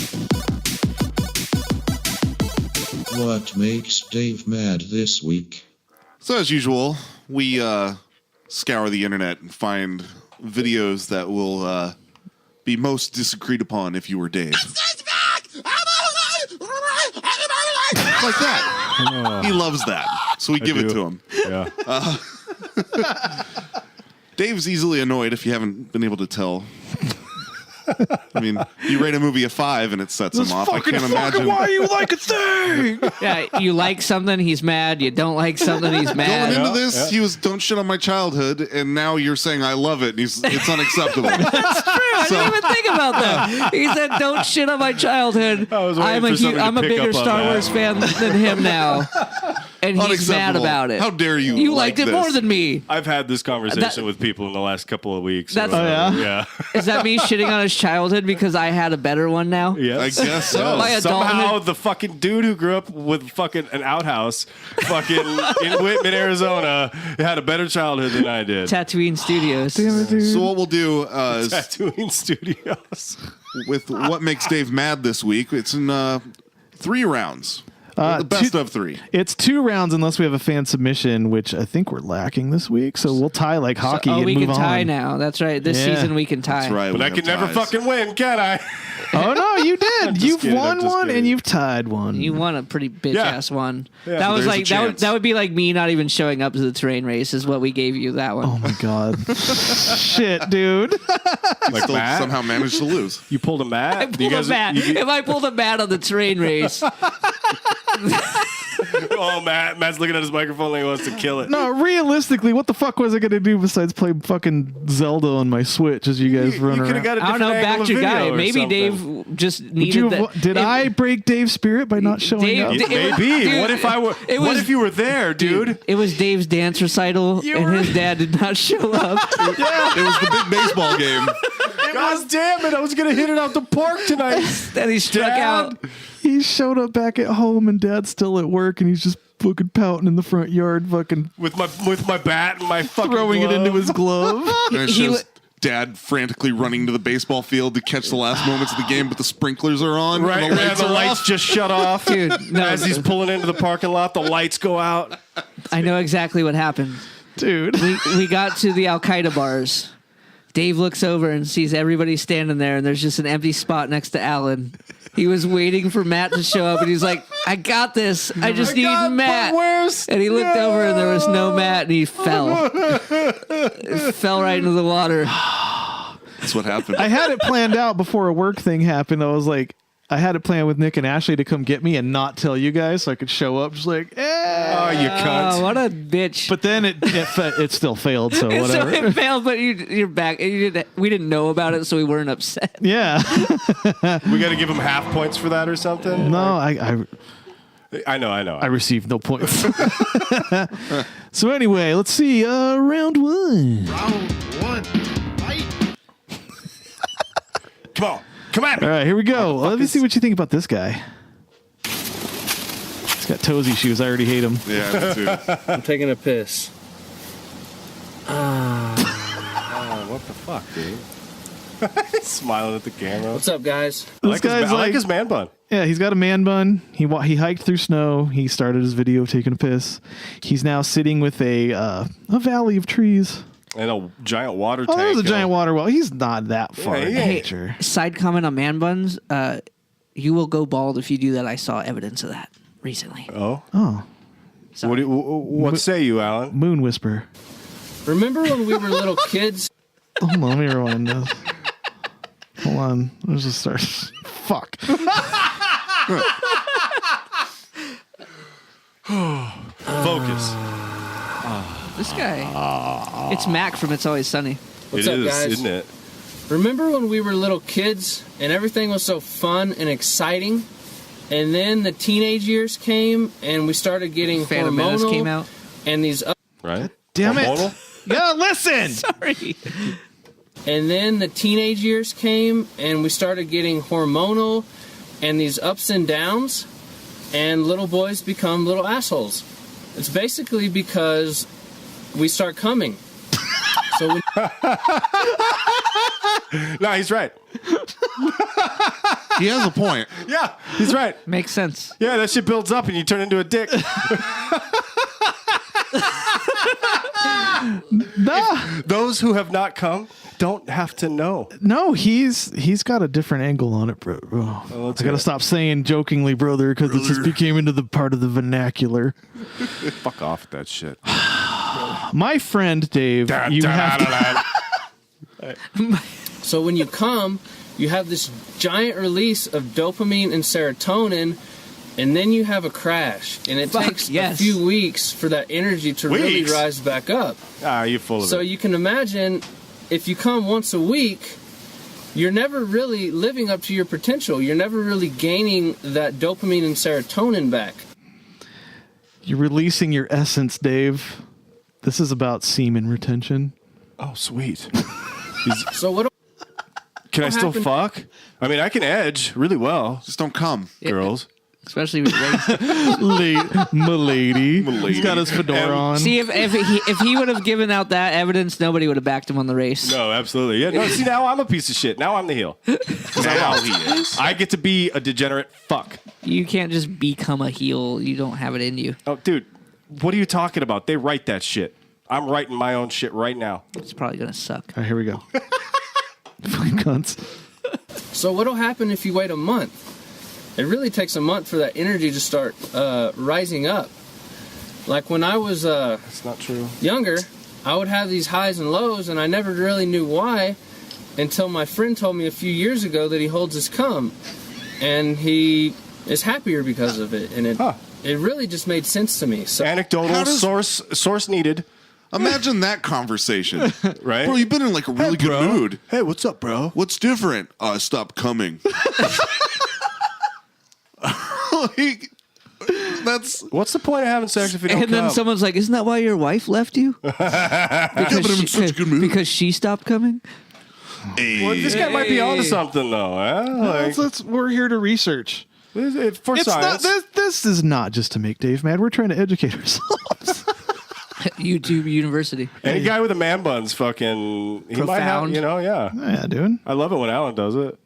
What makes Dave mad this week? So as usual, we scour the internet and find videos that will be most disagreed upon if you were Dave. Like that. He loves that. So we give it do. to him. Yeah. Dave's easily annoyed if you haven't been able to tell. I mean, you rate a movie a 5 and it sets him off. I can't imagine. Why you like a thing? Yeah, you like something, he's mad. You don't like something, he's Going mad. into this, he was "Don't shit on my childhood," and now you're saying "I love it," and it's unacceptable. I didn't even think about that. He said, "Don't shit on my childhood." I was waiting for somebody to I'm a pick bigger up on Star that. Wars fan than him now, and he's mad Unacceptable. about it. How dare you? You like liked it this? more than me. I've had this conversation with people in the last couple of weeks. That's- or Oh, yeah? whatever. Yeah. Is that me shitting on his childhood because I had a better one now? Yes. I guess so. My Somehow adulthood- the fucking dude who grew up with fucking an outhouse fucking in Wittmann, Arizona had a better childhood than I did. Tatooine Studios. So what we'll do is Tattooing Studios. with what makes Dave mad this week. It's in 3 rounds. The best of 3. It's 2 rounds unless we have a fan submission, which I think we're lacking this week. So we'll tie like hockey Oh, and we move can tie on. now. That's right. This Yeah. season we can tie. That's right. But we I have can never ties. fucking win, can I? Oh no, you did. just You've kidding, won I'm just one kidding. and you've tied one. You won a pretty bitch Yeah. ass one. Yeah. That So was there's a like chance. that would be like me not even showing up to the terrain race is what we gave you that one. Oh my god. Shit, dude. Like Still Matt? somehow managed to lose. You pulled a Matt? I pulled a mat. If I pulled a mat on the terrain race, Oh, Matt's looking at his microphone like he wants to kill it. No, realistically, what the fuck was I gonna do besides play fucking Zelda on my Switch as you guys run You could around? have got a I don't know, different angle back of your video guy. or Maybe something. Dave just Did, needed that. did I break Dave's spirit by not showing Dave- up? Dave- Maybe. Dude, what if I were? it What was- if you were there, dude? It was Dave's dance recital, and his dad did not show up. It was the big baseball game. God damn it! I was gonna hit it out the park tonight. Then he struck Dad. out. He showed up back at home and Dad's still at work and he's just fucking pouting in the front yard, fucking with my bat and my fucking throwing it glove. into his glove. And it He shows dad frantically running to the baseball field to catch the last moments of the game, but the sprinklers are on. Right, and the lights are off. just shut off. Dude, no. As he's pulling into the parking lot, the lights go out. I know exactly what happened. Dude. We got to the Al Qaeda bars. Dave looks over and sees everybody standing there, and there's just an empty spot next to Alan. He was waiting for Matt to show up, and he's like, I got this. I just need Matt. And he looked over, and there was no Matt, and he fell. Fell right into the water. That's what happened. I had it planned out before a work thing happened. I was like, I had it planned with Nick and Ashley to come get me and not tell you guys so I could show up just like, Oh, you cunt. Oh, what a bitch. But then it still failed, so whatever. So it failed, but you're back. We didn't know about it, so we weren't upset. Yeah. We got to give him half points for that or something? No, I know. I received no points. So anyway, let's see. Round one. Round one. Fight. Come at me. All right, here we go. Let me see what you think about this guy. He's got toesy shoes. I already hate him. Yeah, me too. I'm taking a piss. What the fuck, dude? Smiling at the camera. What's up, guys? I like his man bun. Yeah, he's got a man bun. He hiked through snow. He started his video taking a piss. He's now sitting with a valley of trees. And a giant water tank. Oh, there's a giant water well. He's not that far in Hey, nature. side comment on man buns. You will go bald if you do that. I saw evidence of that recently. Oh. Sorry. What say you, Alan? Moon whisper. Remember when we were little kids? Hold on, let me rewind this. Hold on. Let's just start. Fuck. Focus. This guy. It's Mac from It's Always Sunny. What's up, guys? Isn't it? Remember when we were little kids and everything was so fun and exciting? And then the teenage years came and we started getting Phantom Menace hormonal came out. and these Right? Damn it. Hormonal? Yeah, listen. Sorry. And then the teenage years came and we started getting hormonal and these ups and downs, and little boys become little assholes. It's basically because we start coming. So when No, he's right. He has a point. Yeah, he's right. Makes sense. Yeah, that shit builds up and you turn into a dick. Nah. Those who have not come don't have to know. No, he's got a different angle on it, bro. I gotta stop saying jokingly, brother, because it just became into the part of the vernacular. Fuck off with that shit. My friend Dave, you have to. So when you come, you have this giant release of dopamine and serotonin, and then you have a crash. And it takes a few weeks for that energy to really rise back up. Ah, you're full of it. So you can imagine, if you come once a week, you're never really living up to your potential. You're never really gaining that dopamine and serotonin back. You're releasing your essence, Dave. This is about semen retention. Oh, sweet. So what? Can I still fuck? I mean, I can edge really well. Just don't come, girls. Especially with race. Milady. He's got his fedora on. See, if he would have given out that evidence, nobody would have backed him on the race. No, absolutely. Yeah. No, see, now I'm a piece of shit. Now I'm the heel. Now he is. I get to be a degenerate fuck. You can't just become a heel. You don't have it in you. Oh, dude, what are you talking about? They write that shit. I'm writing my own shit right now. It's probably gonna suck. All right, here we go. Fucking cunts. So what'll happen if you wait a month? It really takes a month for that energy to start rising up. Like when I was That's not true. Younger, I would have these highs and lows, and I never really knew why until my friend told me a few years ago that he holds his cum, and he is happier because of it. And it really just made sense to me. So anecdotal source needed. Imagine that conversation. Right? Bro, you've been in like a really good mood. Hey, what's up, bro? What's different? Stop coming. That's what's the point of having sex if you don't And then come? someone's like, "Isn't that why your wife left you? but I'm in such a good mood. Because she stopped coming." Hey. Well, this guy might be onto something, though. We're here to research. For science. This is not just to make Dave mad. We're trying to educate ourselves. YouTube University. Any guy with a man bun's fucking. He might have, Profound. Yeah, dude. I love it when Alan does it.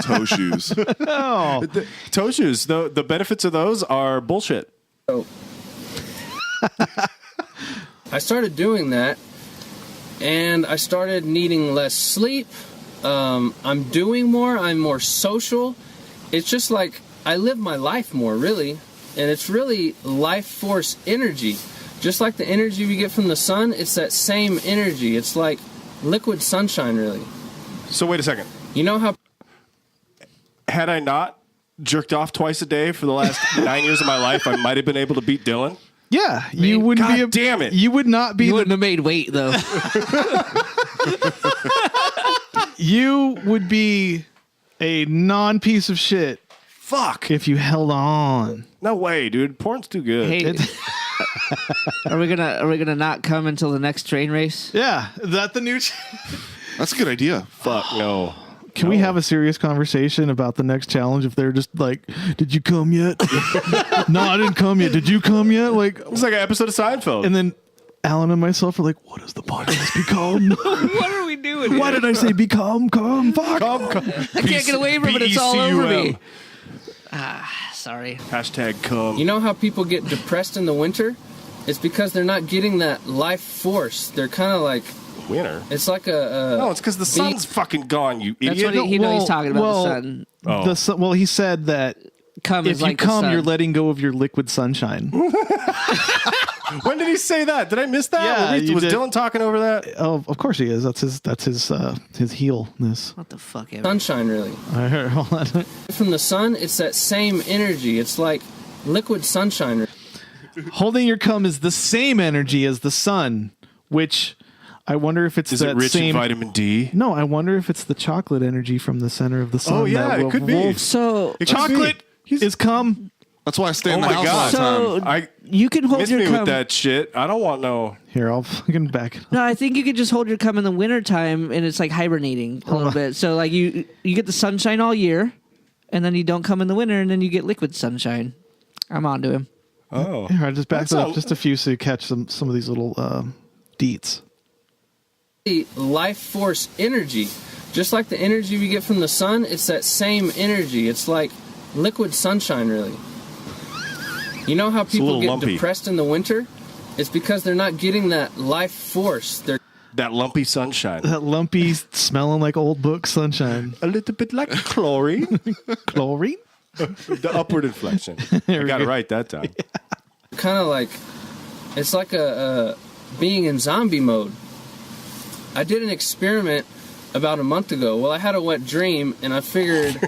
Toe shoes. Oh, Toe shoes. The benefits of those are bullshit. So I started doing that, and I started needing less sleep. I'm doing more. I'm more social. It's just like I live my life more, really. And it's really life force energy. Just like the energy we get from the sun, it's that same energy. It's like liquid sunshine, really. So wait a second. You know how... Had I not jerked off twice a day for the last 9 years of my life, I might have been able to beat Dylan. yeah. You wouldn't be. God damn it. You would not be. You wouldn't have made weight though. You would be a non-piece of shit Fuck. if you held on. No way, dude. Porn's too good. Hey, are we gonna not come until the next train race? Yeah, is that the new? That's a good idea. Fuck no. Can we have a serious conversation about the next challenge? If they're just like, "Did you come yet?" No, I didn't come yet. Did you come yet? Like, It's like an episode of Seinfeld. and then Alan and myself are like, "What does the podcast become? What are we doing? Why did I say become? Come, fuck." Come. I can't get away from it. It's all over me. BECUM. Sorry. Hashtag come. You know how people get depressed in the winter? It's because they're not getting that life force. They're kind of like... Winner. It's like a... No, it's because the sun's fucking gone, you That's idiot. what he knows. He's talking about well, the sun. Oh. The sun, well, he said that Come if is you like the come, sun. you're letting go of your liquid sunshine. When did he say that? Did I miss that? Yeah, you was did. Dylan talking over that? Oh, of course he is. That's his heelness. What the fuck ever? sunshine, really. I heard all that. From the sun, it's that same energy. It's like liquid sunshine. Holding your cum is the same energy as the sun, which I wonder if it's Is that it rich same. in vitamin D? No, I wonder if it's the chocolate energy from the center of the sun. Oh, yeah, that it could be. revolves. So Chocolate is cum. That's why I stay in Oh the my house God. all the So time. you can hold Miss your me cum. with that shit. I don't want no. Here, I'll fucking back it up. No, I think you could just hold your cum in the wintertime and it's like hibernating a little bit. So like you get the sunshine all year and then you don't come in the winter and then you get liquid sunshine. I'm on to him. Oh. Here, I just backed it That's up just a few so you catch some of these little deets. Life force energy. Just like the energy we get from the sun, it's that same energy. It's like liquid sunshine, really. You know how people little get lumpy. depressed in the winter? It's because they're not getting that life force. They're That lumpy sunshine. That lumpy, smelling like old book sunshine. A little bit like chlorine. Chlorine? The upward inflection. I we got it go. right that time. kind of like, it's like a being in zombie mode. I did an experiment about a month ago. Well, I had a wet dream, and I figured...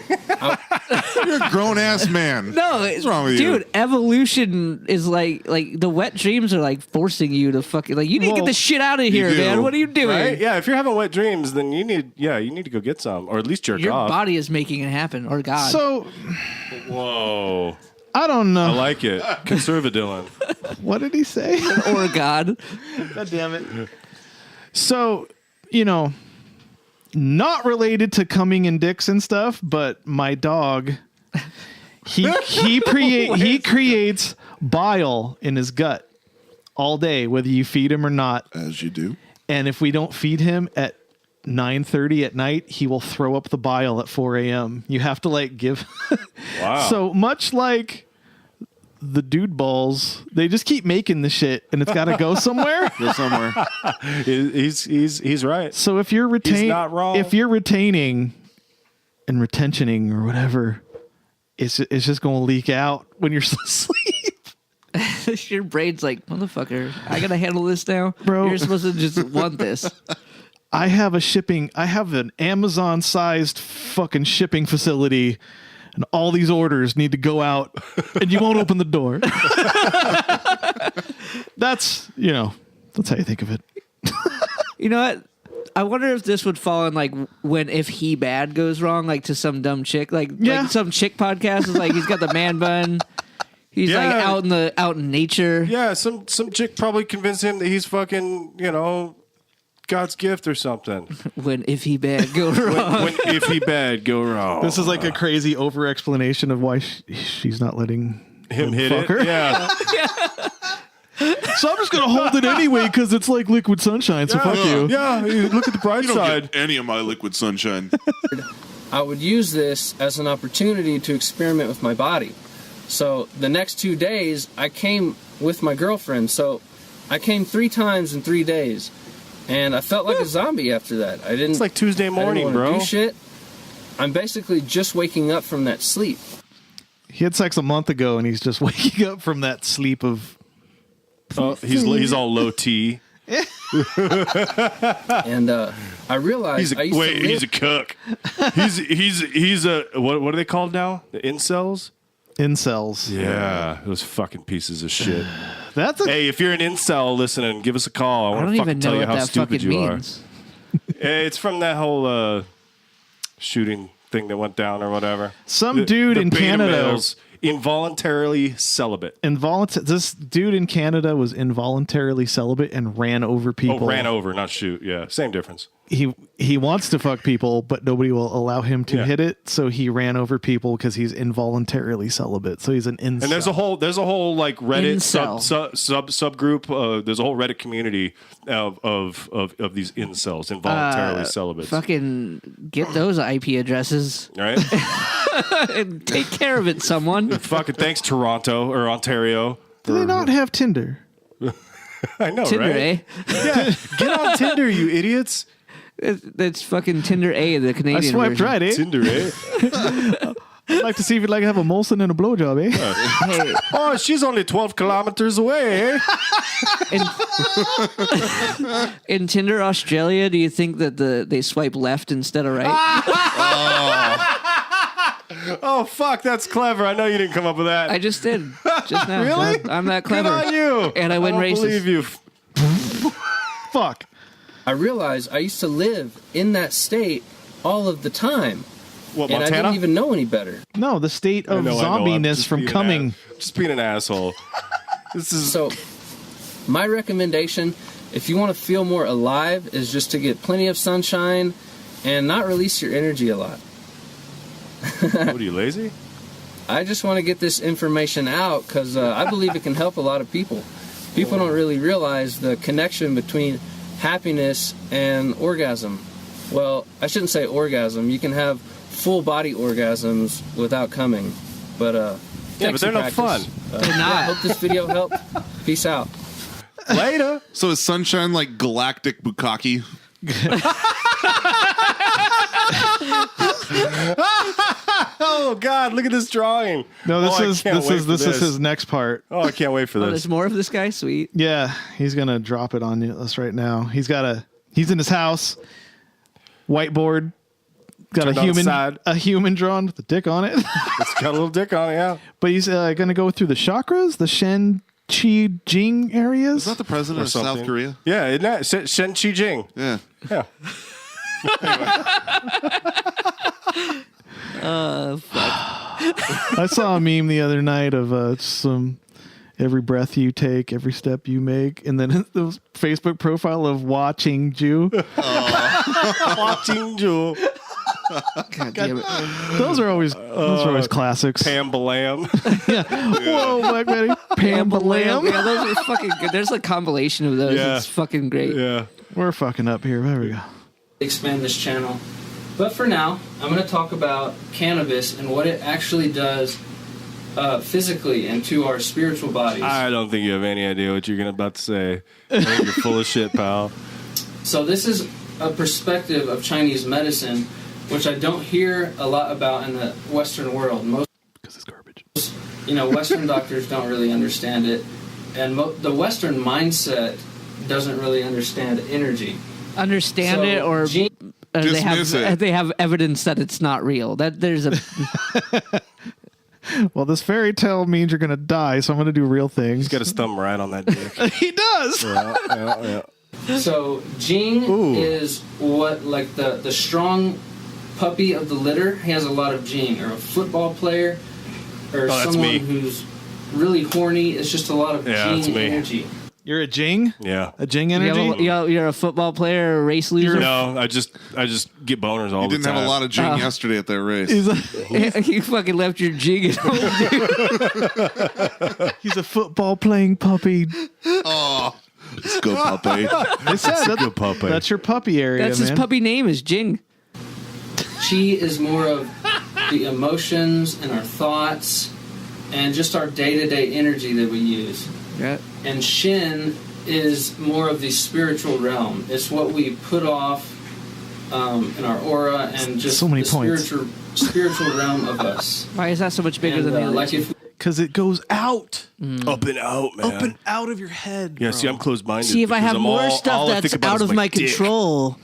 You're a grown-ass man. No, What's wrong with dude, you? evolution is like the wet dreams are like forcing you to fucking like you need to get the shit out of here, do. man. What are you doing? Right? Yeah, if you're having wet dreams, then you need to go get some, or at least jerk Your off. body is making it happen, or God. So, Whoa. I don't know. I like it. Conserva Dylan. What did he say? or God. God damn it. So, not related to coming in dicks and stuff, but my dog, he creates bile in his gut all day, whether you feed him or not. As you do. And if we don't feed him at 9:30 at night, he will throw up the bile at 4 a.m. You have to give. Wow. So much like the dude balls, they just keep making the shit, and it's got to go somewhere. Go somewhere. He's right. So if you're He's not wrong. if you're retaining and retentioning or whatever, it's just going to leak out when you're asleep. Your brain's like, motherfucker, I gotta handle this now, Bro. You're supposed to just want this. I have an Amazon-sized fucking shipping facility, and all these orders need to go out, and you won't open the door. That's how you think of it. You know what? I wonder if this would fall in when if he bad goes wrong, to some dumb chick, like some chick podcast is he's got the man bun. He's out in nature. Yeah, some chick probably convinced him that he's fucking, God's gift or something. When if he bad go wrong. when if he bad go wrong. This is like a crazy over explanation of why she's not letting him hit fuck it. her. Yeah. So I'm just gonna hold it anyway because it's like liquid sunshine. So fuck you. Yeah, look at the bright You don't side. get any of my liquid sunshine. I would use this as an opportunity to experiment with my body. So the next 2 days, I came with my girlfriend. So I came 3 times in 3 days, and I felt like a zombie after that. I didn't. It's like Tuesday morning, I didn't wanna bro. do shit. I'm basically just waking up from that sleep. He had sex a month ago, and he's just waking up from that sleep of. Oh, he's all low T. And I realized I used to live. He's a cook. he's a what are they called now? The incels? Incels. Yeah, those fucking pieces of shit. That's a. Hey, if you're an incel listening, give us a call. I I want don't to even fucking tell know you what how that stupid fucking you means. are. It's from that whole shooting thing that went down or whatever. Some dude in beta Canada males, involuntarily celibate. This dude in Canada was involuntarily celibate and ran over people. Oh, ran over, not shoot. Yeah, same difference. He wants to fuck people, but nobody will allow him to Yeah. hit it. So he ran over people because he's involuntarily celibate. So he's an incel. And there's a whole like Reddit Incel. subgroup. There's a whole Reddit community of these incels, involuntarily celibate. Fucking get those IP addresses Right? and take care of it, someone. Fucking thanks, Toronto or Ontario. Do they not have Tinder? I know, Tinder, right? eh? Yeah, get on Tinder, you idiots. That's fucking Tinder A, the I Canadian swiped version. right, eh? Tinder, eh? I'd like to see if you'd like to have a Molson and a blowjob, eh? Hey, Oh, she's only 12 kilometers away, eh? in Tinder Australia, do you think that they swipe left instead of right? Oh, fuck, that's clever. I know you didn't come up with that. I just did. Just now. Really? I'm that Good clever. on you. And I went don't racist. believe you. Fuck. I realized I used to live in that state all of the time. What, And I Montana? didn't even know any better. No, the state of I know, I'm zombiness just from being coming. just being an asshole. This is So, my recommendation, if you want to feel more alive, is just to get plenty of sunshine and not release your energy a lot. what are you, lazy? I just want to get this information out because I believe it can help a lot of people. People don't really realize the connection between happiness and orgasm. Well, I shouldn't say orgasm. You can have full body orgasms without coming. But Yeah, but they're not fun. They're not. I hope this video helped. Peace out. Later. So is sunshine like galactic bukkake? Oh God! Look at this drawing. No, this Oh, I is can't wait for this is his next part. Oh, I can't wait for Oh, this. there's more of this guy? Sweet. Yeah, he's gonna drop it on us right now. He's in his house, whiteboard, got Turned on the a side. human drawn with a dick on it. It's got a little dick on it. Yeah. But he's gonna go through the chakras, the shen, chi, jing areas. Is that the president Or of South something. Korea? Yeah, isn't that Shen Chi Jing? Yeah. Yeah. I saw a meme the other night of some every breath you take, every step you make, and then the Facebook profile of watching Jew. Watching Jewel. God damn it. Those are always classics. Pam Balam. Whoa, Black Betty. Pam Balam. Yeah, those are fucking good. There's a compilation of those. Yeah. It's fucking great. Yeah. We're fucking up here. There we go. Expand this channel. But for now, I'm going to talk about cannabis and what it actually does physically and to our spiritual bodies. I don't think you have any idea what you're about to say. I think you're full of shit, pal. So this is a perspective of Chinese medicine, which I don't hear a lot about in the Western world. Most, because it's garbage. Western doctors don't really understand it, and the Western mindset doesn't really understand energy. Understand So, it or Dismiss it. they have evidence that it's not real. That there's a Well, this fairy tale means you're gonna die, so I'm gonna do real things. He's got his thumb right on that dick. He does. Yeah. So jing is what, like the strong puppy of the litter. He has a lot of jing, or a football player, or that's someone me. who's really horny. It's just a lot of Yeah, that's jing me. energy. You're a jing? Yeah. A jing energy? You're a football player, a race loser? No, I just get boners all the time. You didn't have a lot of jing yesterday at that race. You fucking left your jing at home, dude. He's a football playing puppy. Oh, let's go puppy. That's your puppy area, That's man. his puppy name is Jing. Chi is more of the emotions and our thoughts and just our day-to-day energy that we use. Yeah. And Shen is more of the spiritual realm. It's what we put off in our aura and just so many the points. spiritual realm of us. Why is that so much bigger than the like others? Because it goes out. Up and out, man. Up and out of your head. Yeah, see, I'm closed-minded. See, if I because have more all stuff I that's think about out is of my dick. control,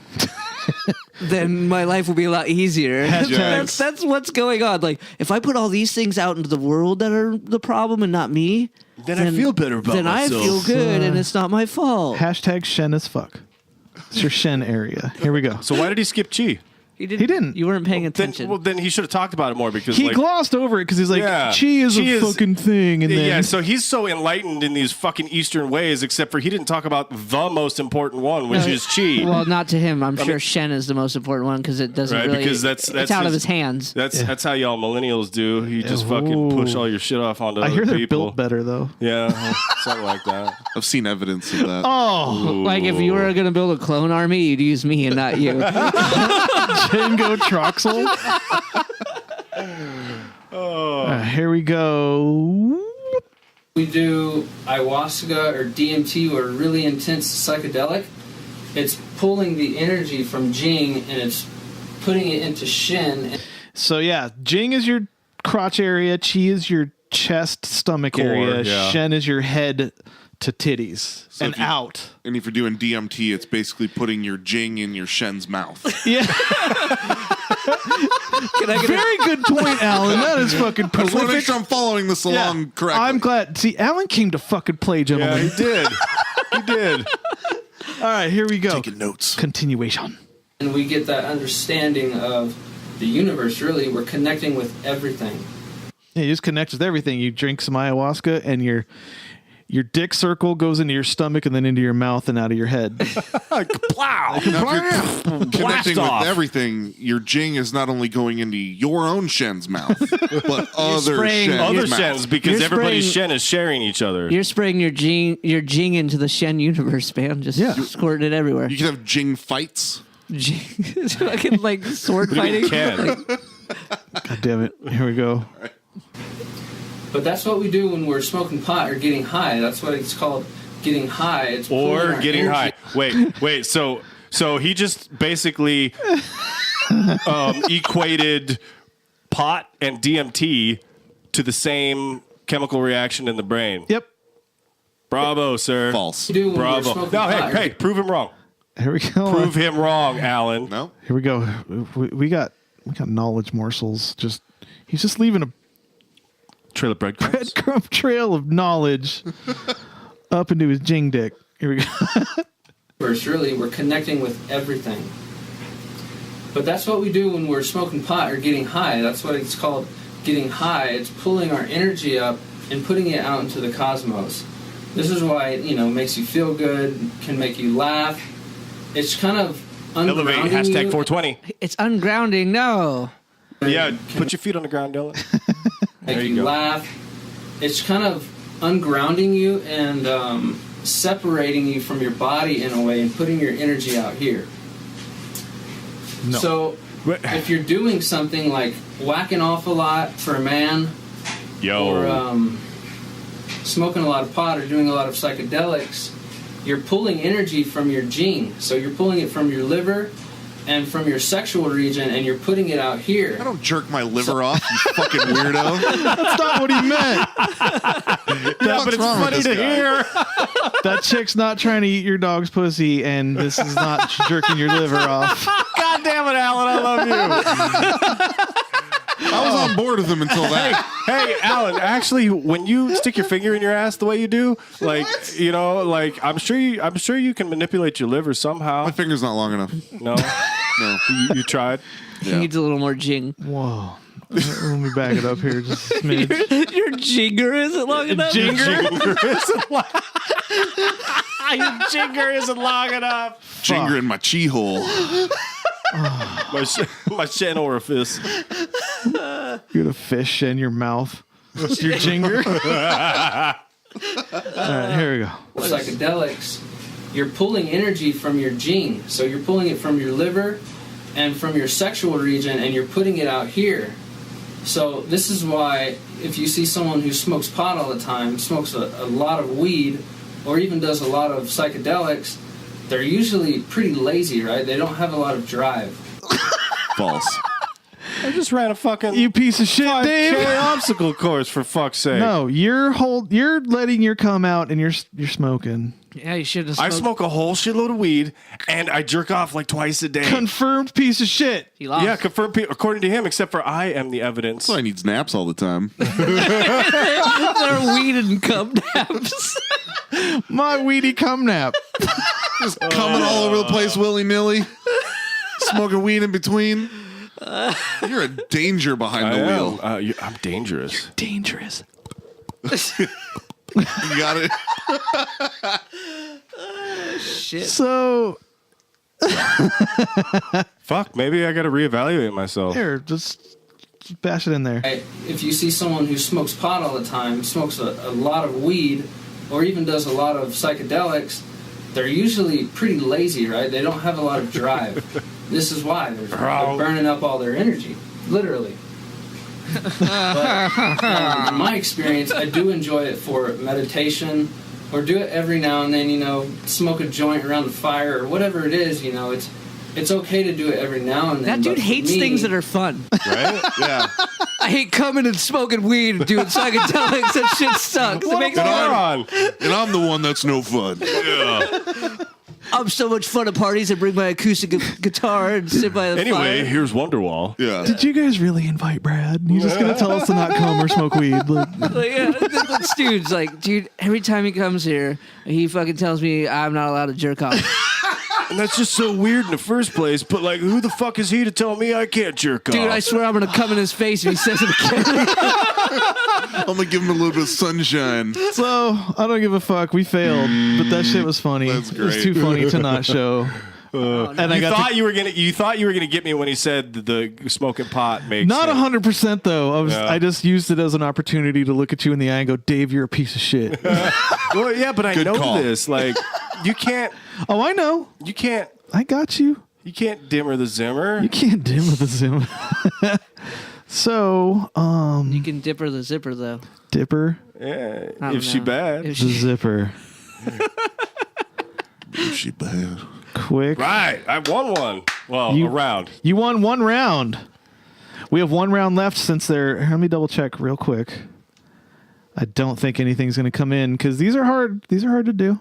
then my life will be a lot easier. Hashtags. That's what's going on. Like, if I put all these things out into the world that are the problem and not me, Then I feel better about then myself. I feel good and it's not my fault. Hashtag Shen as fuck. It's your Shen area. Here we go. So why did he skip Chi? He didn't. You weren't paying attention. Then he should have talked about it more because He glossed over it because he's like, Yeah. chi is Chi a is- fucking thing. And then yeah, so he's so enlightened in these fucking Eastern ways, except for he didn't talk about the most important one, which is Chi. Well, not to him. I'm sure Shen is the most important one because it doesn't Right, really. because that's it's out of his hands. That's how y'all millennials do. You just fucking push all your shit off onto I other hear they're people. built better, though. Yeah, something like that. I've seen evidence of that. Oh, Like if you were going to build a clone army, you'd use me and not you. Django Troxel. Here we go. We do ayahuasca or DMT or really intense psychedelic. It's pulling the energy from Jing and it's putting it into Shen. So yeah, Jing is your crotch area. Chi is your chest, stomach Core, area. yeah. Shen is your head to titties So and if you- out. And if you're doing DMT, it's basically putting your jing in your Shen's mouth. Yeah. Can I get Very good point, Alan. That is fucking I just want to make prolific. sure I'm following this along correctly. I'm glad. See, Alan came to fucking play, Yeah, gentlemen. he did. He did. All right, here we go. taking notes. Continuation. And we get that understanding of the universe, really. We're connecting with everything. Yeah, you just connect with everything. You drink some ayahuasca, and your dick circle goes into your stomach and then into your mouth and out of your head. Plow. Now, if you're connecting with off. everything, your jing is not only going into your own Shen's mouth, but other spraying Shen's Other mouth. Shens, because You're everybody's spraying- Shen is sharing each other. You're spraying your jing into the Shen universe, man. Just squirting it everywhere. You can have jing fights. It's fucking like sword What do you fighting. mean can? God damn it. Here we go. But that's what we do when we're smoking pot or getting high. That's what it's called, getting high. It's pulling Or our getting energy. high. Wait. So he just basically equated pot and DMT to the same chemical reaction in the brain. Yep. Bravo, sir. False. We do when we're Bravo. smoking No, pot. hey, prove him wrong. Here we go. Prove him wrong, Alan. No? Here we go. We got knowledge morsels. He's just leaving a Trail of breadcrumbs. breadcrumb trail of knowledge up into his jing dick. Here we go. First, really, we're connecting with everything. But that's what we do when we're smoking pot or getting high. That's what it's called, getting high. It's pulling our energy up and putting it out into the cosmos. This is why it, makes you feel good, can make you laugh. It's kind of Elevate ungrounding hashtag you. 420. It's ungrounding. No. Yeah, put your feet on the ground, Dylan. Make There you you go. laugh. It's kind of ungrounding you and separating you from your body in a way and putting your energy out here. No. So if you're doing something like whacking off a lot for a man, or smoking a lot of pot or doing a lot of psychedelics, you're pulling energy from your jing. So you're pulling it from your liver and from your sexual region, and you're putting it out here. I don't jerk my liver off, you fucking weirdo. That's not what he meant. Yeah, but it's wrong with funny this to guy? hear. That chick's not trying to eat your dog's pussy, and this is not jerking your liver off. God damn it, Alan, I love you. I was on board with him until that. Hey, Alan, actually, when you stick your finger in your ass the way you do, like, I'm sure you can manipulate your liver somehow. My finger's not long enough. No? No. You tried? He needs a little more jing. Whoa. Let me back it up here just a smidge. Your jinger isn't long enough. Jinger? Your jinger isn't long enough. Jinger in my chi hole. My shen orifice. You got a fish in your mouth. That's your jinger. All right, here we go. Psychedelics, you're pulling energy from your jing. So you're pulling it from your liver and from your sexual region, and you're putting it out here. So this is why if you see someone who smokes pot all the time, smokes a lot of weed, or even does a lot of psychedelics, they're usually pretty lazy, right? They don't have a lot of drive. False. I just ran a fucking You piece of shit, Dave. obstacle course for fuck's sake. No, you're letting your cum out and you're smoking. Yeah, you should have. I smoke a whole shitload of weed and I jerk off like twice a day. Confirmed piece of shit. He lost. Yeah, confirmed according to him, except for I am the evidence. That's why he needs naps all the time. They're weed and cum naps. My weedy cum nap. Just coming all over the place willy-nilly. Smoking weed in between. You're a danger behind the wheel. I'm dangerous. Dangerous. You got it. Shit. So Fuck, maybe I got to reevaluate myself. here, just bash it in there. If you see someone who smokes pot all the time, smokes a lot of weed, or even does a lot of psychedelics, they're usually pretty lazy, right? They don't have a lot of drive. This is why they're burning up all their energy, literally. But in my experience, I do enjoy it for meditation, or do it every now and then. Smoke a joint around the fire, or whatever it is. It's okay to do it every now and then. That dude but for hates me, things that are fun. Right? Yeah. I hate coming and smoking weed and doing psychedelics. That shit sucks. It makes me And I'm the one that's no fun. I'm so much fun at parties and bring my acoustic guitar and sit by the Anyway, fire. here's Wonderwall. Yeah. Did you guys really invite Brad? He's just gonna tell us to not cum or smoke weed. This dude's like, dude, every time he comes here, he fucking tells me I'm not allowed to jerk off. And that's just so weird in the first place, but like, who the fuck is he to tell me I can't jerk off? Dude, I swear I'm gonna come in his face if he says it again. I'm gonna give him a little bit of sunshine. So I don't give a fuck. We failed, but that shit was funny. That's It was great. too funny to not show. And I got you thought you were gonna get me when he said the smoking pot makes not it. 100% though. Yeah. I just used it as an opportunity to look at you in the eye and go, Dave, you're a piece of shit. Well, yeah, but I Good know call. this. Like, you can't. Oh, I know. You can't. I got you. You can't dimmer the Zimmer. You can't dim with the zoom. So, You can dip her the zipper though. Dipper, Yeah, I don't if she know. bad. If the she- zipper. She bad. Quick. Right, I won one. Well, You- a round. You won one round. We have one round left since they're. Let me double check real quick. I don't think anything's going to come in because these are hard. These are hard to do.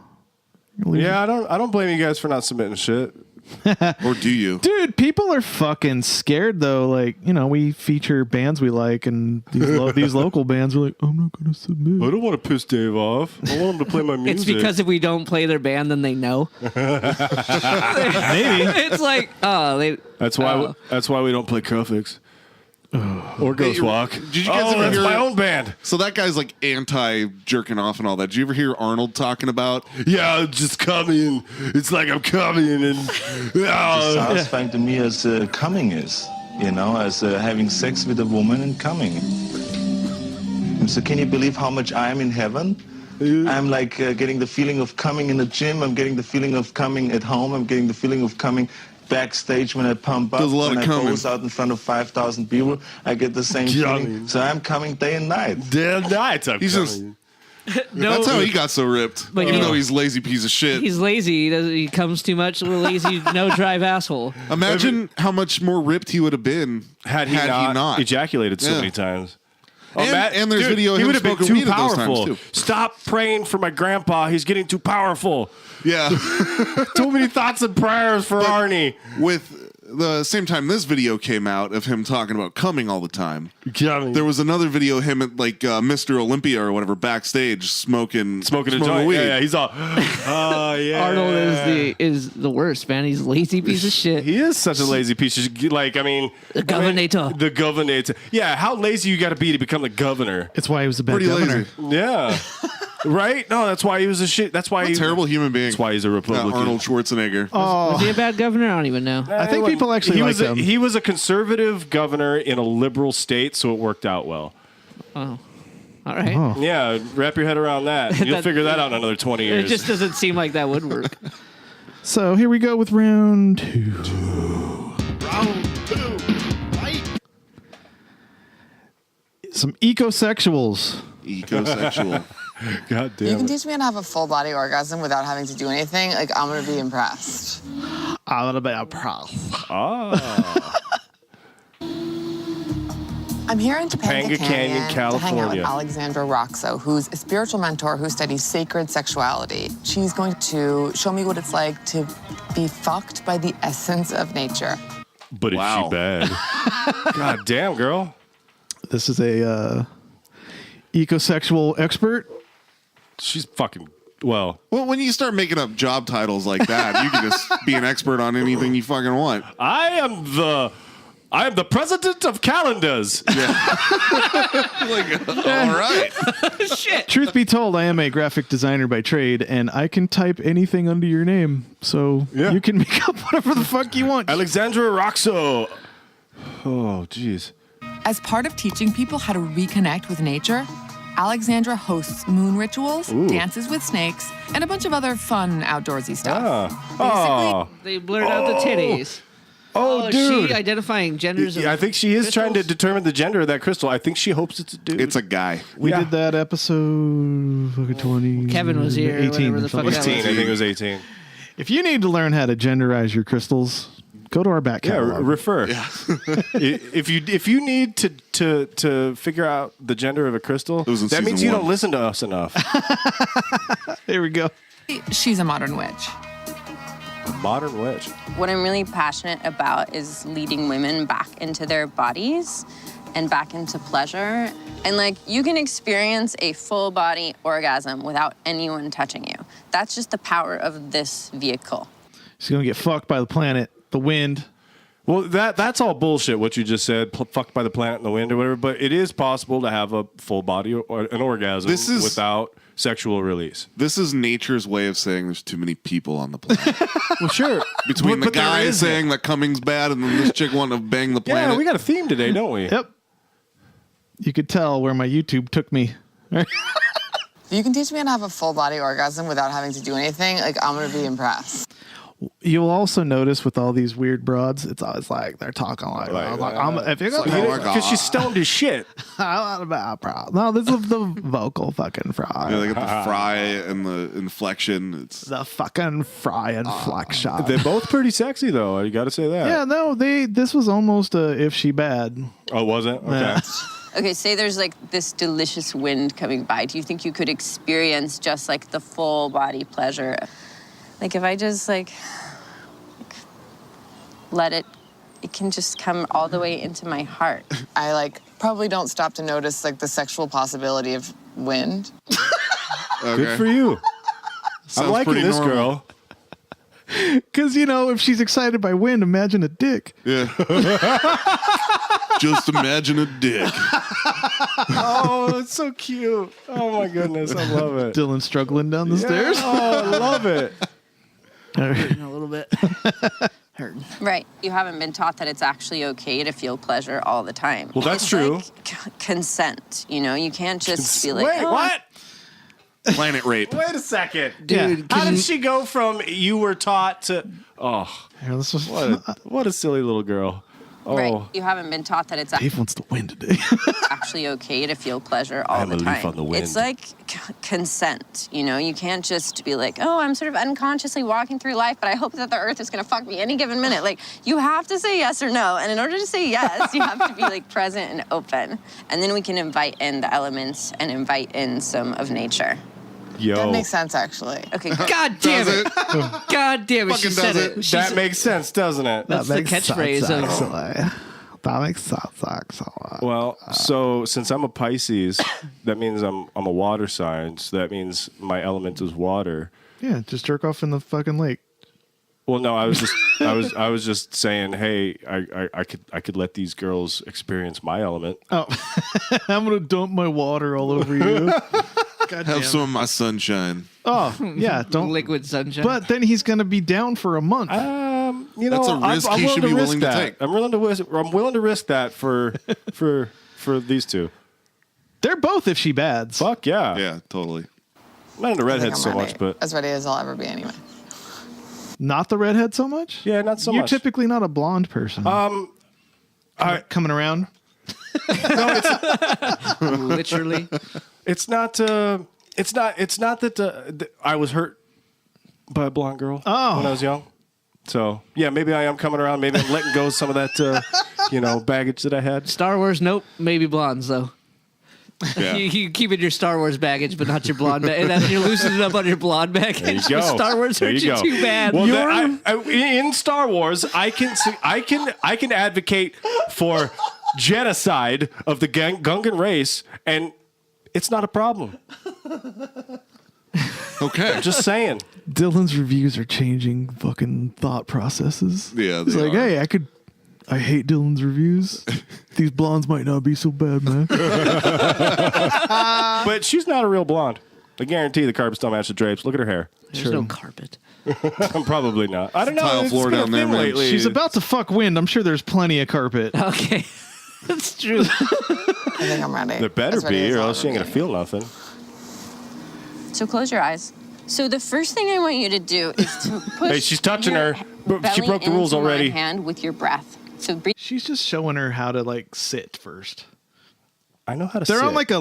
Yeah, I don't blame you guys for not submitting shit. Or do you? Dude, people are fucking scared though. Like, we feature bands we like, and these local bands are like, I'm not going to submit. I don't want to piss Dave off. I want him to play my music. It's because if we don't play their band, then they know. Maybe. It's like, That's why we don't play Cuffix. Or Ghost Walk. Did you guys ever that's hear my own band. So that guy's like anti jerking off and all that. Did you ever hear Arnold talking about? Yeah, I'm just coming. It's like I'm coming and Satisfying to me as coming is, as having sex with a woman and coming. So can you believe how much I'm in heaven? I'm like getting the feeling of coming in the gym. I'm getting the feeling of coming at home. I'm getting the feeling of coming backstage when I pump up. There's a lot when of I coming. pose out in front of 5,000 people, I get the same feeling. So I'm coming day and night. Day and night I'm He's just. coming. That's how he got so ripped. But Even though he's a lazy piece of shit. he's lazy. He comes too much. A little lazy, no drive asshole. Imagine how much more ripped he would have been Had he not ejaculated so Yeah. many times. And there's video of he him would have been smoking too weed at those times, powerful. too. Stop praying for my grandpa. He's getting too powerful. Yeah. Too many thoughts and prayers for Arnie. With the same time this video came out of him talking about coming all the time, Coming. there was another video of him at like Mr. Olympia or whatever backstage smoking a joint. weed. Yeah, he's all. Oh yeah. Arnold is the worst, man. He's a lazy piece of shit. He is such a lazy piece of shit. Like, I mean, The governor. The governor. Yeah, how lazy you got to be to become the governor? It's why he was the best Pretty governor. lazy. Yeah. Right? No, that's why he was a shit. That's why he's a terrible human being. That's why he's a Republican. Arnold Schwarzenegger. Was he a bad governor? I don't even know. I think people actually like him. He was a conservative governor in a liberal state, so it worked out well. Oh. All right. Oh. Yeah, wrap your head around that. You'll figure that out in another 20 years. It just doesn't seem like that would work. So here we go with round 2. Round 2. Fight. Some ecosexuals. Ecosexual. God damn You can teach me how to have a full body orgasm without having to do anything. Like, I'm going to be impressed. I'm gonna be impressed. Ah. I'm here in Topanga Canyon, to hang out with California. Alexandra Roxo, who's a spiritual mentor who studies sacred sexuality. She's going to show me what it's like to be fucked by the essence of nature. But is she bad? God damn, girl. This is a ecosexual expert. She's fucking well. Well, when you start making up job titles like that, you can just be an expert on anything you fucking want. I am the president of calendars. All right. Shit. Truth be told, I am a graphic designer by trade, and I can type anything under your name. So you can make up whatever the fuck you want. Alexandra Roxo. Oh, jeez. As part of teaching people how to reconnect with nature, Alexandra hosts moon rituals, dances with snakes, and a bunch of other fun outdoorsy stuff. They blurred out the titties. Oh, dude. She identifying genders. I think she is trying to determine the gender of that crystal. I think she hopes it's a dude. It's a guy. We did that episode 20. Kevin was here. 18. The fuck 18. I think it was 18. If you need to learn how to genderize your crystals, go to our back catalog. Refer. Yeah. if you need to figure out the gender of a crystal, that means you don't listen to us enough. There we go. She's a modern witch. A modern witch. What I'm really passionate about is leading women back into their bodies and back into pleasure. And like, you can experience a full body orgasm without anyone touching you. That's just the power of this vehicle. She's going to get fucked by the planet, the wind. Well, that's all bullshit, what you just said, fucked by the planet and the wind or whatever, but it is possible to have a full body or an orgasm without sexual release. This is nature's way of saying there's too many people on the planet. Well, sure. Between the guy saying that Cumming's bad and then this chick wanting to bang the planet. Yeah, we got a theme today, don't we? Yep. You could tell where my YouTube took me. If you can teach me how to have a full body orgasm without having to do anything, like, I'm going to be impressed. You'll also notice with all these weird broads, it's always like they're talking like because she's stoned as shit. No, this is the vocal fucking fry. Yeah, they got the fry and the inflection. It's the fucking fry inflection. They're both pretty sexy though. You got to say that. Yeah, no, this was almost a if she bad. Oh, was it? Okay. Yeah. Okay, say there's like this delicious wind coming by. Do you think you could experience just like the full body pleasure? Like, if I just, like let it can just come all the way into my heart. I, like, probably don't stop to notice, like, the sexual possibility of wind. Okay. Good for you. I'm liking this normal. girl. Because, if she's excited by wind, imagine a dick. Yeah. Just imagine a dick. Oh, it's so cute. Oh, my goodness. I love it. Dylan struggling down the stairs. Oh, I love it. Hurting a little bit. Hurting. Right. You haven't been taught that it's actually okay to feel pleasure all the time. Well, that's It's true. Like consent. You can't just be like, Wait, what? Planet rape. Wait a second. Dude, How did she go from you were taught to... Oh, Here, this was what a silly little girl. Oh. Right. You haven't been taught that it's Dave wants to win today. actually okay to feel pleasure all I'm the a leaf time. on the wind. It's like consent. You can't just be like, oh, I'm sort of unconsciously walking through life, but I hope that the earth is going to fuck me any given minute. Like, you have to say yes or no. And in order to say yes, you have to be like present and open. And then we can invite in the elements and invite in some of nature. Yo. That makes sense, actually. Okay, good. God damn it. God damn it. She said it. That makes sense, doesn't it? That's the catchphrase of. That makes sense, actually. Well, so since I'm a Pisces, that means I'm a water sign. So that means my element is water. Yeah, just jerk off in the fucking lake. Well, no, I was just I was just saying, hey, I could let these girls experience my element. Oh, I'm gonna dump my water all over you. Have some of my sunshine. Oh, yeah. Don't liquid sunshine. But then he's going to be down for a month. That's a risk he should be willing to take. I'm willing to risk that for these two. They're both if she bads. Fuck yeah. Yeah, totally. I'm not into redheads so much, but as ready as I'll ever be anyway. Not the redhead so much? Yeah, not so You're much. You're typically not a blonde person. Coming around? No, it's literally. It's not that I was hurt by a blonde girl when I was young. So yeah, maybe I am coming around. Maybe I'm letting go of some of that baggage that I had. Star Wars, nope. Maybe blondes though. Yeah. You keep in your Star Wars baggage, but not your blonde baggage. And then you're loosening up on your blonde baggage. There you go. Star Wars hurt you too bad. Well, in Star Wars, I can advocate for genocide of the Gungan race, and it's not a problem. Okay. Just saying. Dylan's reviews are changing fucking thought processes. Yeah, it's like, hey, I hate Dylan's reviews. These blondes might not be so bad, man. But she's not a real blonde. I guarantee the carpets don't match the drapes. Look at her hair. There's no carpet. Probably not. I don't know. Tile It's floor been a down there, thing man. lately. She's about to fuck wind. I'm sure there's plenty of carpet. Okay. That's true. I think I'm ready. There better As ready be, as or I'll else she ain't ever gonna be feel nothing. So close your eyes. So the first thing I want you to do is to push. Hey, she's touching your her. belly She broke the rules into my already. hand with your breath. So breathe. She's just showing her how to like sit first. I know how to They're sit. on like a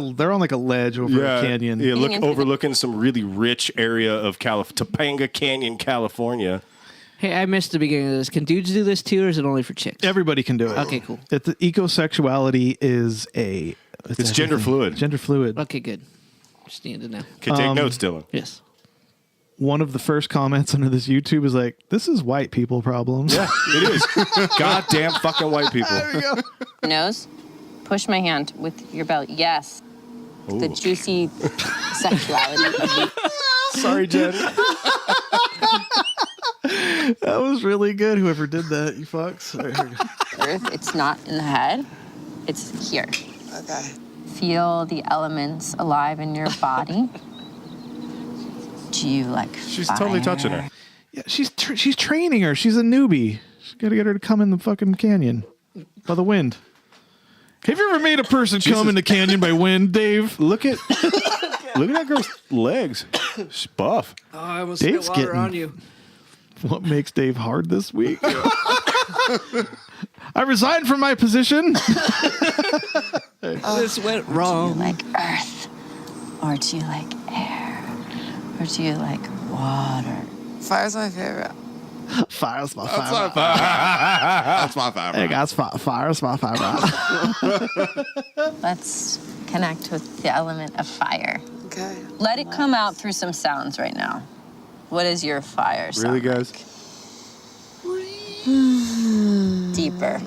ledge over a canyon. Yeah, Leaning into overlooking some really rich area of Topanga Canyon, California. Hey, I missed the beginning of this. Can dudes do this too, or is it only for chicks? Everybody can do it. Okay, cool. Ecosexuality is It's gender fluid. Gender fluid. Okay, good. Just needed to know. Okay, take notes, Dylan. Yes. One of the first comments under this YouTube is like, "This is white people problems." Yeah, it is. Goddamn fucking white people. There we go. Nose. Push my hand with your belly. Yes. Ooh. The juicy sexuality of you. Sorry, Jen. That was really good. Whoever did that, you fucks. Earth. It's not in the head. It's here. Okay. Feel the elements alive in your body. Do you like She's fire? totally touching her. Yeah, she's training her. She's a newbie. She's got to get her to come in the fucking canyon by the wind. Have you ever made a person come in the canyon by wind, Dave? Look at that girl's legs. She's buff. Oh, I almost Dave's spit water getting- on you. What makes Dave hard this week? I resigned from my position. This went Do you wrong. like earth? Or do you like air? Or do you like water? Fire's my favorite. Fire's my That's favorite. That's my favorite. Hey guys, fire's my favorite. Let's connect with the element of fire. Okay. Let it come out through some sounds right now. What is your fire sound? Really, guys? Deeper.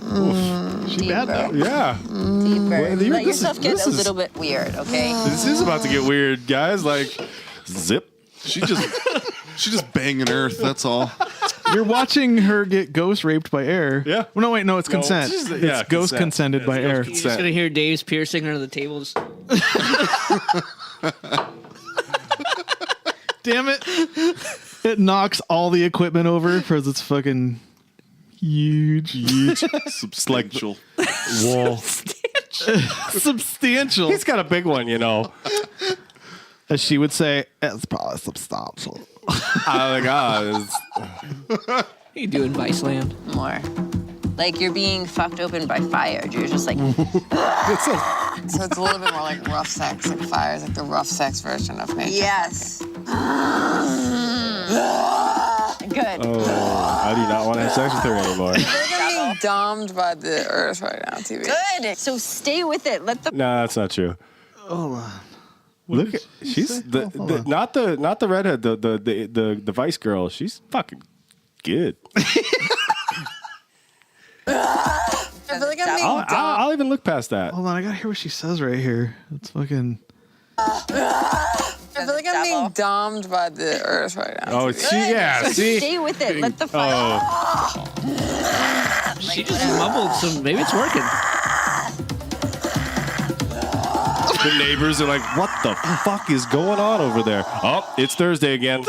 She bad though. Yeah. Deeper. Well, Let yourself get a little bit weird, okay? This is about to get weird, guys. Like, zip. She just banging Earth. That's all. You're watching her get ghost raped by air. Yeah. Well, no, wait, no, it's consent. it's just- It's yeah, ghost consent. consented Yeah, by it's air. ghost You're just gonna hear Dave's piercing under the table. Just... Damn it. It knocks all the equipment over because it's fucking huge. Substantial. Whoa. Substantial. He's got a big one, you know. As she would say, it's probably substantial. Oh my God. You doing Viceland? More. Like you're being fucked open by fire. You're just like, So it's a little bit more like rough sex. Like fire's like the rough sex version of nature. yes. Good. Oh, I do not want to have sex with her anymore. I feel like I'm being domed by the earth right now, TV. Good. So stay with it. Let the No, that's not true. Hold on. Look at she's not the redhead, the Vice girl. She's fucking good. I feel like I'm being domed. I'll even look past that. Hold on, I gotta hear what she says right here. It's fucking. I feel like I'm being domed by the earth right now. Oh, see. stay with it. Let the fire. Oh, She just mumbled some. Maybe it's working. The neighbors are like, what the fuck is going on over there? Oh, it's Thursday again.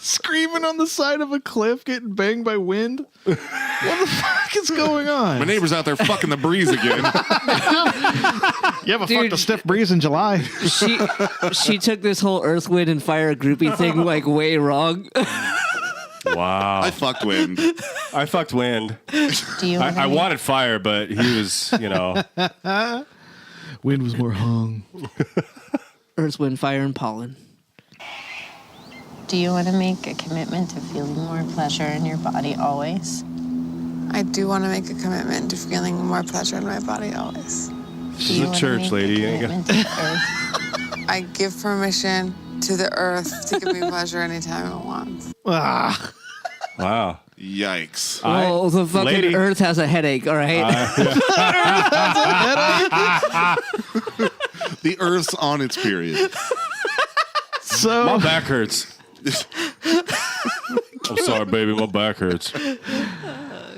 Screaming on the side of a cliff, getting banged by wind. What the fuck is going on? My neighbor's out there fucking the breeze again. You ever fucked a stiff breeze in July? She took this whole Earth, Wind, and Fire groupie thing like way wrong. Wow. I fucked wind. I fucked wind. Do you I wanted fire, but he was, Wind was more hung. Earth, Wind, Fire, and Pollen. Do you want to make a commitment to feeling more pleasure in your body always? I do want to make a commitment to feeling more pleasure in my body always. She's a church lady. I give permission to the earth to give me pleasure anytime it wants. Ah. Wow. Yikes. Oh, the fucking Earth has a headache, all right? The Earth's on its period. So my back hurts. I'm sorry, baby. My back hurts.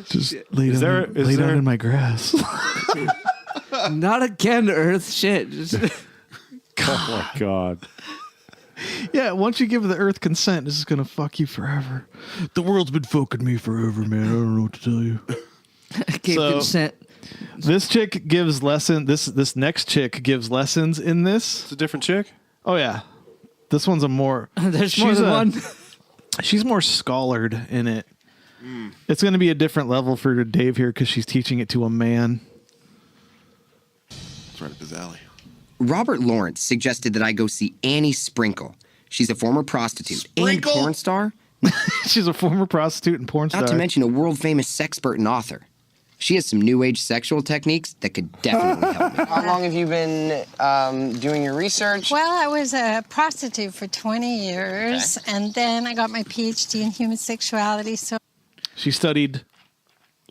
Just lay down in my grass. Not again, Earth. Shit. Oh, my God. Yeah, once you give the Earth consent, this is going to fuck you forever. The world's been fucking me forever, man. I don't know what to tell you. Gave consent. This chick gives this next chick gives lessons in this. It's a different chick? Oh, yeah. This one's a more... There's more than one. She's more scholared in it. It's going to be a different level for Dave here because she's teaching it to a man. It's right up his alley. Robert Lawrence suggested that I go see Annie Sprinkle. She's a former prostitute and porn star. She's a former prostitute and porn star. Not to mention a world-famous sexpert and author. She has some new age sexual techniques that could definitely help me. How long have you been doing your research? Well, I was a prostitute for 20 years, and then I got my PhD in human sexuality. So she studied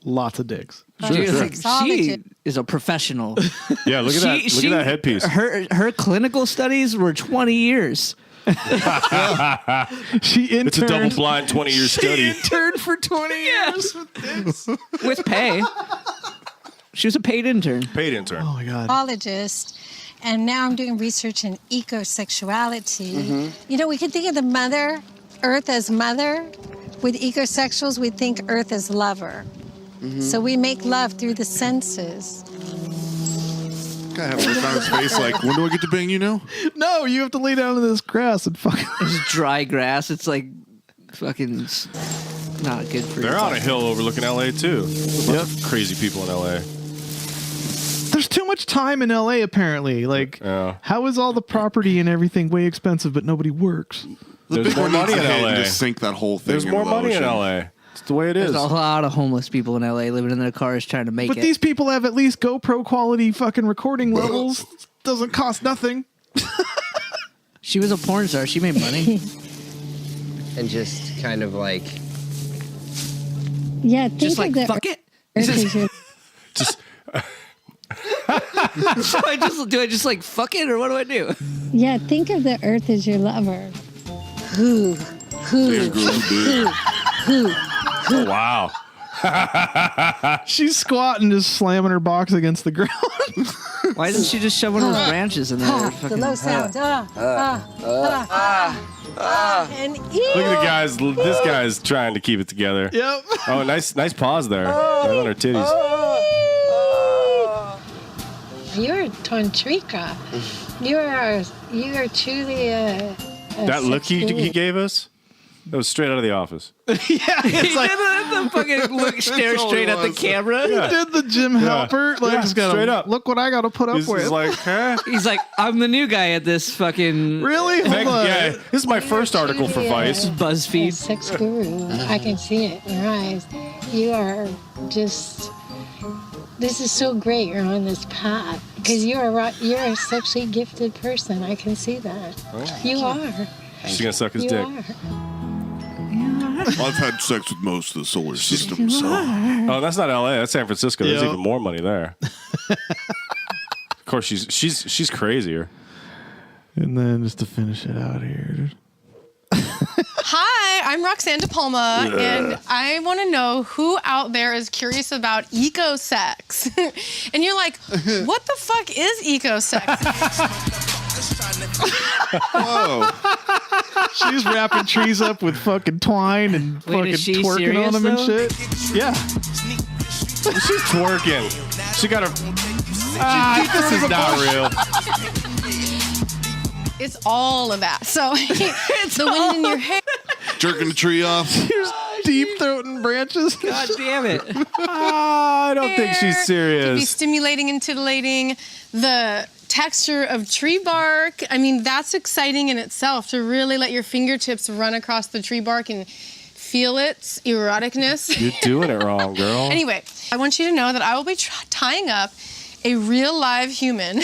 lots of dicks. She is a professional. Yeah, look at that. Look at that headpiece. Her clinical studies were 20 years. She interned. It's a double-blind 20-year study. She interned for 20 years with this. With pay. She was a paid intern. Paid intern. Oh, my God. Psychologist, and now I'm doing research in ecosexuality. You know, we can think of the mother, Earth as mother. With ecosexuals, we think Earth as lover. So we make love through the senses. Guy having a look on his face like, when do I get to bang you now? No, you have to lay down in this grass and fucking... It's dry grass. It's like fucking not good for you. They're on a hill overlooking L.A. too. Yep. Crazy people in L.A. There's too much time in L.A. apparently. Like, how is all the property and everything way expensive, but nobody works? There's more money in L.A. Just sink that whole thing. There's more money in L.A. It's the way it is. There's a lot of homeless people in LA living in their cars trying to make it. But these people have at least GoPro quality fucking recording levels. Doesn't cost nothing. She was a porn star. She made money. And just kind of like... Yeah, just like, fuck it. Just... do I just like fuck it, or what do I do? Yeah, think of the Earth as your lover. Who? Wow. She's squatting, just slamming her box against the ground. Why didn't she just shove one of those branches in there? The low sounds. And Look at the guys. This guy's trying to keep it together. Yep. Oh, nice pause there. Right on her titties. You're a tantrika. You are truly a that look he gave us. That was straight out of The Office. Yeah, it's like the fucking look, stare straight at the camera. He did the Jim Halpert. Like, just gotta, straight up. Look what I got to put up He's with. like, huh? He's like, I'm the new guy at this fucking. Really? Hold on. Yeah, this is my first article for Vice. BuzzFeed. Sex guru. I can see it in your eyes. You are just. This is so great. You're on this path because you're a sexually gifted person. I can see that. Oh. You are. She's gonna suck his You dick. are. I've had sex with most of the solar system, so... Oh, that's not L.A. That's San Francisco. There's Yep. even more money there. Of course, she's crazier. And then just to finish it out here. Hi, I'm Roxanne DePalma, and I want to know who out there is curious about eco-sex. And you're like, what the fuck is eco-sex? Whoa. She's wrapping trees up with fucking twine and fucking twerking on them and shit. Yeah. She's twerking. She got her. This is not real. It's all of that. So it's the wind in your hair. Jerking the tree off. Here's deep throating branches. God damn it. I don't think she's To be serious. stimulating and titillating. The texture of tree bark. I mean, that's exciting in itself, to really let your fingertips run across the tree bark and feel its eroticness. You're doing it wrong, girl. Anyway, I want you to know that I will be tying up a real live human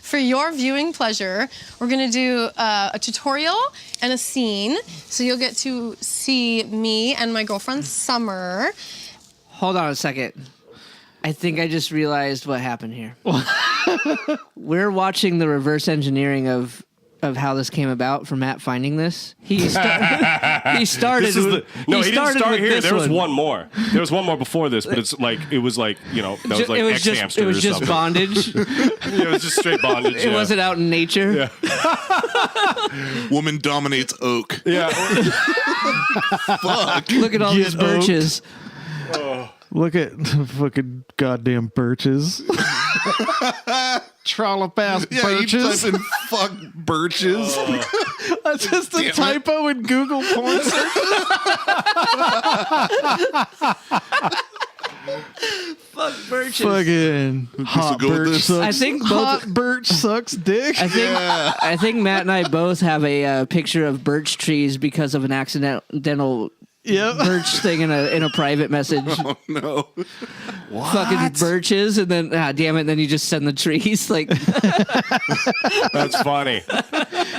for your viewing pleasure. We're gonna do a tutorial and a scene, so you'll get to see me and my girlfriend Summer. Hold on a second. I think I just realized what happened here. We're watching the reverse engineering of how this came about for Matt finding this. He started. He didn't start here. There was one more. There was one more before this, but it was like, that was like X-Hamster It was or just something. bondage. It was just straight bondage. It wasn't out in nature. Yeah. Woman dominates oak. Yeah. Fuck. Look at all these birches. Look at fucking goddamn birches. Trollop ass birches. You type in fuck birches. That's just a typo in Google porn searches. Fuck birches. Fucking hot birch sucks. I think both hot birch sucks dick. I think Matt and I both have a picture of birch trees because of an accidental birch thing in a private message. Oh no! Fucking birches, and then damn it, then you just send the trees like. That's funny.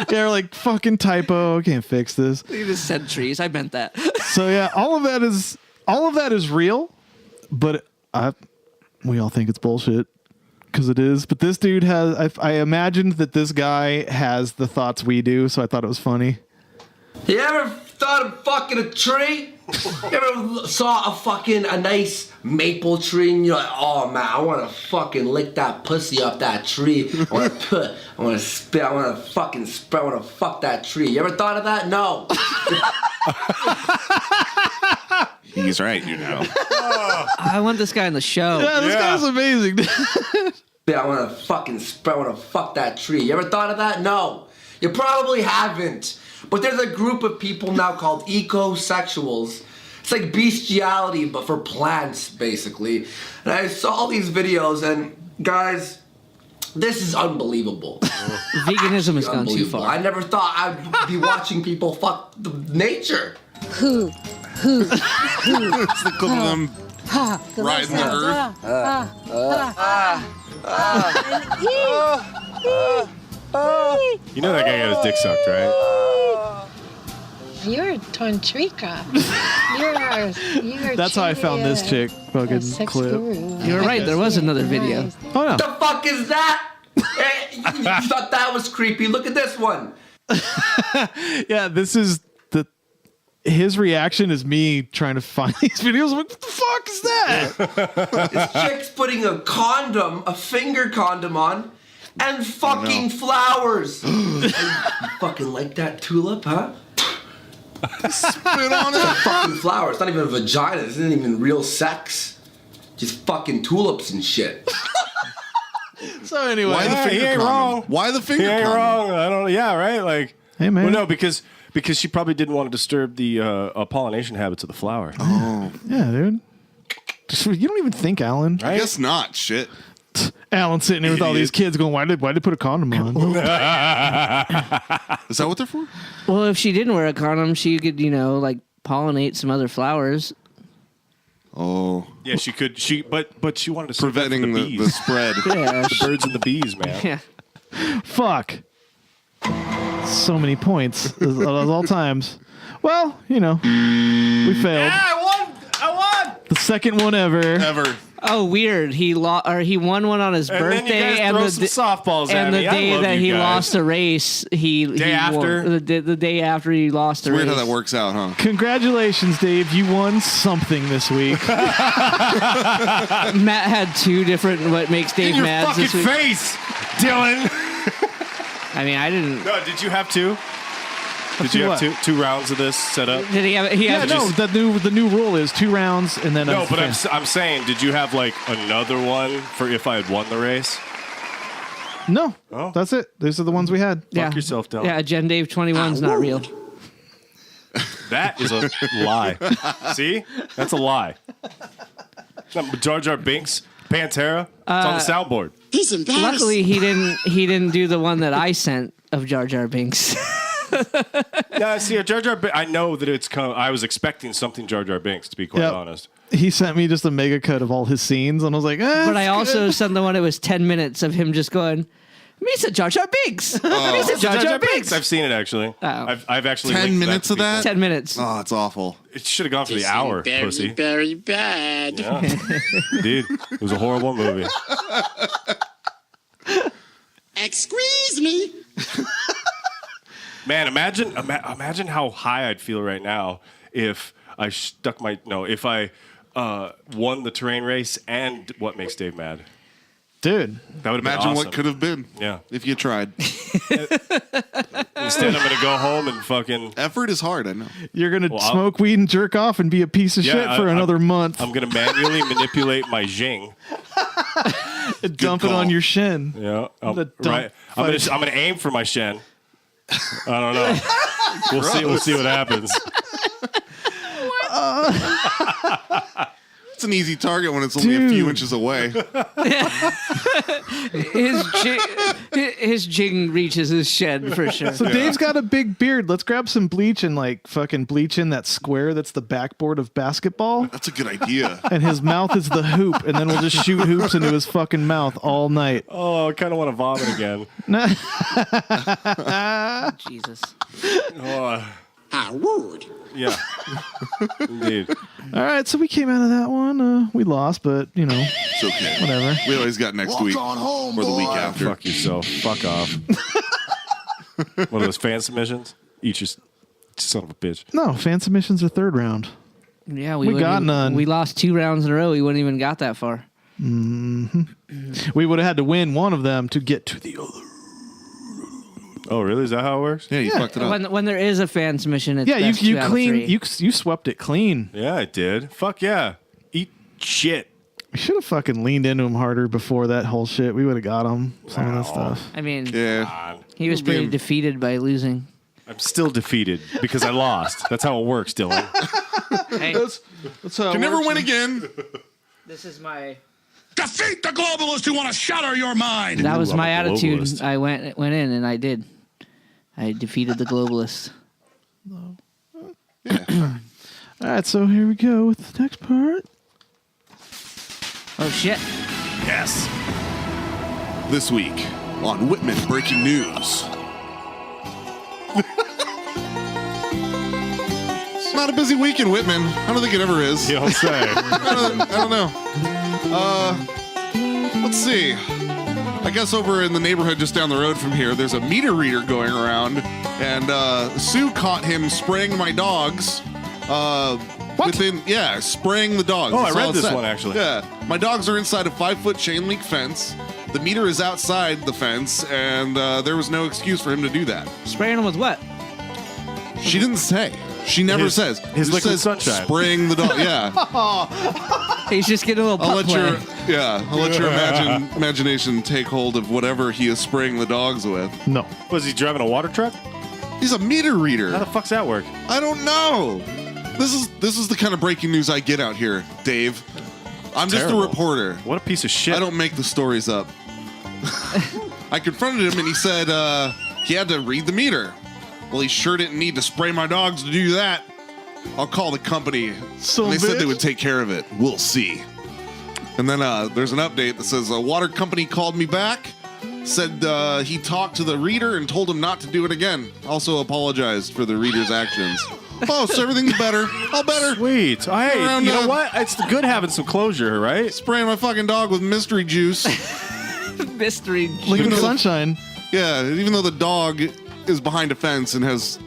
They're like fucking typo. Can't fix this. You just send trees. I meant that. So yeah, all of that is real, but we all think it's bullshit because it is. But this dude has. I imagined that this guy has the thoughts we do, so I thought it was funny. You ever thought of fucking a tree? You ever saw a nice maple tree and you're like, oh man, I want to fucking lick that pussy off that tree. I want to spit, I want to fucking spit, I want to fuck that tree. You ever thought of that? No. He's right, I want this guy on the show. Yeah, this guy's amazing. I want to fucking spit, I want to fuck that tree. You ever thought of that? No. You probably haven't. But there's a group of people now called ecosexuals. It's like bestiality, but for plants, basically. And I saw these videos, and guys, this is unbelievable. Veganism has gone too far. I never thought I'd be watching people fuck the nature. Who? It's the clip of them riding the earth. You know that guy got his dick sucked, right? You're a tantrika. You're That's how I found this chick fucking clip. You were right. There was another video. Oh no. What the fuck is that? You thought that was creepy. Look at this one. Yeah, this is his reaction is me trying to find these videos. I'm like, what the fuck is that? This chick's putting a finger condom on, and fucking flowers. You fucking like that tulip, huh? Spit on it. Fucking flower. It's not even a vagina. This isn't even real sex. Just fucking tulips and shit. So anyway, why the finger he ain't condom? wrong. Why the finger He ain't condom? wrong. I don't. Yeah, right. Like, hey man. Well, no, because she probably didn't want to disturb the pollination habits of the flower. Oh, yeah, dude. You don't even think, Alan. I guess not. Shit. Alan sitting there with all these kids going, why did they put a condom on? Is that what they're for? Well, if she didn't wear a condom, she could, like pollinate some other flowers. Oh. Yeah, she could. But she wanted to preventing the spread. Yeah, the birds and the bees, man. Yeah. Fuck. So many points at all times. Well, we failed. Yeah, I won. The second one ever. Oh, weird. He won one on his birthday, and the softballs and at the me. day that he guys. lost a race, he after? won, the day after he lost a race. Weird how that works out, huh? Congratulations, Dave. You won something this week. Matt had 2 different what makes Dave In your mad this fucking week. face, Dylan. I mean, I didn't. No, did you have 2? Did you have two rounds of this set up? Did he have? The new rule is 2 rounds and then no. But I'm saying, did you have like another one for if I had won the race? No. Oh. That's it. Those are the ones we had. Yeah. Fuck yourself, Dylan. Yeah, Gen Dave 21's not real. That is a lie. See, that's a lie. Jar Jar Binks, Pantera. It's on the soundboard. He's embarrassed. Luckily, he didn't do the one that I sent of Jar Jar Binks. Yeah, see, Jar Jar. I know that it's come. I was expecting something Jar Jar Binks, to be quite honest. He sent me just a mega cut of all his scenes, and I was like, but I also sent the one that was 10 minutes of him just going, Misa Jar Jar Binks. Misa Jar Jar Binks. I've seen it actually. Oh. I've actually 10 minutes of that. 10 minutes. Oh, it's awful. It should have gone for the hour, very, pussy. very bad. Yeah. Dude, it was a horrible movie. Excuse me. Man, imagine how high I'd feel right now if I if I won the terrain race and What Makes Dave Mad. Dude, that would imagine awesome. what could have been. Yeah, if you tried. Instead, I'm gonna go home and fucking. Effort is hard, I know. You're gonna smoke weed and jerk off and be a piece of shit for another month. I'm gonna manually manipulate my jing. Dump it on your shen. Yeah, right. I'm gonna aim for my shen. I don't know. We'll see what happens. It's an easy target when it's only a few inches away. His jing reaches his shed for sure. So Dave's got a big beard. Let's grab some bleach and like fucking bleach in that square that's the backboard of basketball. That's a good idea. And his mouth is the hoop, and then we'll just shoot hoops into his fucking mouth all night. Oh, I kind of want to vomit again. Jesus. Oh. How rude. Yeah. Indeed. All right, so we came out of that one. We lost, but you know, it's okay. Whatever. We always got next week or the week after. Fuck yourself. Fuck off. One of those fan submissions. Eat your son of a bitch. No, fan submissions are 3rd round. Yeah, we got none. We lost 2 rounds in a row. We wouldn't even got that far. Mm-hmm. We would have had to win one of them to get to the other. Oh, really? Is that how it works? Yeah, you fucked it up. When there is a fan submission, it's yeah, best you 2 out of clean. 3. You swept it clean. Yeah, I did. Fuck yeah. Eat shit. We should have fucking leaned into him harder before that whole shit. We would have got him. Some of that stuff. I mean, yeah, he was pretty defeated by losing. I'm still defeated because I lost. That's how it works, Dylan. Hey, that's how Can never win again. this is my. Defeat the globalists who want to shatter your mind. That was I'm my a attitude. globalist. I went in and I did. I defeated the globalists. All right, so here we go with the next part. Oh shit! Yes. This week on Wittmann Breaking News. It's not a busy week in Wittmann. I don't think it ever is. You don't say. I don't know. Let's see. I guess over in the neighborhood just down the road from here, there's a meter reader going around, and Sue caught him spraying my dogs. Spraying the dogs. Oh, That's I all read it this said. one, actually. Yeah. My dogs are inside a 5-foot chain link fence. The meter is outside the fence, and there was no excuse for him to do that. Spraying them with what? She didn't say. She never says. His Just liquid says sunshine. Spraying the dog. Yeah. He's just getting a little I'll pup let play. I'll let your imagination take hold of whatever he is spraying the dogs with. No. Was he driving a water truck? He's a meter reader. How the fuck's that work? I don't know. This is the kind of breaking news I get out here, Dave. I'm just a Terrible. reporter. What a piece of shit. I don't make the stories up. I confronted him and he said he had to read the meter. Well, he sure didn't need to spray my dogs to do that. I'll call the company. So they said they would take care of it. We'll see. And then there's an update that says a water company called me back Said he talked to the reader and told him not to do it again. Also apologized for the reader's actions. Oh, so everything's better. All better. Sweet. Hey, you know what? It's good having some closure, right? Spraying my fucking dog with mystery juice. Mystery juice. Look at the sunshine. Yeah, even though the dog is behind a fence and has...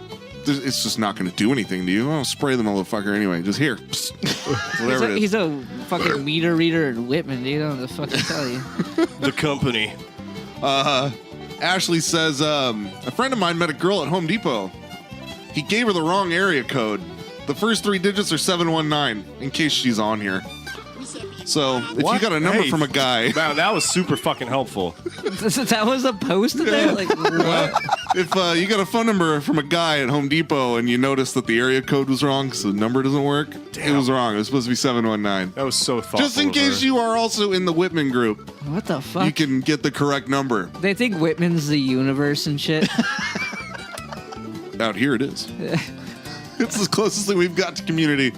It's just not going to do anything to you. I'll spray the motherfucker anyway. Just here. Whatever it is. He's a fucking meter reader at Wittmann, dude. I don't know what the fuck to tell you. The company. Ashley says, a friend of mine met a girl at Home Depot. He gave her the wrong area code. The first 3 digits are 719, in case she's on here. So, if you got a number from a guy... Wow, that was super fucking helpful. That was a post there? Like, what? If you got a phone number from a guy at Home Depot and you notice that the area code was wrong because the number doesn't work, it was wrong. It was supposed to be 719. That was so thoughtful. Just in case you are also in the Wittmann group. What the fuck? You can get the correct number. They think Wittmann's the universe and shit. Out here it is. It's the closest thing we've got to community.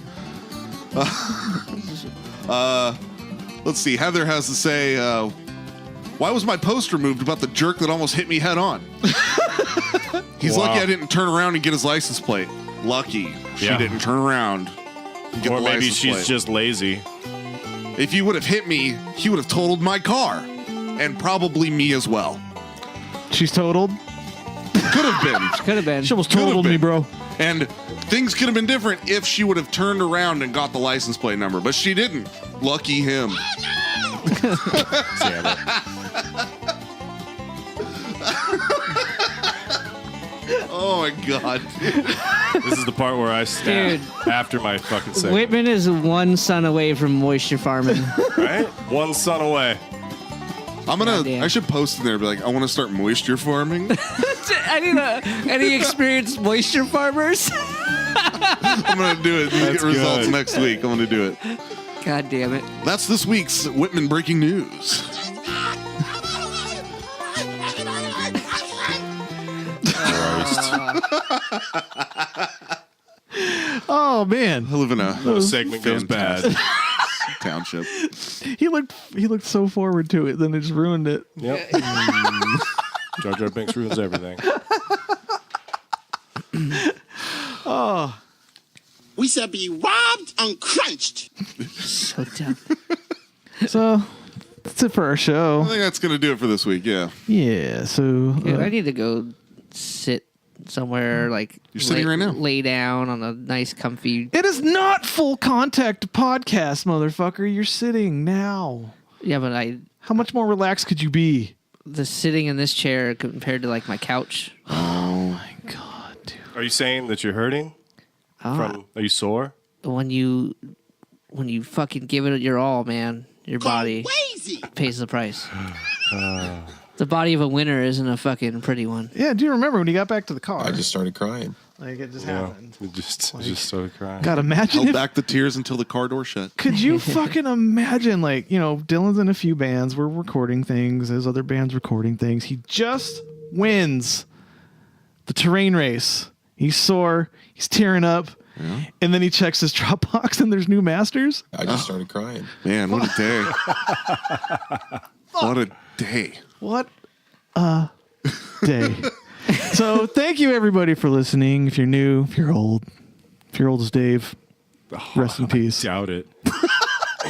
Let's see. Heather has to say, why was my post removed about the jerk that almost hit me head on? He's lucky I didn't turn around and get his license plate. Lucky she didn't turn around and get or the maybe license she's plate. just lazy. If he would have hit me, he would have totaled my car. And probably me as well. She's totaled? Could have been. Could have been. She almost totaled me, bro. And things could have been different if she would have turned around and got the license plate number. But she didn't. Lucky him. Damn it. Oh my god. This is the part where I snap after my fucking segment. Wittmann is 1 son away from moisture farming. Right? 1 son away. I should post in there, be like, I want to start moisture farming. Any experienced moisture farmers? I'm going to do it. Get results next week. I'm going to do it. God damn it. That's this week's Wittmann Breaking News. Oh man, I live in a segment goes bad township. He looked so forward to it, then it just ruined it. Yep. Jar Jar Binks ruins everything. Oh, We shall be robbed and crunched. So dumb. So that's it for our show. I think that's going to do it for this week. Yeah. Yeah. So Dude, I need to go sit somewhere like you're sitting right now. Lay down on a nice, comfy. It is not full contact podcast, motherfucker. You're sitting now. Yeah, but how much more relaxed could you be? The sitting in this chair compared to like my couch. Oh my god, dude. Are you saying that you're hurting? Are you sore? When you fucking give it your all, man, your body pays the price. The body of a winner isn't a fucking pretty one. Yeah, do you remember when you got back to the car? I just started crying. Like it just happened. It just started crying. God, imagine Held back the tears until the car door shut. Could you fucking imagine, like, Dylan's in a few bands. We're recording things. There's other bands recording things. He just wins the terrain race. He's sore. He's tearing up. Yeah. And then he checks his Dropbox and there's new masters. I just started crying. Man, what a day. What a day. What a day. So thank you everybody for listening. If you're new, if you're old as Dave, rest in peace. I doubt it.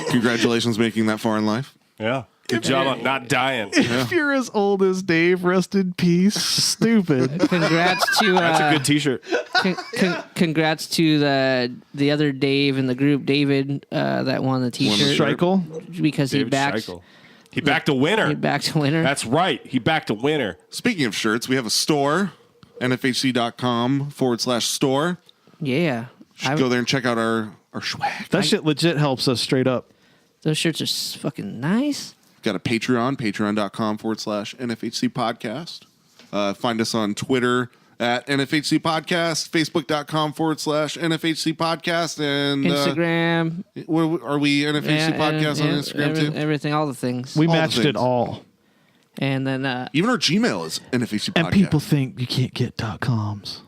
Congratulations making that far in life. Yeah. Good job on not dying. If you're as old as Dave, rest in peace. Stupid. Congrats to that's a good T-shirt. Congrats to the other Dave in the group, David, that won the T-shirt. Schreichel? Because David he backed. Schreichel. He backed a winner. He backed a winner. That's right. He backed a winner. Speaking of shirts, we have a store, nfhc.com/store. Yeah. Should go there and check out our swag. That shit legit helps us straight up. Those shirts are fucking nice. Got a Patreon, patreon.com/NFHC podcast. Find us on Twitter at NFHC podcast, facebook.com/NFHC podcast, and Instagram. Are we NFHC podcast on Instagram too? Everything, all the things. We matched it all. And then even our Gmail is NFHC podcast. And people think you can't get .coms.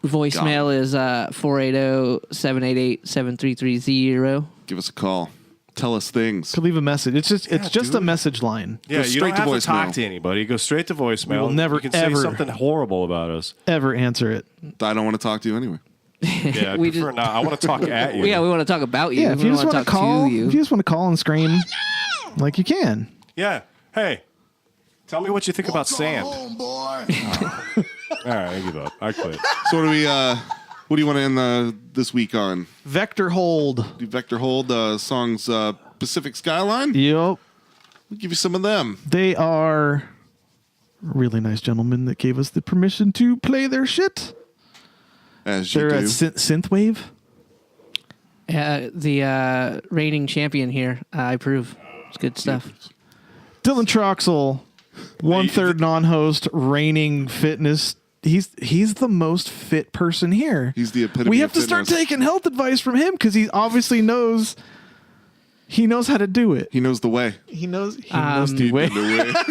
Voicemail is 480-788-7330. Give us a call. tell us things. Could leave a message. It's just a message line. Yeah, you don't have to talk to anybody. Go straight to voicemail. We will never, you can ever say something horrible about us. Ever answer it. I don't want to talk to you anyway. Yeah, I prefer not. I want to talk at you. Yeah, we want to talk about you. Yeah, if you just want to call, to you. if you just want to call and scream, like you can. Yeah. Hey, tell me what you think about sand. All right, I give up. I quit. So what do you want to end this week on? Vector Hold. Do Vector Hold songs Pacific Skyline? Yep. We'll give you some of them. They are really nice gentlemen that gave us the permission to play their shit. As you They're do. at Synthwave. The reigning champion here. I approve. It's good stuff. Dylan Troxel, 1/3 non-host, reigning fitness. He's the most fit person here. He's the epitome. We have of to start fitness. taking health advice from him because he obviously knows. He knows how to do it. He knows the way. He knows the way.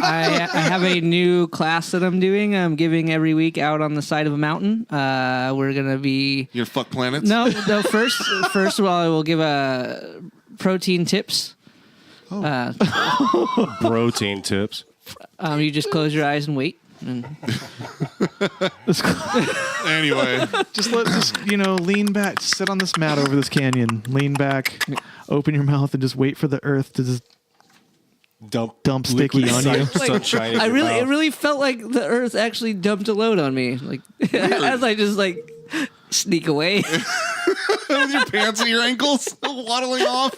I have a new class that I'm doing. I'm giving every week out on the side of a mountain. We're gonna be. You're fuck planets. No. First of all, I will give protein tips. Protein tips. You just close your eyes and wait. Anyway, just lean back, sit on this mat over this canyon, lean back, open your mouth, and just wait for the earth to just dump sticky on you. Sunshine. It really felt like the earth actually dumped a load on me, like as I just sneak away with your pants at your ankles waddling off.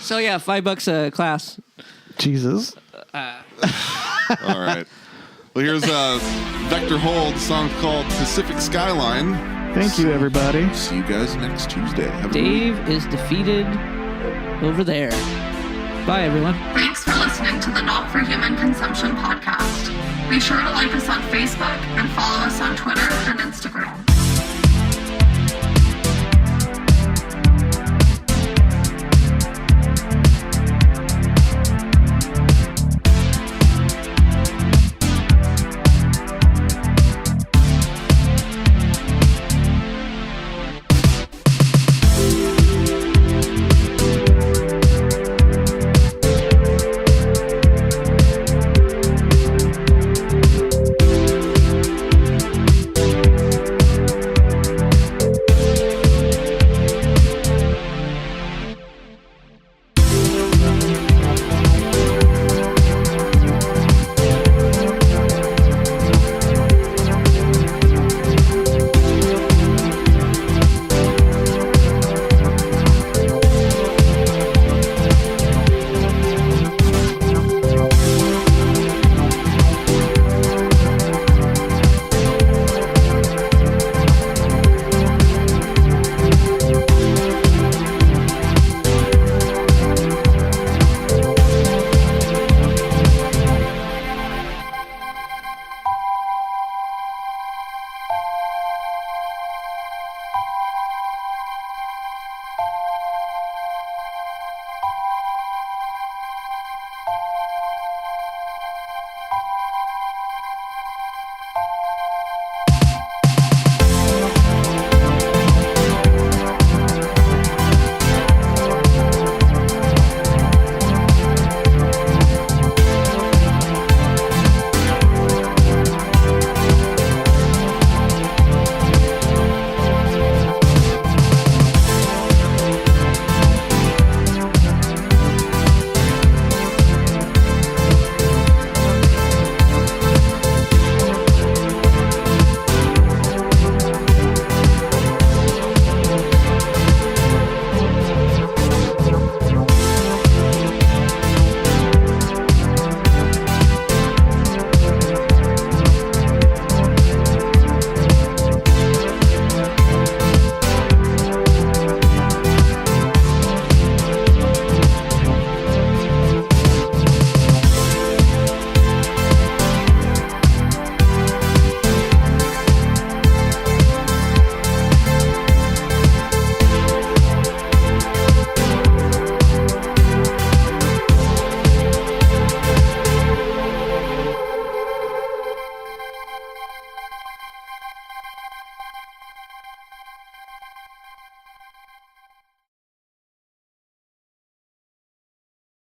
So yeah, $5 a class. Jesus. All right. Well, here's Vector Hold. The song's called Pacific Skyline. Thank you, everybody. See you guys next Tuesday. Dave is defeated over there. Bye, everyone. Thanks for listening to the Not for Human Consumption podcast. Be sure to like us on Facebook and follow us on Twitter and Instagram.